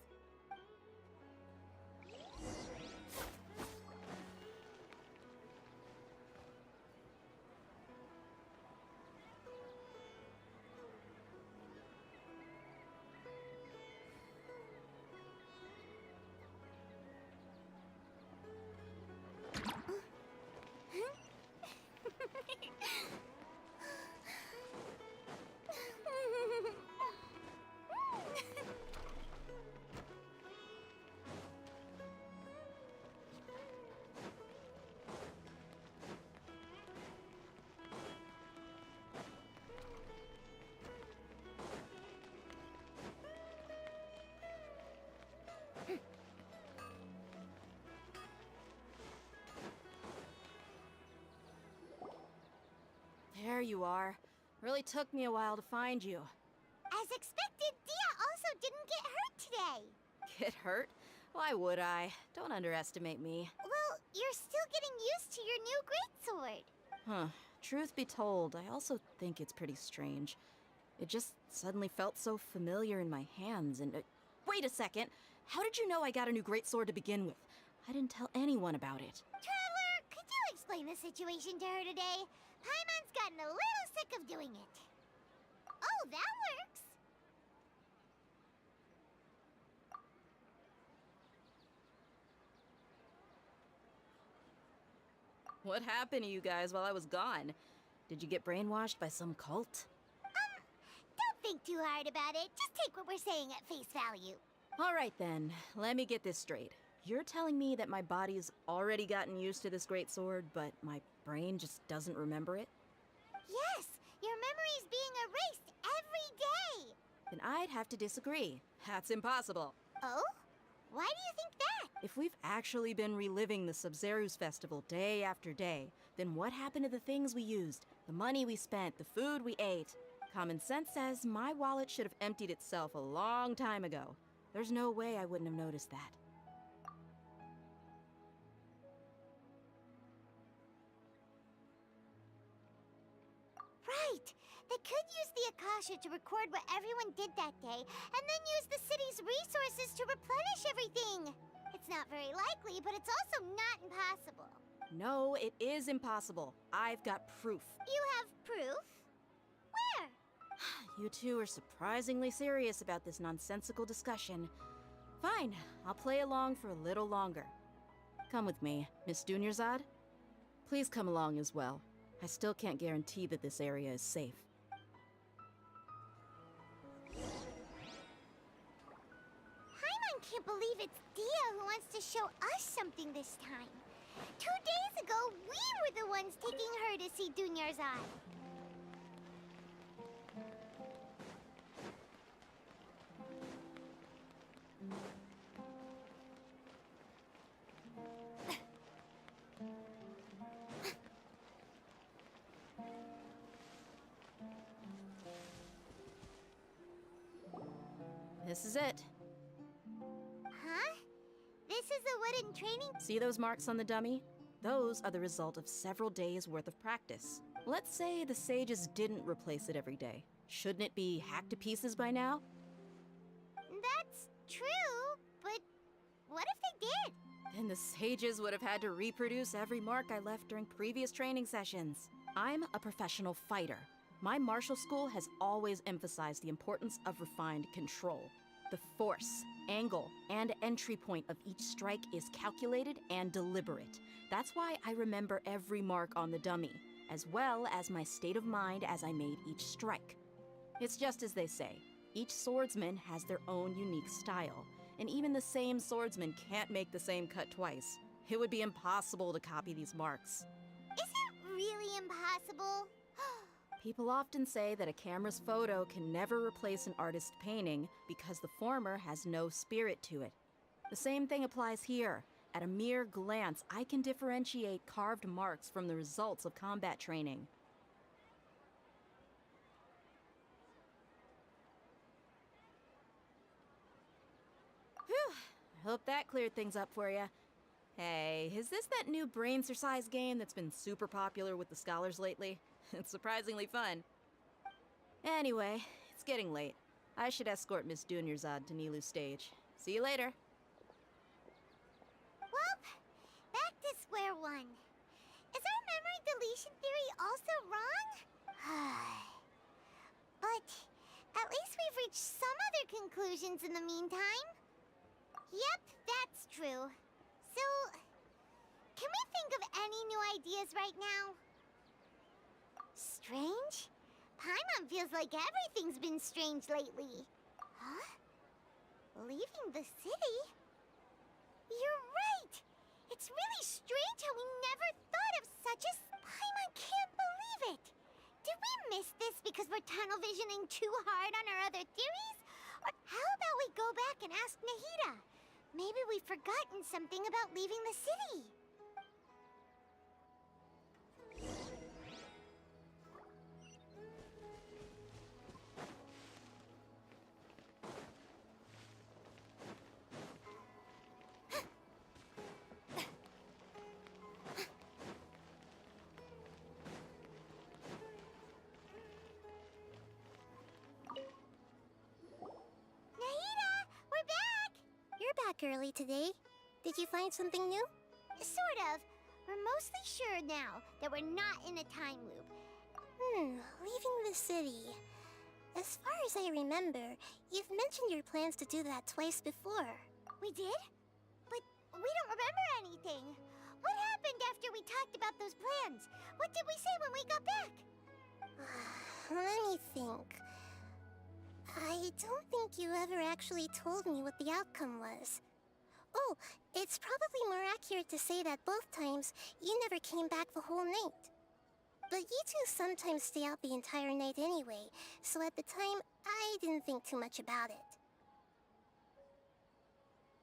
S1: There you are. Really took me a while to find you.
S2: As expected, Dia also didn't get hurt today.
S1: Get hurt? Why would I? Don't underestimate me.
S2: Well, you're still getting used to your new greatsword.
S1: Huh. Truth be told, I also think it's pretty strange. It just suddenly felt so familiar in my hands and... wait a second! How did you know I got a new greatsword to begin with? I didn't tell anyone about it.
S2: Traveler, could you explain the situation to her today? Paimon's gotten a little sick of doing it. Oh, that works!
S1: What happened to you guys while I was gone? Did you get brainwashed by some cult?
S2: Don't think too hard about it. Just take what we're saying at face value.
S1: All right then, let me get this straight. You're telling me that my body's already gotten used to this greatsword, but my brain just doesn't remember it?
S2: Yes, your memory's being erased every day.
S1: Then I'd have to disagree. That's impossible.
S2: Oh? Why do you think that?
S1: If we've actually been reliving the Sub-Zerus festival day after day, then what happened to the things we used, the money we spent, the food we ate? Common sense says my wallet should have emptied itself a long time ago. There's no way I wouldn't have noticed that.
S2: Right! They could use the Akasha to record what everyone did that day, and then use the city's resources to replenish everything! It's not very likely, but it's also not impossible.
S1: No, it is impossible. I've got proof.
S2: You have proof? Where?
S1: You two are surprisingly serious about this nonsensical discussion. Fine, I'll play along for a little longer. Come with me, Miss Dunyarzad. Please come along as well. I still can't guarantee that this area is safe.
S2: Paimon can't believe it's Dia who wants to show us something this time. 2 days ago, we were the ones taking her to see Dunyarzad.
S1: This is it.
S2: Huh? This is a wooden training...
S1: See those marks on the dummy? Those are the result of several days' worth of practice. Let's say the sages didn't replace it every day. Shouldn't it be hacked to pieces by now?
S2: That's true, but what if they did?
S1: Then the sages would have had to reproduce every mark I left during previous training sessions. I'm a professional fighter. My martial school has always emphasized the importance of refined control. The force, angle, and entry point of each strike is calculated and deliberate. That's why I remember every mark on the dummy, as well as my state of mind as I made each strike. It's just as they say, each swordsman has their own unique style, and even the same swordsman can't make the same cut twice. It would be impossible to copy these marks.
S2: Is it really impossible?
S1: People often say that a camera's photo can never replace an artist's painting because the former has no spirit to it. The same thing applies here. At a mere glance, I can differentiate carved marks from the results of combat training. Whew, I hope that cleared things up for you. Hey, is this that new brain-exercise game that's been super popular with the scholars lately? It's surprisingly fun. Anyway, it's getting late. I should escort Miss Dunyarzad to Nilu's stage. See you later.
S2: Well, back to square one. Is our memory deletion theory also wrong? But at least we've reached some other conclusions in the meantime. Yep, that's true. So, can we think of any new ideas right now? Strange? Paimon feels like everything's been strange lately. Huh? Leaving the city? You're right! It's really strange how we never thought of such a... Paimon can't believe it! Did we miss this because we're tunnel visioning too hard on our other theories? Or how about we go back and ask Nahida? Maybe we've forgotten something about leaving the city.
S10: Early today. Did you find something new?
S2: Sort of. We're mostly sure now that we're not in a time loop.
S10: Leaving the city. As far as I remember, you've mentioned your plans to do that twice before.
S2: We did? But we don't remember anything. What happened after we talked about those plans? What did we say when we got back?
S10: Let me think. I don't think you ever actually told me what the outcome was. Oh, it's probably more accurate to say that both times you never came back the whole night. But you two sometimes stay out the entire night anyway, so at the time, I didn't think too much about it.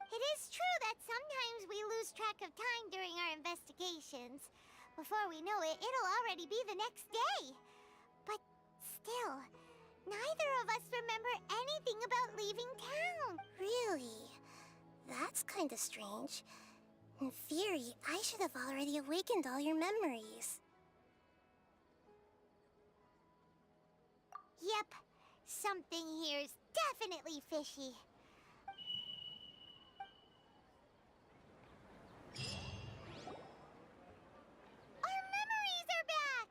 S2: It is true that sometimes we lose track of time during our investigations. Before we know it, it'll already be the next day. But still, neither of us remember anything about leaving town.
S10: Really? That's kinda strange. In theory, I should have already awakened all your memories.
S2: Yep. Something here's definitely fishy. Our memories are back!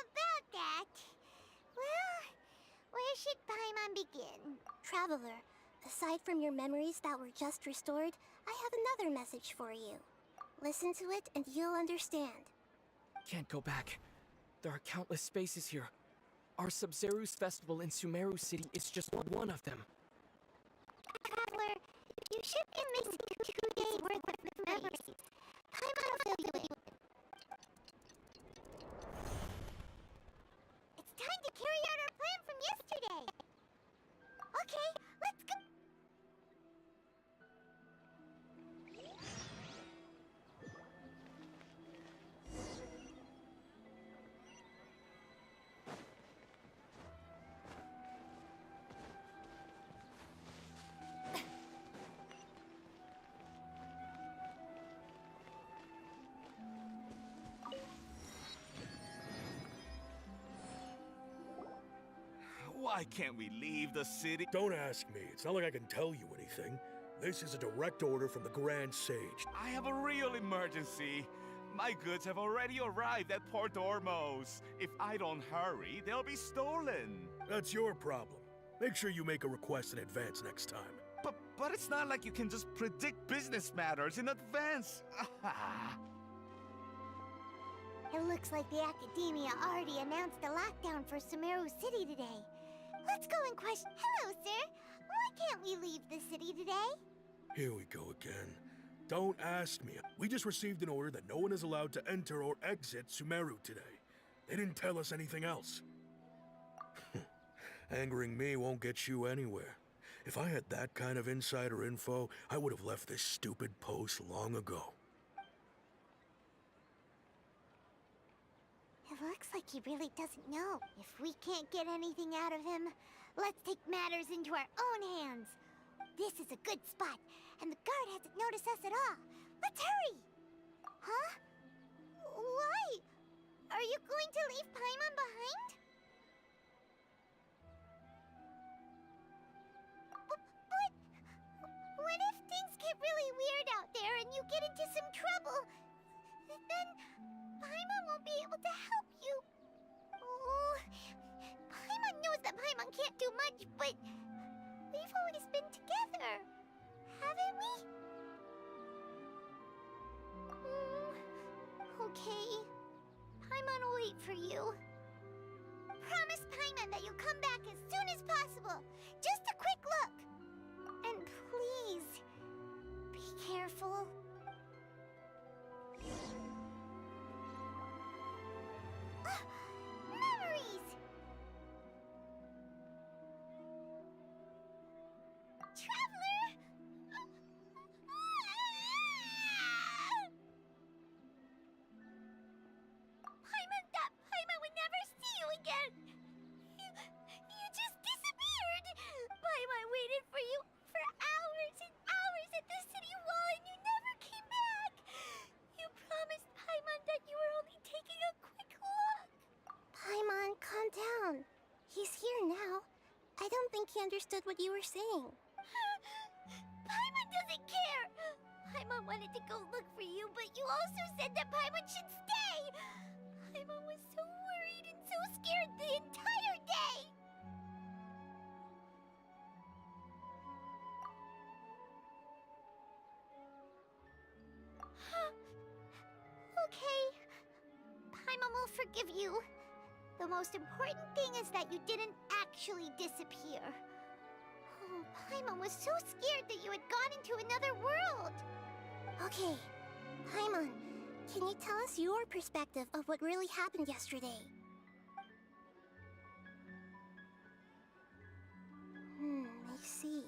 S2: About that. Well, where should Paimon begin?
S10: Traveler, aside from your memories that were just restored, I have another message for you. Listen to it and you'll understand.
S11: Can't go back. There are countless spaces here. Our Sub-Zeru's festival in Sumeru City is just one of them.
S2: Traveler, you should be missing 2 days worth of memories. Paimon will fill you in. It's time to carry out our plan from yesterday. Okay, let's go.
S14: Why can't we leave the city?
S22: Don't ask me. It's not like I can tell you anything. This is a direct order from the Grand Sage.
S14: I have a real emergency. My goods have already arrived at Port Ormos. If I don't hurry, they'll be stolen.
S22: That's your problem. Make sure you make a request in advance next time.
S14: But it's not like you can just predict business matters in advance.
S2: It looks like the Academia already announced a lockdown for Sumeru City today. Let's go and question. Hello, sir. Why can't we leave the city today?
S22: Here we go again. Don't ask me. We just received an order that no one is allowed to enter or exit Sumeru today. They didn't tell us anything else. Angering me won't get you anywhere. If I had that kind of insider info, I would have left this stupid post long ago.
S2: It looks like he really doesn't know. If we can't get anything out of him, let's take matters into our own hands. This is a good spot, and the guard hasn't noticed us at all. Let's hurry! Huh? Why? Are you going to leave Paimon behind? But what if things get really weird out there and you get into some trouble? Then Paimon won't be able to help you. Oh, Paimon knows that Paimon can't do much, but we've always been together, haven't we? Okay. Paimon will wait for you. Promise Paimon that you'll come back as soon as possible. Just a quick look. And please, be careful. Memories! Traveler! Paimon would never see you again! You just disappeared! Paimon waited for you for hours and hours at the city wall and you never came back! You promised Paimon that you were only taking a quick look!
S10: Paimon, calm down. He's here now. I don't think he understood what you were saying.
S2: Paimon doesn't care! Paimon wanted to go look for you, but you also said that Paimon should stay! Paimon was so worried and so scared the entire day! Okay. Paimon will forgive you. The most important thing is that you didn't actually disappear. Oh, Paimon was so scared that you had gone into another world.
S10: Okay, Paimon, can you tell us your perspective of what really happened yesterday? I see.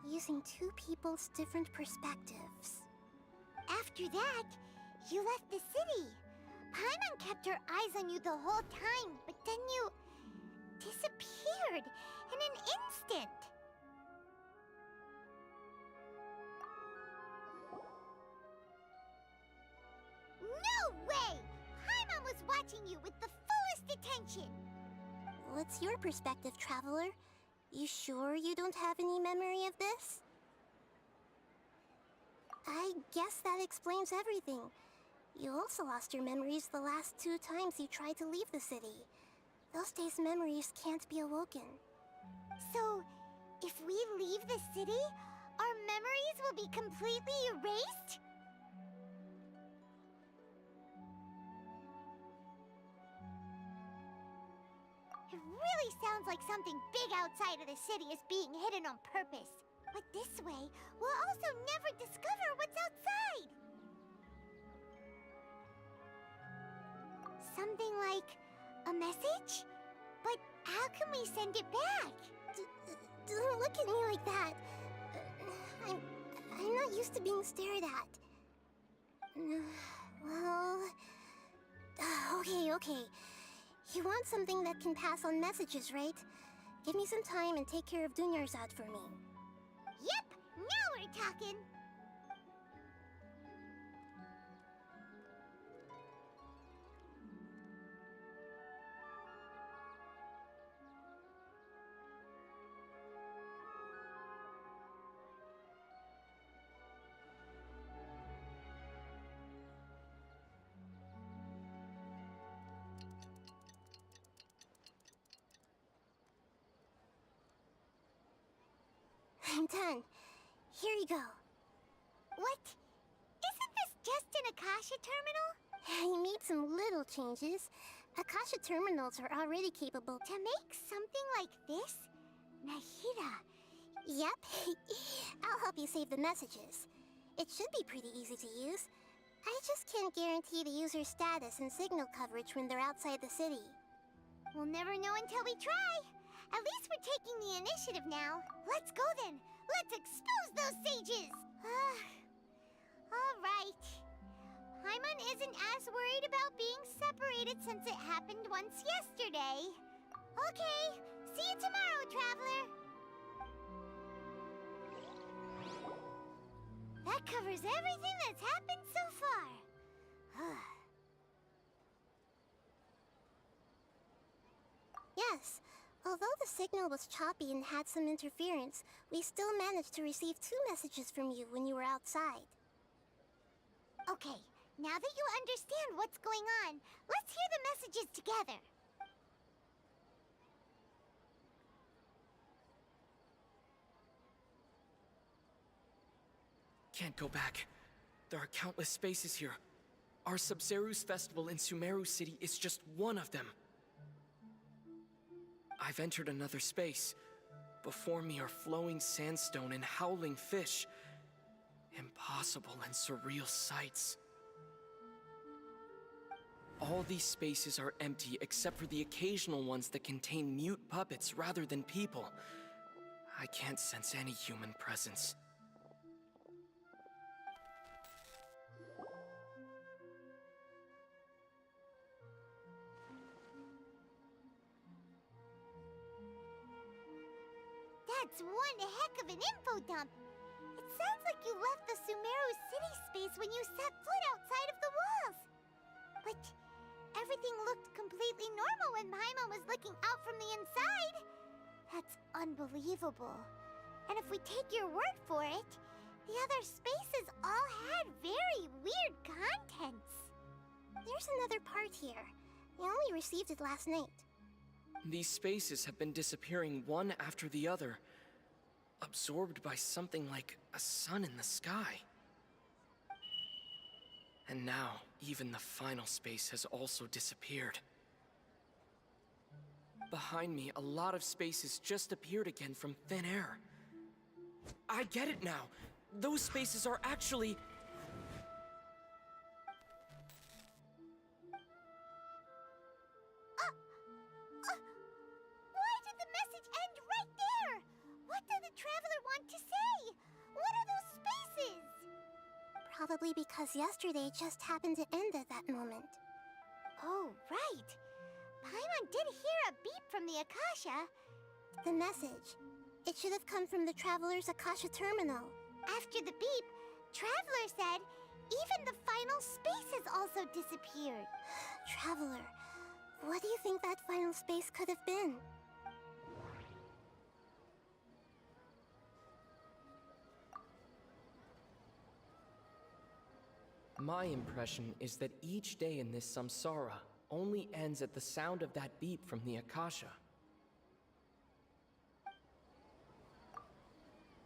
S10: Using two people's different perspectives.
S2: After that, you left the city. Paimon kept her eyes on you the whole time, but then you disappeared in an instant. No way! Paimon was watching you with the fullest attention.
S10: What's your perspective, Traveler? You sure you don't have any memory of this? I guess that explains everything. You also lost your memories the last 2 times you tried to leave the city. Those days' memories can't be awoken.
S2: So, if we leave the city, our memories will be completely erased? It really sounds like something big outside of the city is being hidden on purpose. But this way, we'll also never discover what's outside. Something like a message? But how can we send it back?
S10: Don't look at me like that. I'm not used to being stared at. Well... Okay. You want something that can pass on messages, right? Give me some time and take care of Dunyarzad for me.
S2: Yep! Now we're talking!
S10: I'm done. Here you go.
S2: What? Isn't this just an Akasha terminal?
S10: I made some little changes. Akasha terminals are already capable
S2: to make something like this? Nahida.
S10: Yep. I'll help you save the messages. It should be pretty easy to use. I just can't guarantee the user's status and signal coverage when they're outside the city.
S2: We'll never know until we try. At least we're taking the initiative now. Let's go then. Let's expose those sages. All right. Paimon isn't as worried about being separated since it happened once yesterday. Okay. See you tomorrow, Traveler. That covers everything that's happened so far.
S10: Yes. Although the signal was choppy and had some interference, we still managed to receive 2 messages from you when you were outside.
S2: Okay, now that you understand what's going on, let's hear the messages together.
S11: Can't go back. There are countless spaces here. Our Sub-Zeru's festival in Sumeru City is just one of them. I've entered another space. Before me are flowing sandstone and howling fish. Impossible and surreal sights. All these spaces are empty except for the occasional ones that contain mute puppets rather than people. I can't sense any human presence.
S2: That's one heck of an info dump. It sounds like you left the Sumeru city space when you set foot outside of the walls. But everything looked completely normal when Paimon was looking out from the inside. That's unbelievable. And if we take your word for it, the other spaces all had very weird contents.
S10: There's another part here. We only received it last night.
S11: These spaces have been disappearing one after the other, absorbed by something like a sun in the sky. And now, even the final space has also disappeared. Behind me, a lot of spaces just appeared again from thin air. I get it now! Those spaces are actually...
S2: Why did the message end right there? What did the Traveler want to say? What are those spaces?
S10: Probably because yesterday just happened to end at that moment.
S2: Oh, right. Paimon Paimon did hear a beep from the Akasha.
S10: The message. It should have come from the Traveler's Akasha terminal.
S2: After the beep, Traveler said even the final space has also disappeared.
S10: Traveler, what do you think that final space could have been?
S11: My impression is that each day in this samsara only ends at the sound of that beep from the Akasha.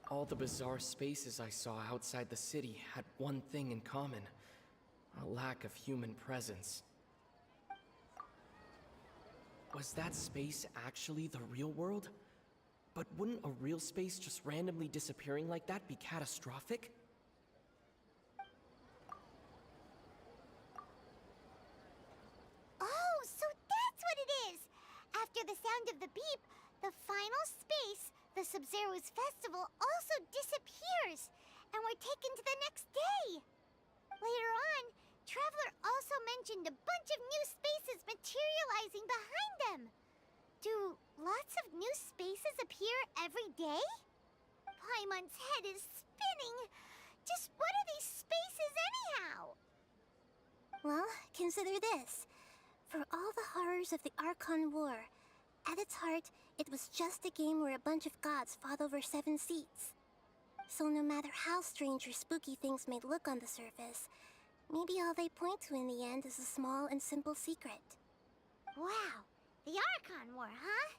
S11: All the bizarre spaces I saw outside the city had one thing in common: a lack of human presence. Was that space actually the real world? But wouldn't a real space just randomly disappearing like that be catastrophic?
S2: Oh, so that's what it is! After the sound of the beep, the final space, the Sub-Zero's festival, also disappears, and we're taken to the next day. Later on, Traveler also mentioned a bunch of new spaces materializing behind them. Do lots of new spaces appear every day? Paimon's head is spinning. Just what are these spaces anyhow?
S10: Well, consider this. For all the horrors of the Archon War, at its heart, it was just a game where a bunch of gods fought over 7 seats. So no matter how strange or spooky things may look on the surface, maybe all they point to in the end is a small and simple secret.
S2: Wow, the Archon War, huh?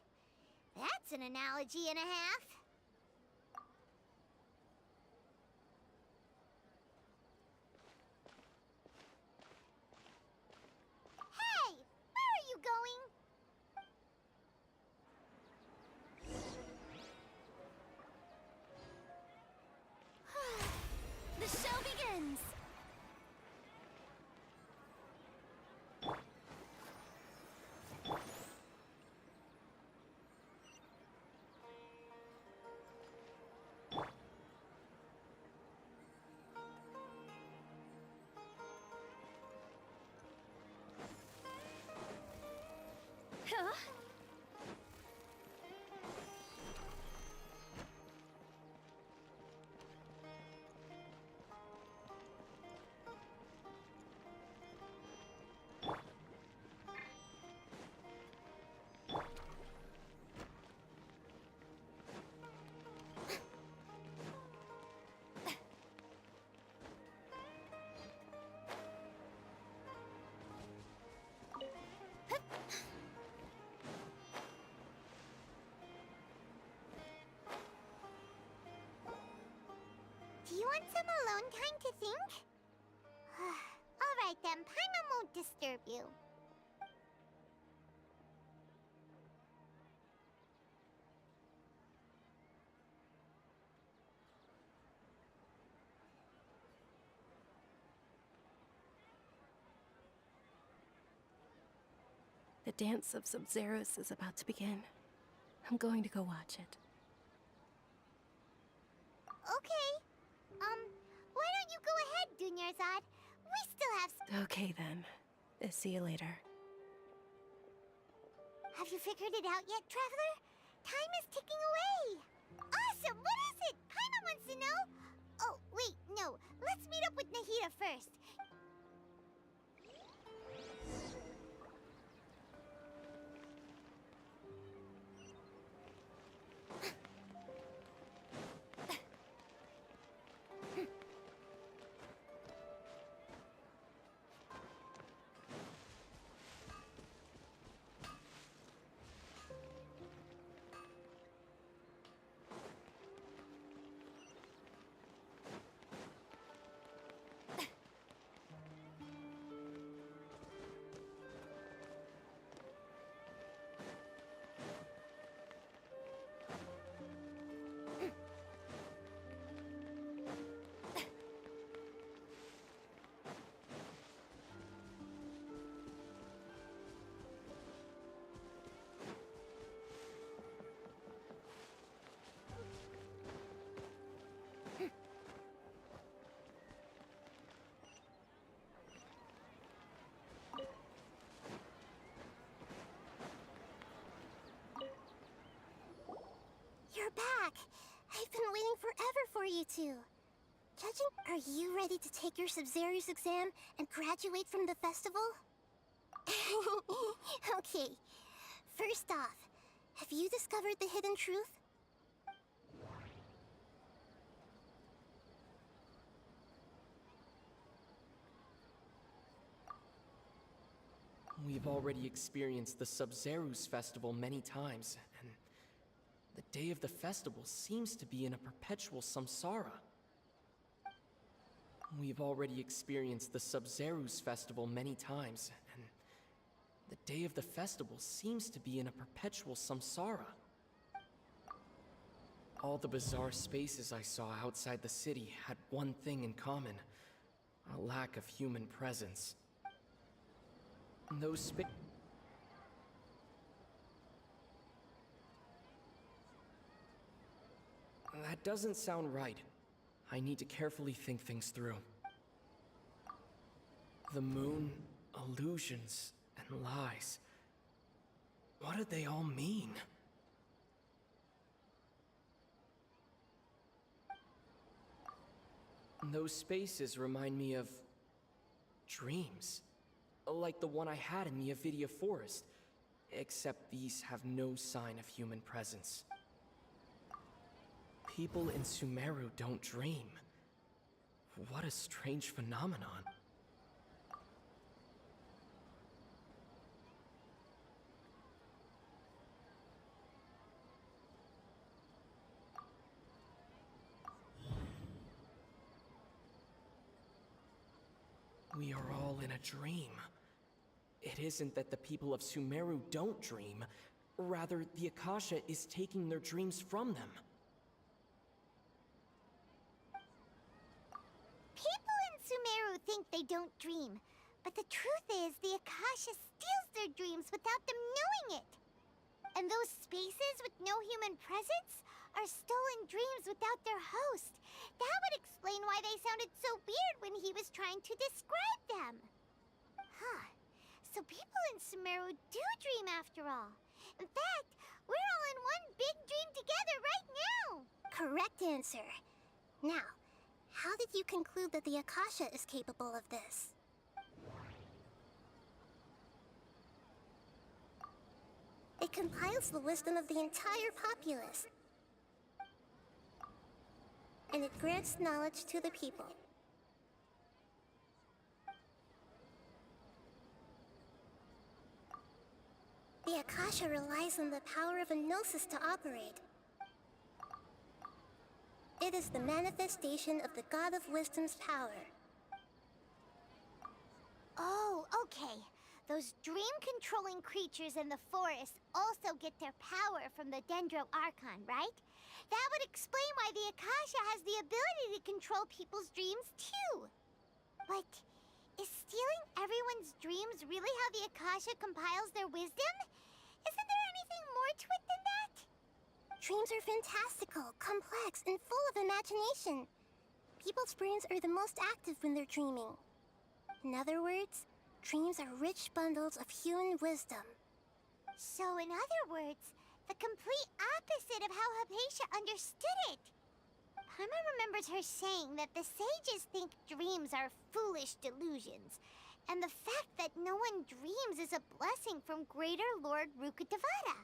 S2: That's an analogy and a half. Hey, where are you going?
S7: The show begins! Huh?
S2: Do you want some alone time to think? Alright then, Paimon won't disturb you.
S4: The dance of Sub-Zeros is about to begin. I'm going to go watch it.
S2: Okay. Why don't you go ahead, Dunyarzad? We still have
S4: Okay then. See you later.
S2: Have you figured it out yet, Traveler? Time is ticking away. Awesome! What is it? Paimon wants to know. Oh, wait, no. Let's meet up with Nahida first.
S10: been waiting forever for you two. Judging, are you ready to take your Sub-Zero's exam and graduate from the festival? Okay. First off, have you discovered the hidden truth?
S11: We've already experienced the Sub-Zero's festival many times, and the day of the festival seems to be in a perpetual samsara. We've already experienced the Sub-Zero's festival many times, and the day of the festival seems to be in a perpetual samsara. All the bizarre spaces I saw outside the city had one thing in common: a lack of human presence. Those That doesn't sound right. I need to carefully think things through. The moon, illusions, and lies. What do they all mean? Those spaces remind me of dreams. Like the one I had in the Avidia Forest, except these have no sign of human presence. People in Sumeru don't dream. What a strange phenomenon. We are all in a dream. It isn't that the people of Sumeru don't dream. Rather, the Akasha is taking their dreams from them.
S2: People in Sumeru think they don't dream, but the truth is the Akasha steals their dreams without them knowing it. And those spaces with no human presence are stolen dreams without their host. That would explain why they sounded so weird when he was trying to describe them. Huh. So people in Sumeru do dream after all. In fact, we're all in one big dream together right now.
S10: Correct answer. Now, how did you conclude that the Akasha is capable of this? It compiles the wisdom of the entire populace. And it grants knowledge to the people. The Akasha relies on the power of a gnosis to operate. It is the manifestation of the God of Wisdom's power.
S2: Oh, okay. Those dream-controlling creatures in the forest also get their power from the Dendro Archon, right? That would explain why the Akasha has the ability to control people's dreams, too. But is stealing everyone's dreams really how the Akasha compiles their wisdom? Isn't there anything more to it than that?
S10: Dreams are fantastical, complex, and full of imagination. People's brains are the most active when they're dreaming. In other words, dreams are rich bundles of human wisdom.
S2: So in other words, the complete opposite of how Hypatia understood it. Paimon remembers her saying that the sages think dreams are foolish delusions, and the fact that no one dreams is a blessing from Greater Lord Rukkhadevata.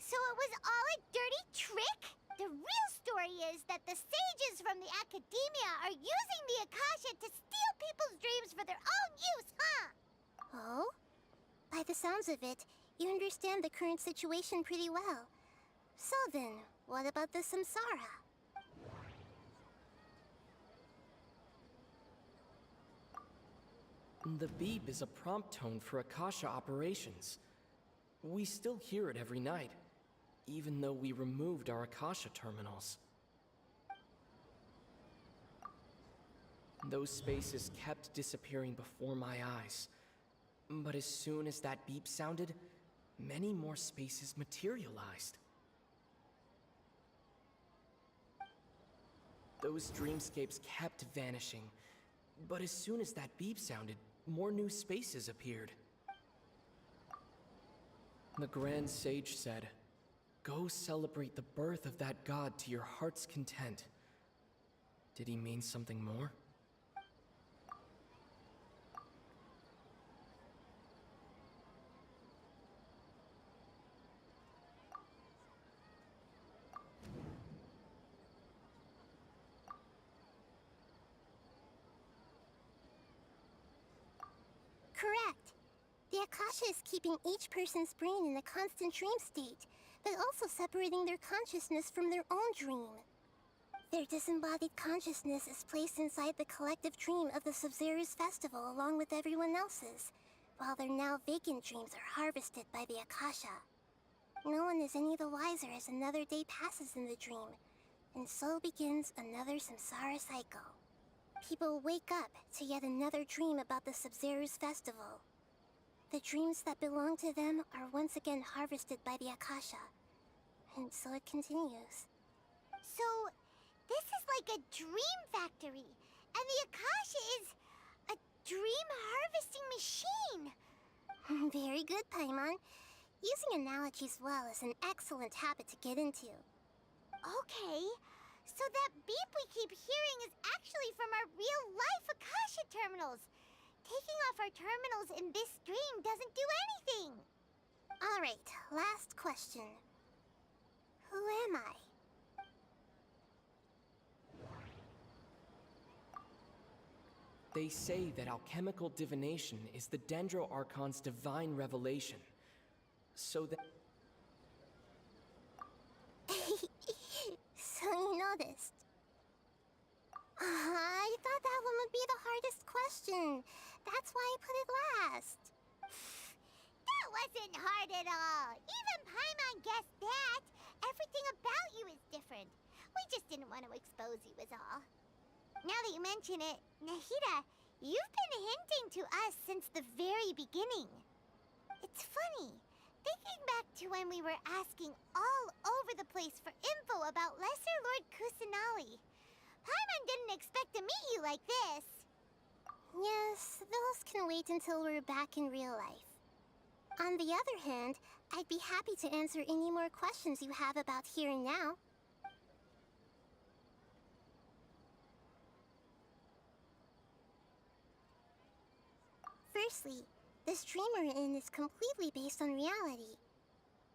S2: So it was all a dirty trick? The real story is that the sages from the Academia are using the Akasha to steal people's dreams for their own use, huh?
S10: Oh? By the sounds of it, you understand the current situation pretty well. So then, what about the Samsara?
S11: The beep is a prompt tone for Akasha operations. We still hear it every night, even though we removed our Akasha terminals. Those spaces kept disappearing before my eyes. But as soon as that beep sounded, many more spaces materialized. Those dreamscapes kept vanishing, but as soon as that beep sounded, more new spaces appeared. The Grand Sage said, Go celebrate the birth of that god to your heart's content. Did he mean something more?
S10: Correct. The Akasha is keeping each person's brain in a constant dream state, but also separating their consciousness from their own dream. Their disembodied consciousness is placed inside the collective dream of the Sub-Zero's festival along with everyone else's, while their now vacant dreams are harvested by the Akasha. No one is any the wiser as another day passes in the dream, and so begins another samsara cycle. People wake up to yet another dream about the Sub-Zero's festival. The dreams that belong to them are once again harvested by the Akasha, and so it continues.
S2: So, this is like a dream factory, and the Akasha is a dream harvesting machine.
S10: Very good, Paimon. Using analogies well is an excellent habit to get into.
S2: Okay, so that beep we keep hearing is actually from our real-life Akasha terminals. Taking off our terminals in this dream doesn't do anything.
S10: Alright, last question. Who am I?
S11: They say that alchemical divination is the Dendro Archon's divine revelation. So that...
S10: So you noticed. I thought that one would be the hardest question. That's why I put it last.
S2: That wasn't hard at all. Even Paimon guessed that. Everything about you is different. We just didn't want to expose you is all. Now that you mention it, Nahida, you've been hinting to us since the very beginning. It's funny, thinking back to when we were asking all over the place for info about Lesser Lord Kusanali. Paimon didn't expect to meet you like this.
S10: Yes, those can wait until we're back in real life. On the other hand, I'd be happy to answer any more questions you have about here and now. Firstly, this dream we're in is completely based on reality.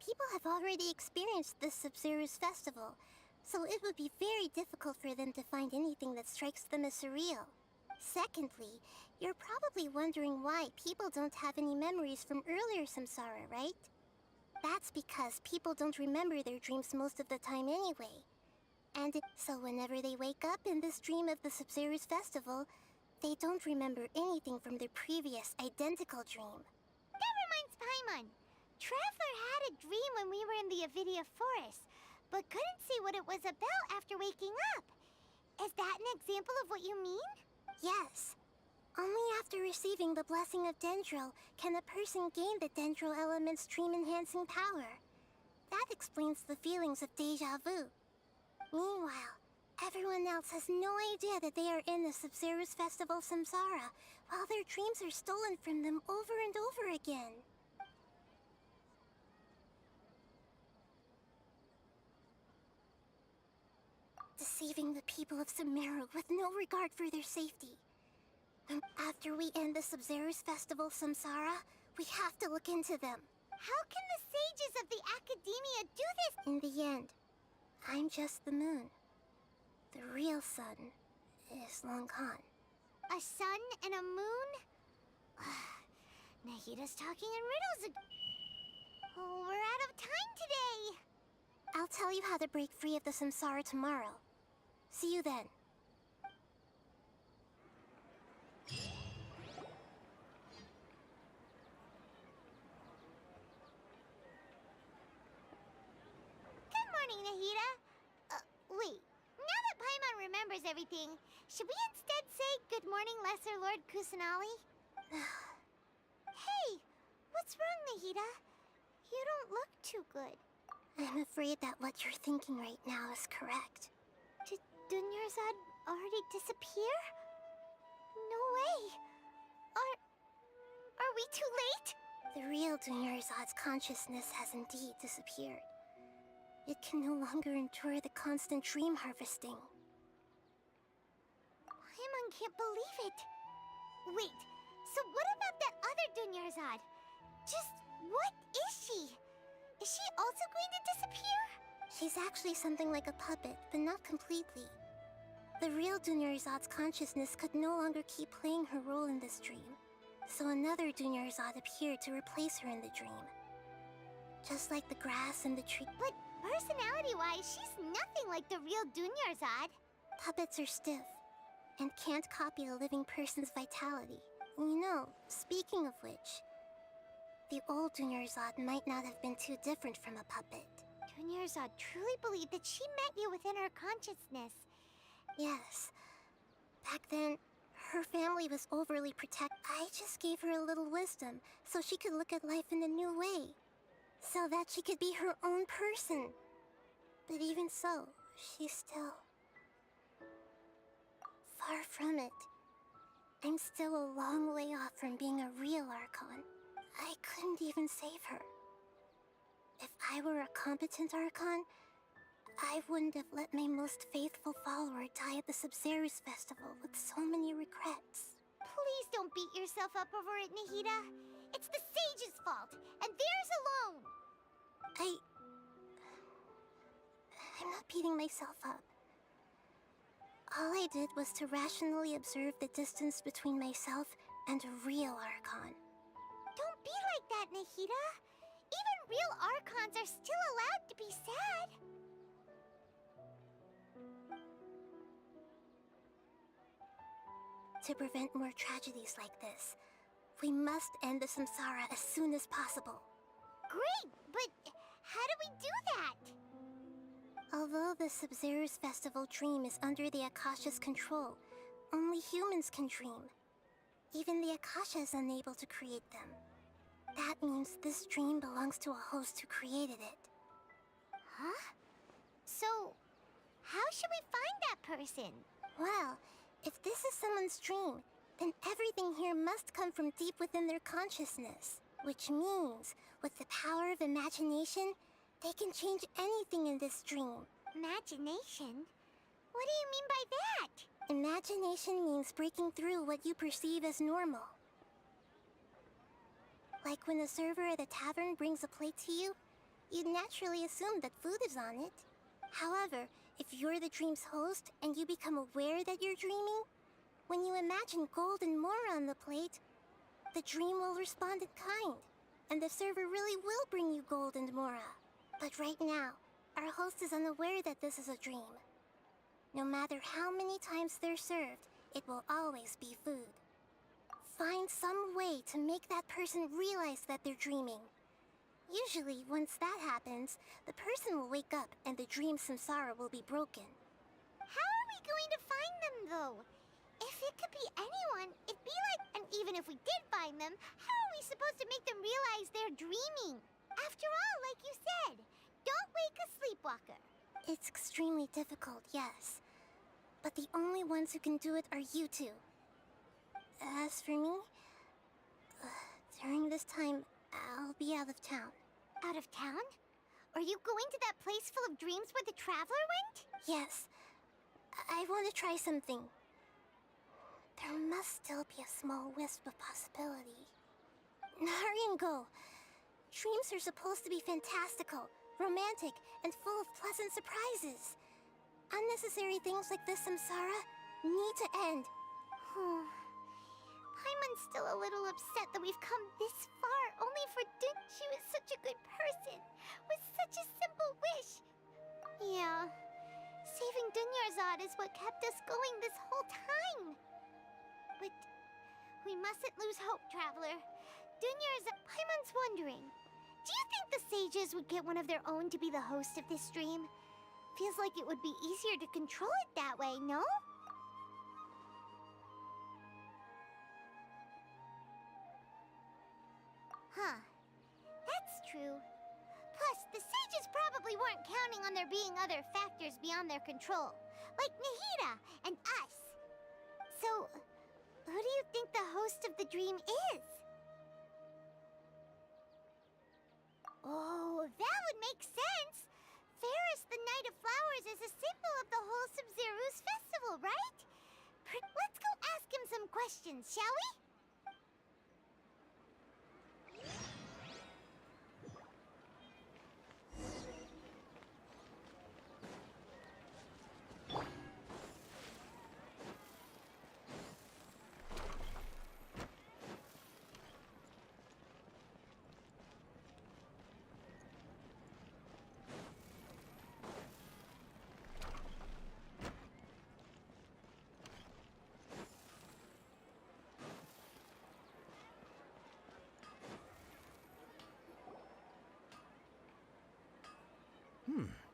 S10: People have already experienced this Sub-Zero's festival, so it would be very difficult for them to find anything that strikes them as surreal. Secondly, you're probably wondering why people don't have any memories from earlier samsara, right? That's because people don't remember their dreams most of the time anyway. And so whenever they wake up in this dream of the Sub-Zero's festival, they don't remember anything from their previous identical dream.
S2: That reminds Paimon. Traveler had a dream when we were in the Avidia Forest, but couldn't see what it was about after waking up. Is that an example of what you mean?
S10: Yes. Only after receiving the blessing of Dendro can a person gain the Dendro element's dream-enhancing power. That explains the feelings of déjà vu. Meanwhile, everyone else has no idea that they are in the Sub-Zero's festival samsara, while their dreams are stolen from them over and over again. Deceiving the people of Sumeru with no regard for their safety. After we end the Sub-Zero's festival samsara, we have to look into them.
S2: How can the sages of the Academia do this?
S10: In the end, I'm just the moon. The real sun is long gone.
S2: A sun and a moon? Nahida's talking in riddles. Oh, we're out of time today.
S10: I'll tell you how to break free of the samsara tomorrow. See you then.
S2: Good morning, Nahida. Wait. Now that Paimon remembers everything, should we instead say good morning, Lesser Lord Kusanali? Hey, what's wrong, Nahida? You don't look too good.
S10: I'm afraid that what you're thinking right now is correct.
S2: Did Dunyarzad already disappear? No way. Are we too late?
S10: The real Dunyarzad's consciousness has indeed disappeared. It can no longer endure the constant dream harvesting.
S2: Paimon can't believe it. Wait, so what about that other Dunyarzad? Just what is she? Is she also going to disappear?
S10: She's actually something like a puppet, but not completely. The real Dunyarzad's consciousness could no longer keep playing her role in this dream, so another Dunyarzad appeared to replace her in the dream. Just like the grass and the tree.
S2: But personality-wise, she's nothing like the real Dunyarzad.
S10: Puppets are stiff and can't copy a living person's vitality. You know, speaking of which, the old Dunyarzad might not have been too different from a puppet.
S2: Dunyarzad truly believed that she met you within her consciousness.
S10: Yes. Back then, her family was overly protective. I just gave her a little wisdom so she could look at life in a new way. So that she could be her own person. But even so, she's still far from it. I'm still a long way off from being a real Archon. I couldn't even save her. If I were a competent Archon, I wouldn't have let my most faithful follower die at the Sub-Zerus Festival with so many regrets.
S2: Please don't beat yourself up over it, Nahida. It's the sage's fault, and theirs alone.
S10: I'm not beating myself up. All I did was to rationally observe the distance between myself and a real Archon.
S2: Don't be like that, Nahida. Even real Archons are still allowed to be sad.
S10: To prevent more tragedies like this, we must end the samsara as soon as possible.
S2: Great, but how do we do that?
S10: Although the Sub-Zerus Festival dream is under the Akasha's control, only humans can dream. Even the Akasha is unable to create them. That means this dream belongs to a host who created it.
S2: Huh? So, how should we find that person?
S10: Well, if this is someone's dream, then everything here must come from deep within their consciousness. Which means, with the power of imagination, they can change anything in this dream.
S2: Imagination? What do you mean by that?
S10: Imagination means breaking through what you perceive as normal. Like when a server at a tavern brings a plate to you, you'd naturally assume that food is on it. However, if you're the dream's host and you become aware that you're dreaming, when you imagine gold and more on the plate, the dream will respond in kind, and the server really will bring you gold and mora. But right now, our host is unaware that this is a dream. No matter how many times they're served, it will always be food. Find some way to make that person realize that they're dreaming. Usually, once that happens, the person will wake up and the dream samsara will be broken.
S2: How are we going to find them, though? If it could be anyone, it'd be like... And even if we did find them, how are we supposed to make them realize they're dreaming? After all, like you said, don't wake a sleepwalker.
S10: It's extremely difficult, yes. But the only ones who can do it are you two. As for me, during this time, I'll be out of town.
S2: Out of town? Are you going to that place full of dreams where the Traveler went?
S10: Yes. I want to try something. There must still be a small wisp of possibility. Hurry and go. Dreams are supposed to be fantastical, romantic, and full of pleasant surprises. Unnecessary things like this samsara need to end.
S2: Paimon's still a little upset that we've come this far only for Dun. She was such a good person, with such a simple wish. Yeah, saving Dunyarzad is what kept us going this whole time. But we mustn't lose hope, Traveler. Dunyarzad... Paimon's wondering, do you think the sages would get one of their own to be the host of this stream? Feels like it would be easier to control it that way, no? Huh. That's true. Plus, the sages probably weren't counting on there being other factors beyond their control, like Nahida and us. So, who do you think the host of the dream is? Oh, that would make sense. Ferris, the Knight of Flowers, is a symbol of the whole Sub-Zero's festival, right? Let's go ask him some questions, shall we?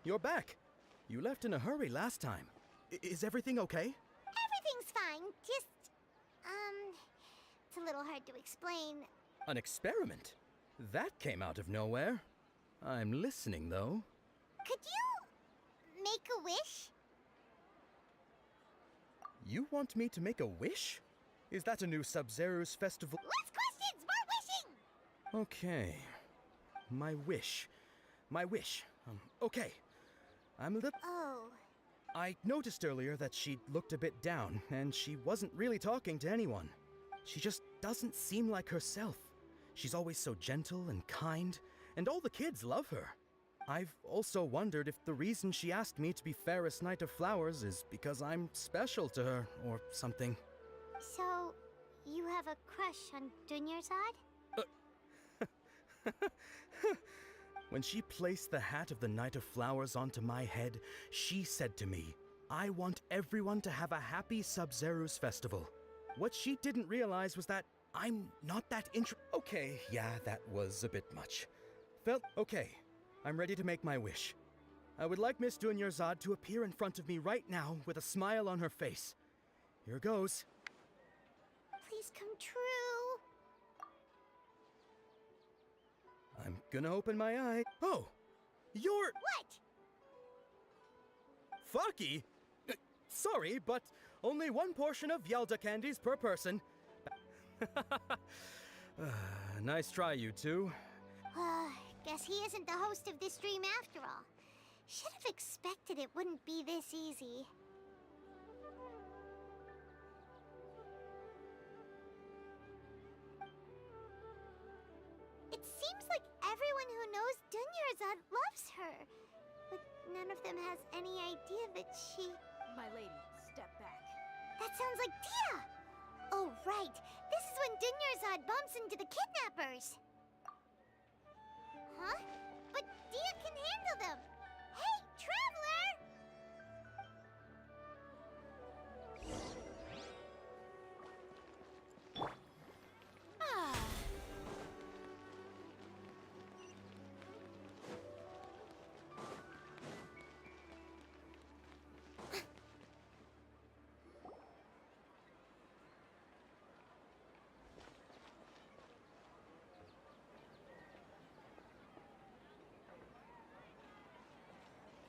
S19: You're back. You left in a hurry last time. Is everything okay?
S2: Everything's fine, just, it's a little hard to explain.
S19: An experiment? That came out of nowhere. I'm listening, though.
S2: Could you make a wish?
S19: You want me to make a wish? Is that a new Sub-Zero's festival?
S2: Less questions, more wishing!
S19: Okay. My wish. Okay. I'm a little...
S2: Oh.
S19: I noticed earlier that she looked a bit down, and she wasn't really talking to anyone. She just doesn't seem like herself. She's always so gentle and kind, and all the kids love her. I've also wondered if the reason she asked me to be Ferris Knight of Flowers is because I'm special to her, or something.
S2: So, you have a crush on Dunyarzad?
S19: When she placed the hat of the Knight of Flowers onto my head, she said to me, "I want everyone to have a happy Sub-Zero's festival." What she didn't realize was that I'm not that Okay, yeah, that was a bit much. Okay, I'm ready to make my wish. I would like Miss Dunyarzad to appear in front of me right now with a smile on her face. Here goes.
S2: Please come true.
S19: I'm gonna open my eye. Oh! You're...
S2: What?
S19: Fucky? Sorry, but only one portion of Yelda candies per person. Nice try, you two.
S2: Guess he isn't the host of this dream after all. Should have expected it wouldn't be this easy. It seems like everyone who knows Dunyarzad loves her. But none of them has any idea that she...
S1: My lady, step back.
S2: That sounds like Dia! Oh, right. This is when Dunyarzad bumps into the kidnappers. Huh? But Dia can handle them. Hey, Traveler!
S18: Ah.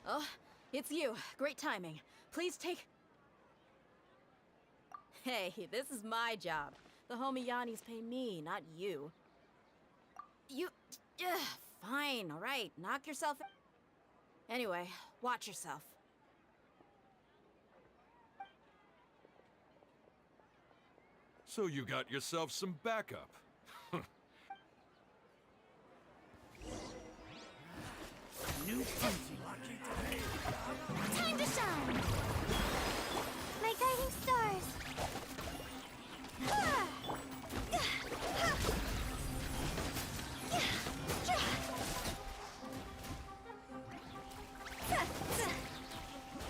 S1: Oh, it's you. Great timing. Please take... Hey, this is my job. The Homiyanis pay me, not you. You... fine, all right. Knock yourself... Anyway, watch yourself.
S5: So you got yourself some backup.
S3: New fancy logic today.
S2: Time to shine! My guiding stars!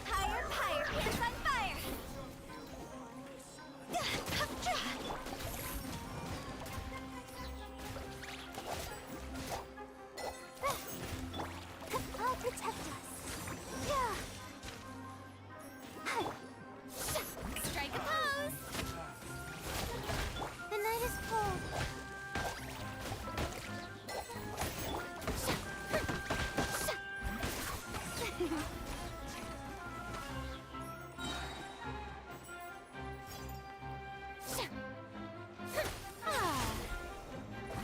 S7: Higher, higher, hands on fire!
S2: I'll protect us.
S7: Strike a pose!
S2: The night is cold.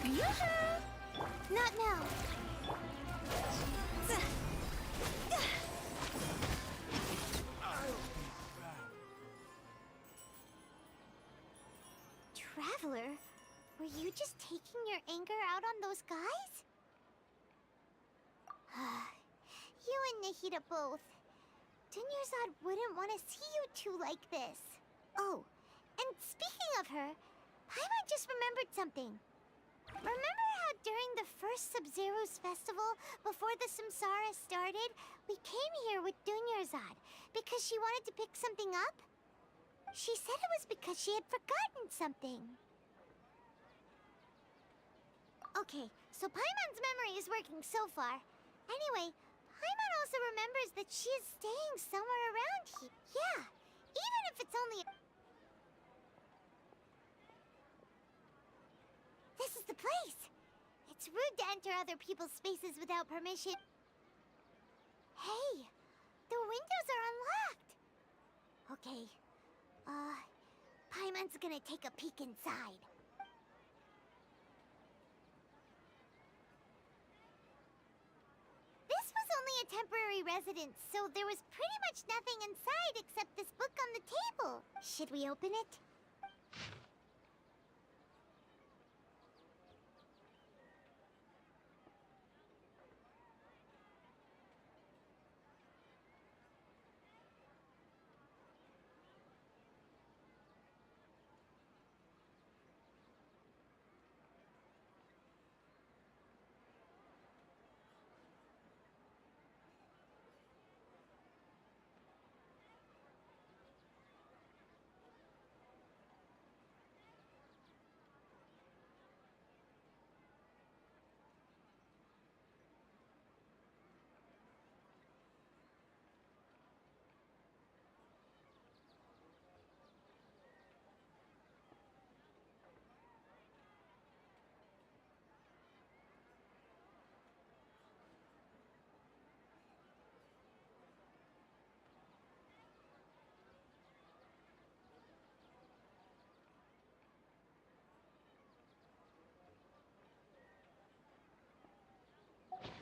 S7: Yoo-hoo!
S2: Not now. Traveler, were you just taking your anger out on those guys? You and Nahida both. Dunyarzad wouldn't want to see you two like this. Oh, and speaking of her, Paimon just remembered something. Remember how during the first Sub-Zero's festival, before the Samsara started, we came here with Dunyarzad because she wanted to pick something up? She said it was because she had forgotten something. Okay, so Paimon's memory is working so far. Anyway, Paimon also remembers that she is staying somewhere around here. Yeah, even if it's only... This is the place! It's rude to enter other people's spaces without permission. Hey, the windows are unlocked! Okay, Paimon's gonna take a peek inside. This was only a temporary residence, so there was pretty much nothing inside except this book on the table. Should we open it?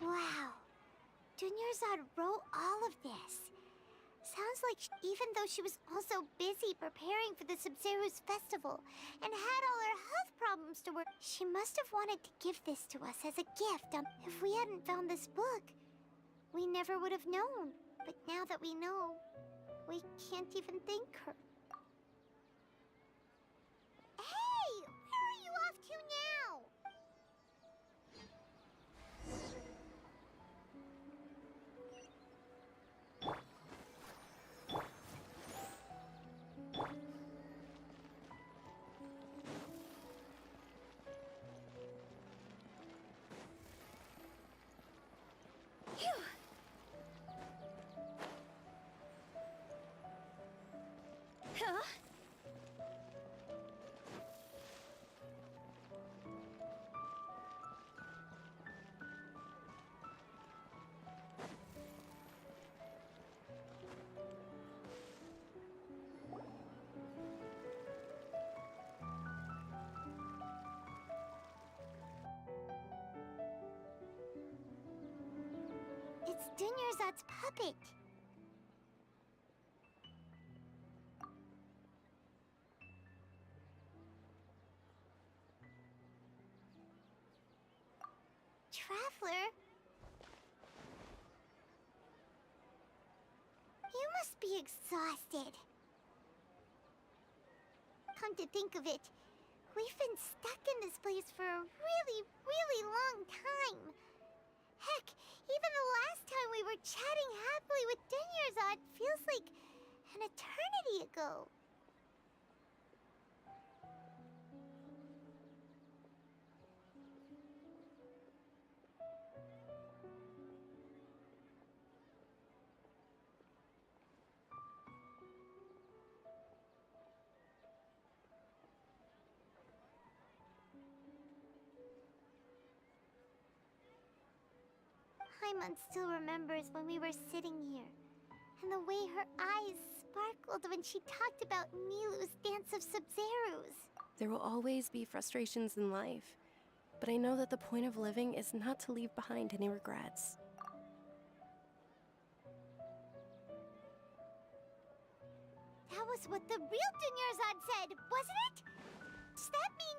S2: Wow. Dunyarzad wrote all of this. Sounds like even though she was also busy preparing for the Sub-Zero's festival and had all her health problems to work, she must have wanted to give this to us as a gift. If we hadn't found this book, we never would have known. But now that we know, we can't even thank her. Hey! Where are you off to now? Phew! Huh? It's Dunyarzad's puppet. Traveler? You must be exhausted. Come to think of it, we've been stuck in this place for a really, really long time. Heck, even the last time we were chatting happily with Dunyarzad feels like an eternity ago. Paimon still remembers when we were sitting here, and the way her eyes sparkled when she talked about Nilou's Dance of Sub-Zeros.
S4: There will always be frustrations in life, but I know that the point of living is not to leave behind any regrets.
S2: was what the real Dunyarzad said, wasn't it? Does that mean...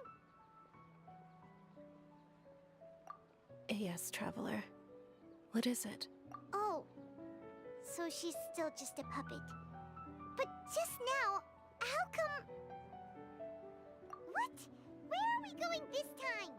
S4: Yes, Traveler. What is it?
S2: Oh, so she's still just a puppet. But just now, how come... What? Where are we going this time?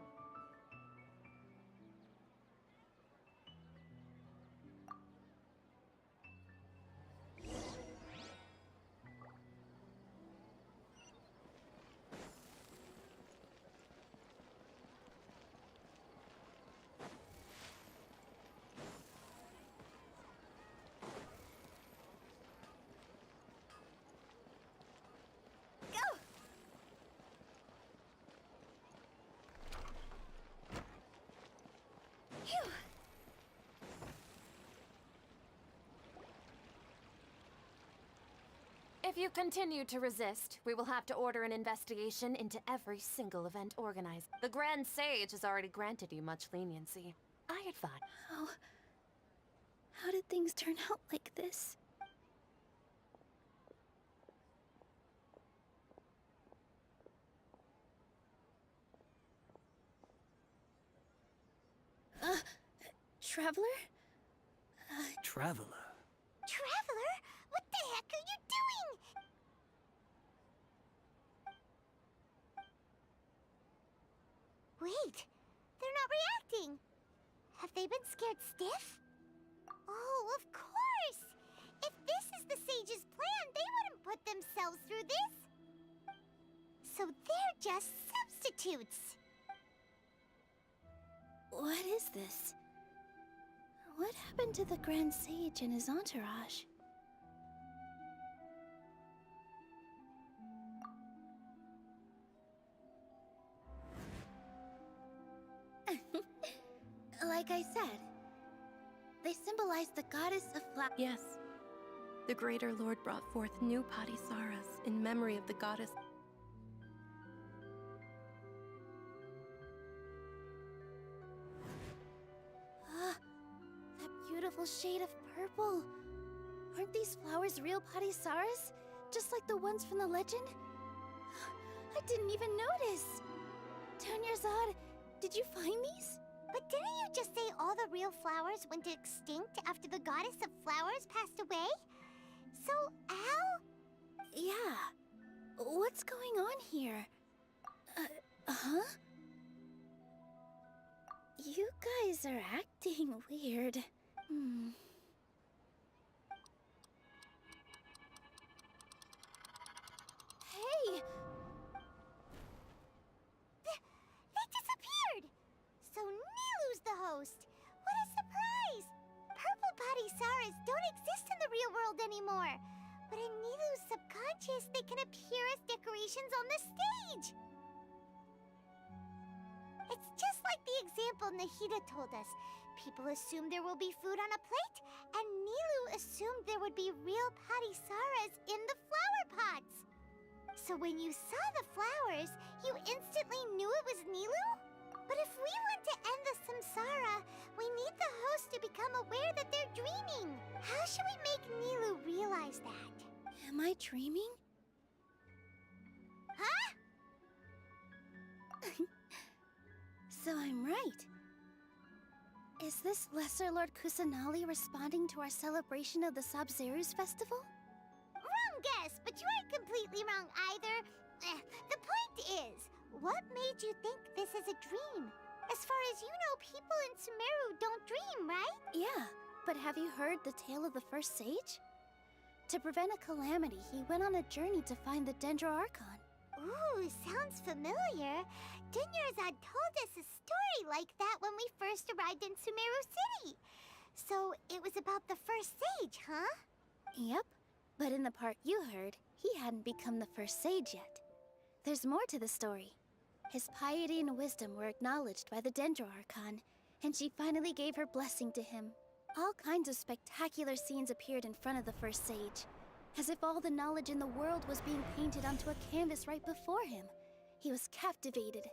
S18: If you continue to resist, we will have to order an investigation into every single event organized. The Grand Sage has already granted you much leniency. I had thought...
S7: How did things turn out like this? Traveler?
S20: Traveler?
S2: Traveler? What the heck are you doing? Wait, they're not reacting. Have they been scared stiff? Oh, of course! If this is the Sage's plan, they wouldn't put themselves through this. So they're just substitutes.
S7: What is this? What happened to the Grand Sage and his entourage? Like I said, they symbolize the goddess of flowers.
S4: Yes. The Greater Lord brought forth new Padisaras in memory of the goddess.
S7: That beautiful shade of purple. Aren't these flowers real Padisaras? Just like the ones from the legend? I didn't even notice. Dunyarzad, did you find these?
S2: But didn't you just say all the real flowers went extinct after the goddess of flowers passed away? So, how?
S7: Yeah. What's going on here? Huh? You guys are acting weird. Hey!
S2: They disappeared! So Nilu's the host! What a surprise! Purple Padisaras don't exist in the real world anymore. But in Nilu's subconscious, they can appear as decorations on the stage. It's just like the example Nahida told us. People assume there will be food on a plate, and Nilu assumed there would be real Padisaras in the flower pots. So when you saw the flowers, you instantly knew it was Nilu? But if we want to end the samsara, we need the host to become aware that they're dreaming. How should we make Nilu realize that?
S7: Am I dreaming?
S2: Huh?
S7: So I'm right. Is this Lesser Lord Kusanali responding to our celebration of the Sabzeruz festival?
S2: Wrong guess, but you aren't completely wrong either. The point is, what made you think this is a dream? As far as you know, people in Sumeru don't dream, right?
S7: Yeah, but have you heard the tale of the first sage? To prevent a calamity, he went on a journey to find the Dendro Archon.
S2: Ooh, sounds familiar. Dunyarzad told us a story like that when we first arrived in Sumeru City. So it was about the first sage, huh?
S7: Yep, but in the part you heard, he hadn't become the first sage yet. There's more to the story. His piety and wisdom were acknowledged by the Dendro Archon, and she finally gave her blessing to him. All kinds of spectacular scenes appeared in front of the first sage, as if all the knowledge in the world was being painted onto a canvas right before him. He was captivated.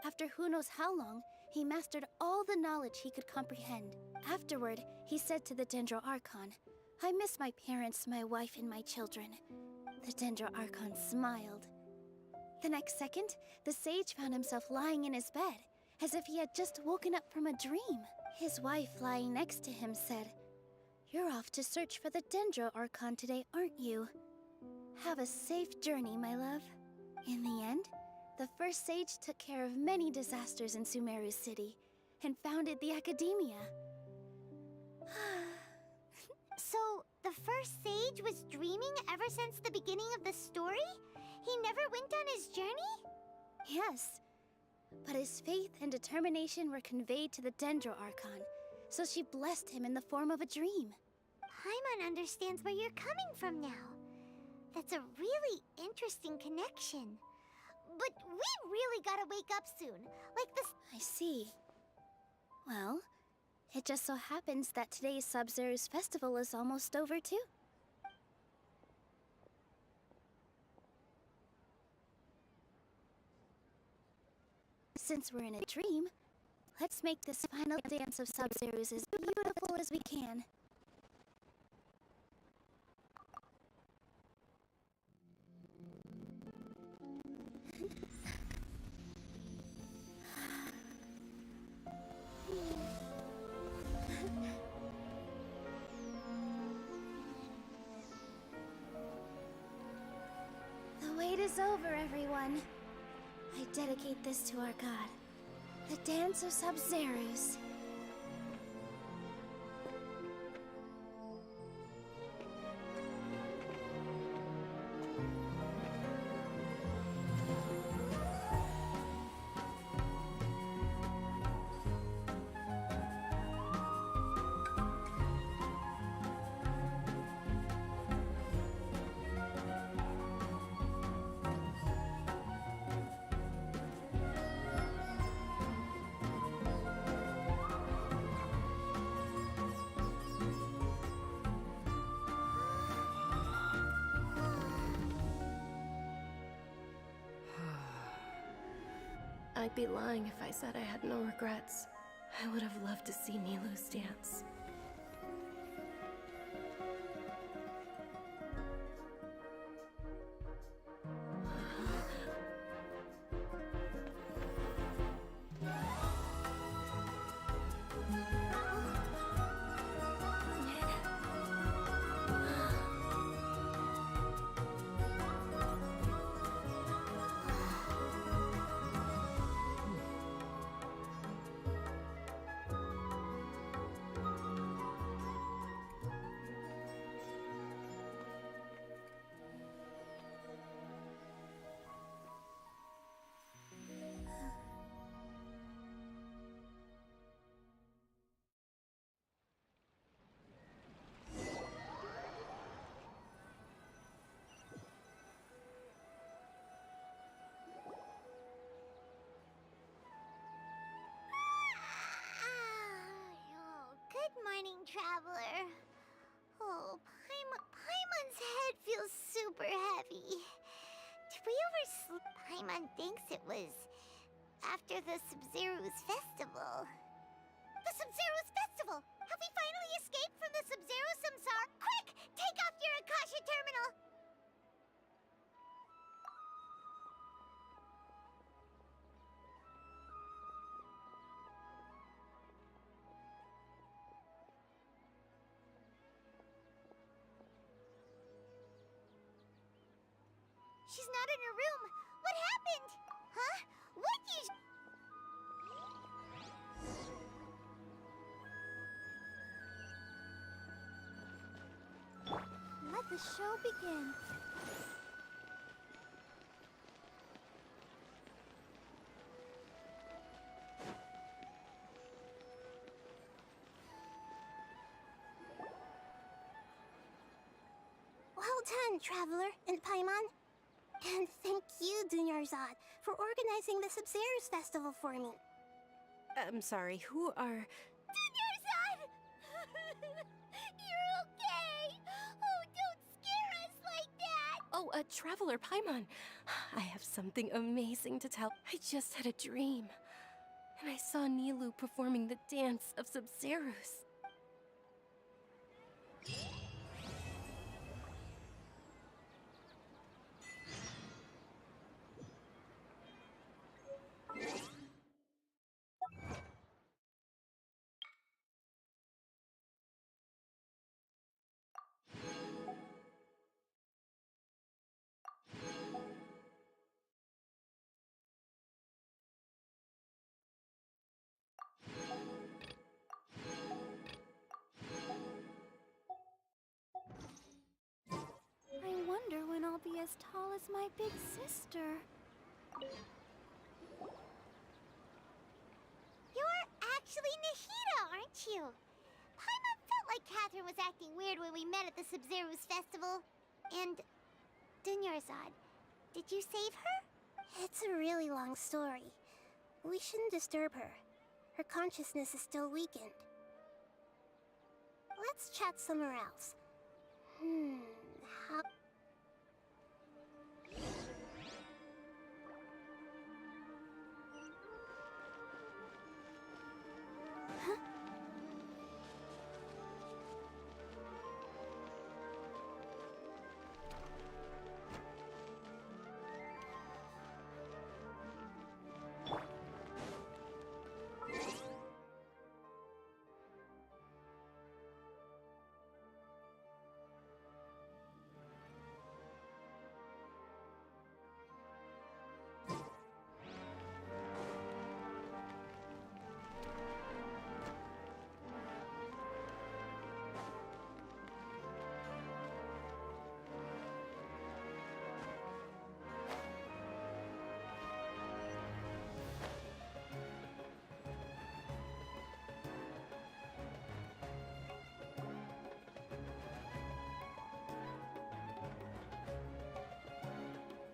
S7: After who knows how long, he mastered all the knowledge he could comprehend. Afterward, he said to the Dendro Archon, "I miss my parents, my wife, and my children. The Dendro Archon smiled. The next second, the sage found himself lying in his bed, as if he had just woken up from a dream. His wife lying next to him said, "You're off to search for the Dendro Archon today, aren't you? Have a safe journey, my love." In the end, the first sage took care of many disasters in Sumeru City and founded the Academia.
S2: So, the first sage was dreaming ever since the beginning of the story? He never went on his journey?
S7: Yes, but his faith and determination were conveyed to the Dendro Archon, so she blessed him in the form of a dream.
S2: Paimon understands where you're coming from now. That's a really interesting connection. But we really gotta wake up soon. Like this.
S7: I see. Well, it just so happens that today's Sub-Zero's festival is almost over too. Since we're in a dream, let's make this final dance of Sub-Zero's as beautiful as we can. The wait is over, everyone. I dedicate this to our god, the Dance of Sub-Zeros.
S4: I'd be lying if I said I had no regrets. I would have loved to see Nilou's dance.
S2: Good morning, traveler. Oh, Paimon's head feels super heavy. Did we oversleep? Paimon thinks it was after the Sub-Zero's festival. The Sub-Zero's festival! Have we finally escaped from the Sub-Zero Samsara? Quick! Take off your Akasha terminal! She's not in her room. What happened? Huh? What you... Let the show begin.
S10: Well done, Traveler and Paimon. And thank you, Dunyarzad, for organizing the Sub-Zero's festival for me.
S4: I'm sorry, who are...
S2: Dunyarzad! You're okay! Oh, don't scare us like that!
S4: Oh, Traveler Paimon. I have something amazing to tell. I just had a dream. And I saw Nilou performing the dance of Sub-Zeros.
S7: wonder when I'll be as tall as my big sister.
S2: You're actually Nahida, aren't you? Paimon felt like Catherine was acting weird when we met at the Sub-Zero's festival. And Dunyarzad, did you save her?
S10: It's a really long story. We shouldn't disturb her. Her consciousness is still weakened. Let's chat somewhere else. How...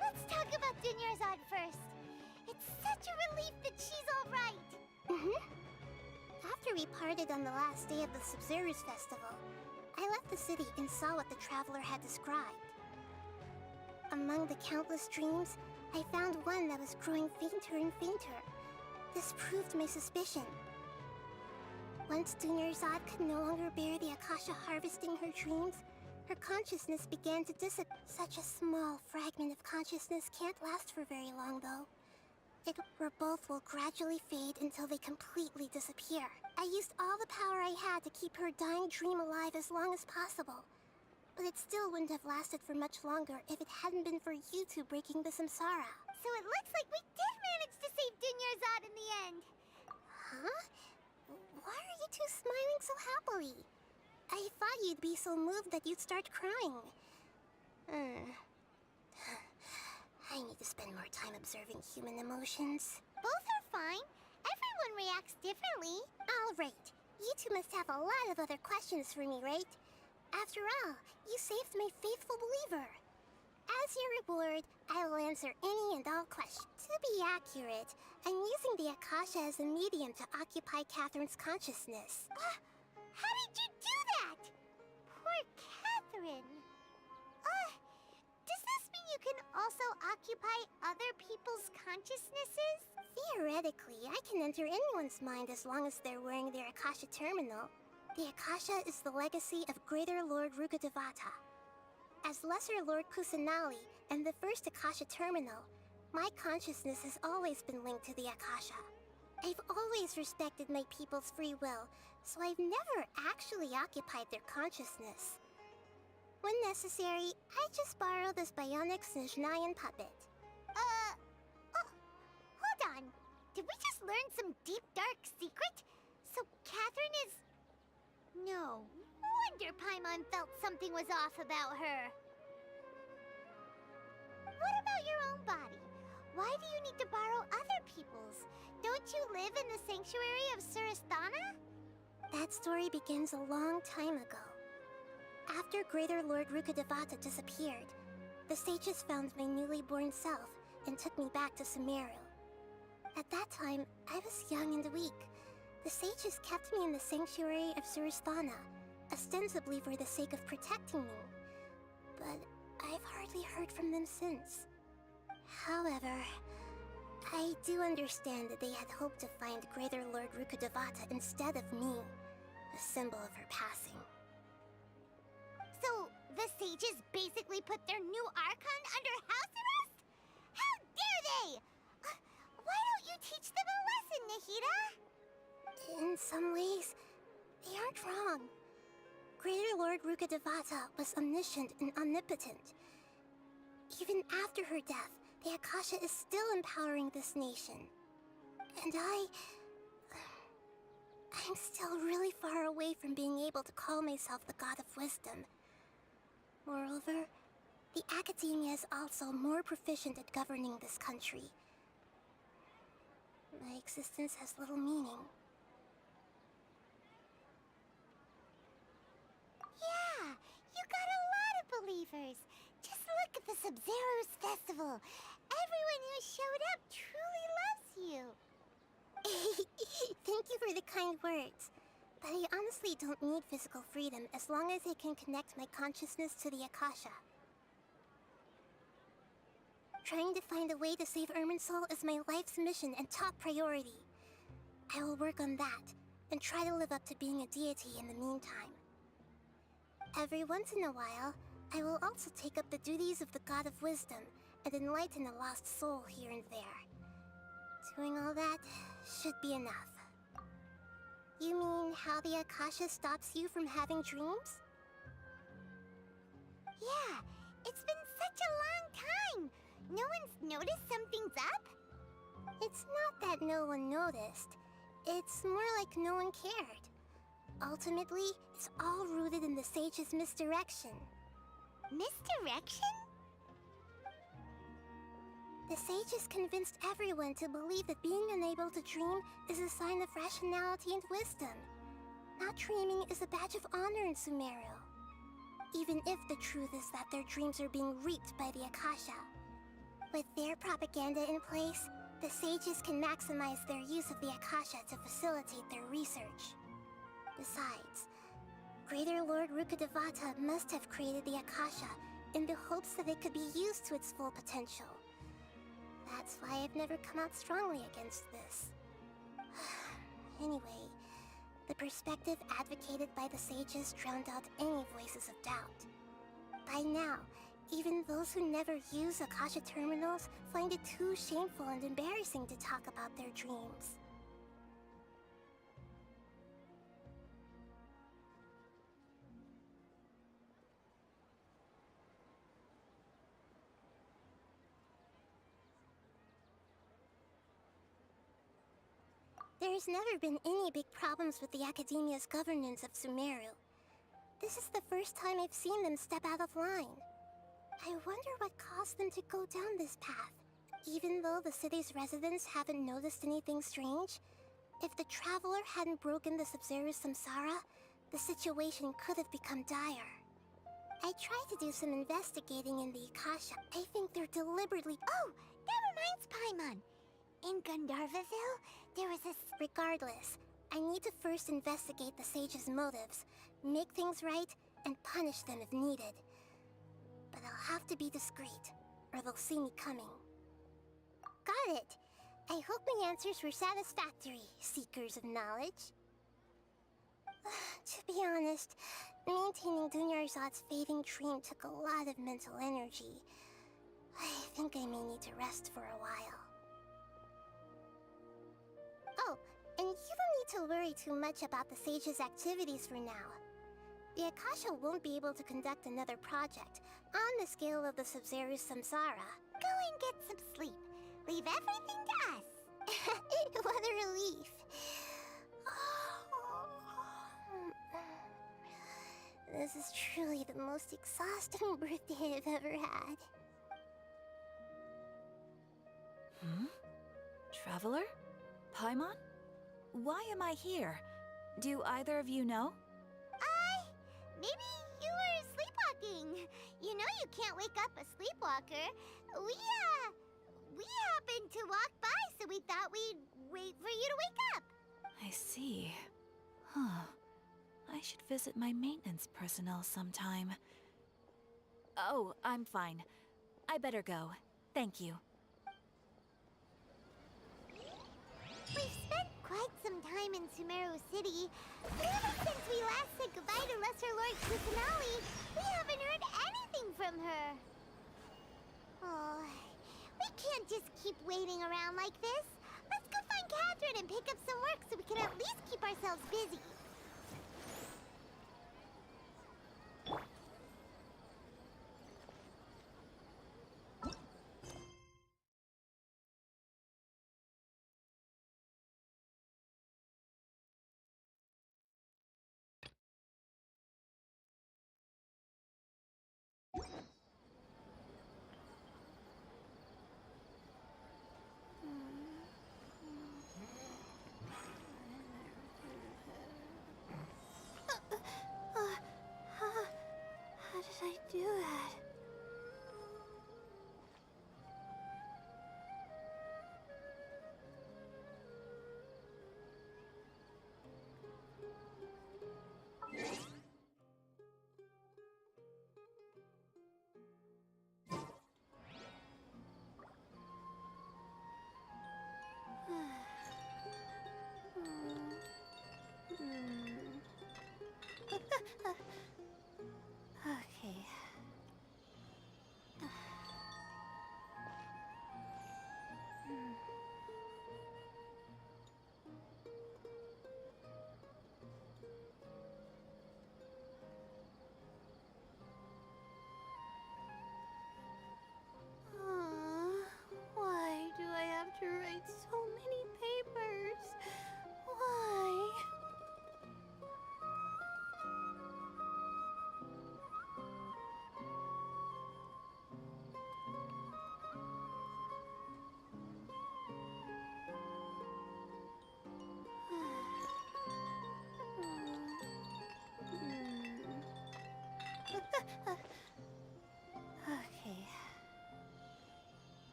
S2: Let's talk about Dunyarzad first. It's such a relief that she's all right.
S10: After we parted on the last day of the Sub-Zero's festival, I left the city and saw what the traveler had described. Among the countless dreams, I found one that was growing fainter and fainter. This proved my suspicion. Once Dunyarzad could no longer bear the Akasha harvesting her dreams, her consciousness began to dissipate. Such a small fragment of consciousness can't last for very long, though. It or both will gradually fade until they completely disappear. I used all the power I had to keep her dying dream alive as long as possible. But it still wouldn't have lasted for much longer if it hadn't been for you two breaking the samsara.
S2: So it looks like we did manage to save Dunyarzad in the end.
S10: Huh? Why are you two smiling so happily? I thought you'd be so moved that you'd start crying. I need to spend more time observing human emotions.
S2: Both are fine. Everyone reacts differently.
S10: All right. You two must have a lot of other questions for me, right? After all, you saved my faithful believer. As your reward, I will answer any and all questions. To be accurate, I'm using the Akasha as a medium to occupy Catherine's consciousness.
S2: How did you do that? Poor Catherine. Does this mean you can also occupy other people's consciousnesses?
S10: Theoretically, I can enter anyone's mind as long as they're wearing their Akasha terminal. The Akasha is the legacy of Greater Lord Rukkhadevata. As Lesser Lord Kusanali and the first Akasha terminal, my consciousness has always been linked to the Akasha. I've always respected my people's free will, so I've never actually occupied their consciousness. When necessary, I just borrow this bionic Snezhnayan puppet.
S2: Hold on. Did we just learn some deep, dark secret? So Catherine is... No wonder Paimon felt something was off about her. What about your own body? Why do you need to borrow other people's? Don't you live in the sanctuary of Surasthana?
S10: That story begins a long time ago. After Greater Lord Rukkhadevata disappeared, the sages found my newly born self and took me back to Sumeru. At that time, I was young and weak. The sages kept me in the sanctuary of Surasthana, ostensibly for the sake of protecting me. But I've hardly heard from them since. However, I do understand that they had hoped to find Greater Lord Rukkhadevata instead of me, a symbol of her passing.
S2: So, the sages basically put their new Archon under house arrest? How dare they! Why don't you teach them a lesson, Nahida?
S10: In some ways, they aren't wrong. Greater Lord Rukkhadevata was omniscient and omnipotent. Even after her death, the Akasha is still empowering this nation. And I'm still really far away from being able to call myself the God of Wisdom. Moreover, the Academia is also more proficient at governing this country. My existence has little meaning.
S2: Yeah, you got a lot of believers. Just look at the Sub-Zero's festival. Everyone who showed up truly loves you.
S10: Thank you for the kind words. But I honestly don't need physical freedom as long as I can connect my consciousness to the Akasha. Trying to find a way to save Irminsul is my life's mission and top priority. I will work on that, and try to live up to being a deity in the meantime. Every once in a while, I will also take up the duties of the God of Wisdom and enlighten a lost soul here and there. Doing all that should be enough. You mean how the Akasha stops you from having dreams?
S2: Yeah, it's been such a long time. No one's noticed something's up?
S10: It's not that no one noticed. It's more like no one cared. Ultimately, it's all rooted in the Sage's misdirection.
S2: Misdirection?
S10: The Sages convinced everyone to believe that being unable to dream is a sign of rationality and wisdom. Not dreaming is a badge of honor in Sumeru. Even if the truth is that their dreams are being reaped by the Akasha. With their propaganda in place, the Sages can maximize their use of the Akasha to facilitate their research. Besides, Greater Lord Rukkhadevata must have created the Akasha in the hopes that it could be used to its full potential. That's why I've never come out strongly against this. Anyway, the perspective advocated by the Sages drowned out any voices of doubt. By now, even those who never use Akasha terminals find it too shameful and embarrassing to talk about their dreams. There's never been any big problems with the Academia's governance of Sumeru. This is the first time I've seen them step out of line. I wonder what caused them to go down this path. Even though the city's residents haven't noticed anything strange, if the Traveler hadn't broken the Sub-Zero's samsara, the situation could have become dire. I tried to do some investigating in the Akasha. I think they're deliberately—
S2: Oh, that reminds Paimon. In Gandharvaville, there was a—
S10: Regardless, I need to first investigate the Sage's motives, make things right, and punish them if needed. But I'll have to be discreet, or they'll see me coming. Got it! I hope my answers were satisfactory, seekers of knowledge. To be honest, maintaining Dunyarzad's fading dream took a lot of mental energy. I think I may need to rest for a while. Oh, and you don't need to worry too much about the Sage's activities for now. The Akasha won't be able to conduct another project on the scale of the Sub-Zero's samsara.
S2: Go and get some sleep. Leave everything to us.
S10: What a relief. This is truly the most exhausting birthday I've ever had.
S16: Traveler? Paimon? Why am I here? Do either of you know?
S2: Maybe you were sleepwalking. You know you can't wake up a sleepwalker. We happened to walk by, so we thought we'd wait for you to wake up.
S16: I see. Huh. I should visit my maintenance personnel sometime. Oh, I'm fine. I better go. Thank you.
S2: We've spent quite some time in Sumeru City, but ever since we last said goodbye to Lesser Lord Kusanali, we haven't heard anything from her. Oh, we can't just keep waiting around like this. Let's go find Catherine and pick up some work so we can at least keep ourselves busy.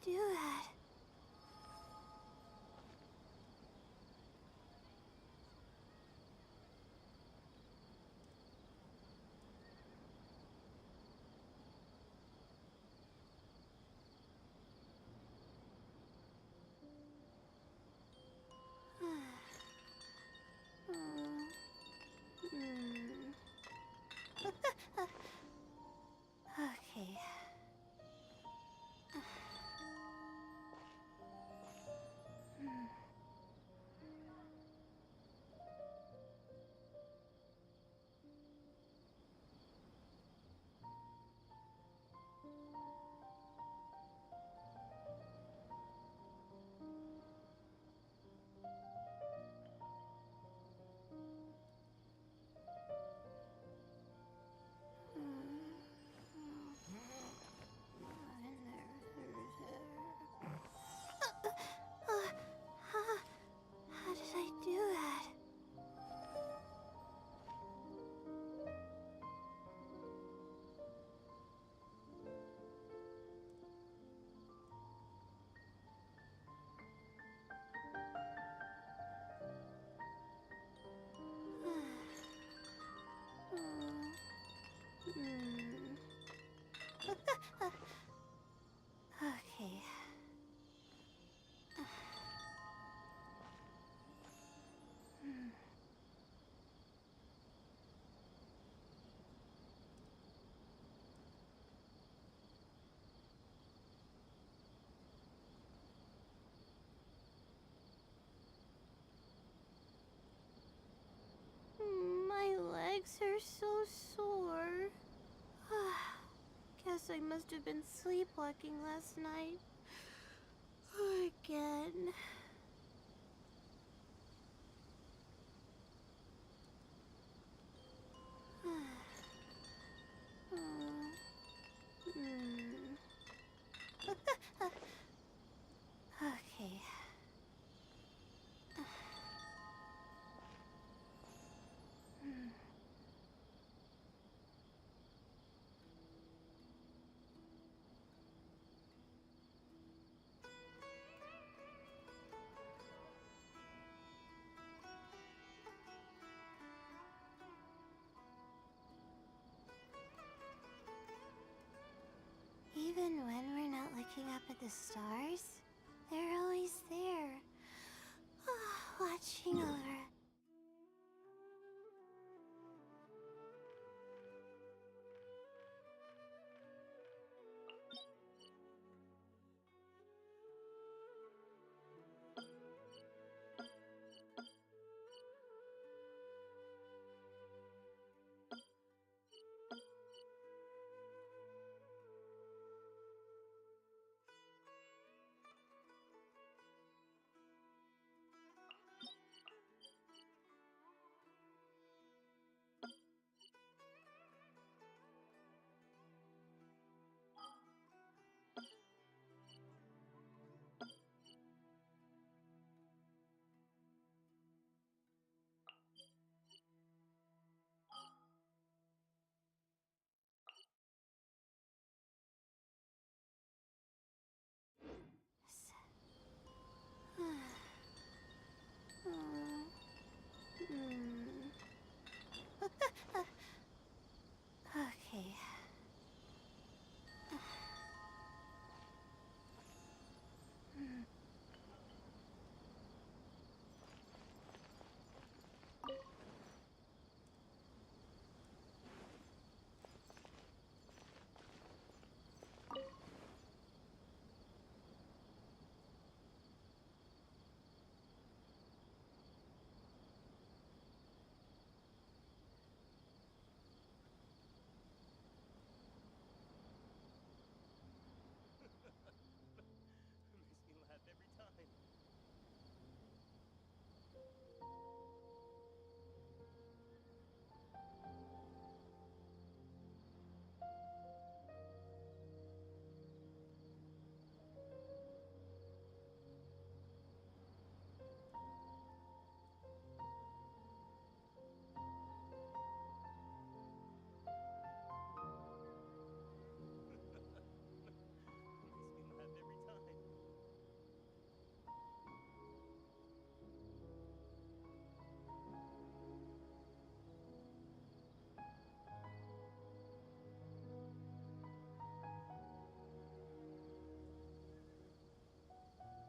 S10: do it? Okay. How did I do that? Okay. My legs are so sore. Guess I must have been sleepwalking last night. Again. Okay. Even when we're not looking up at the stars, they're always there. Watching over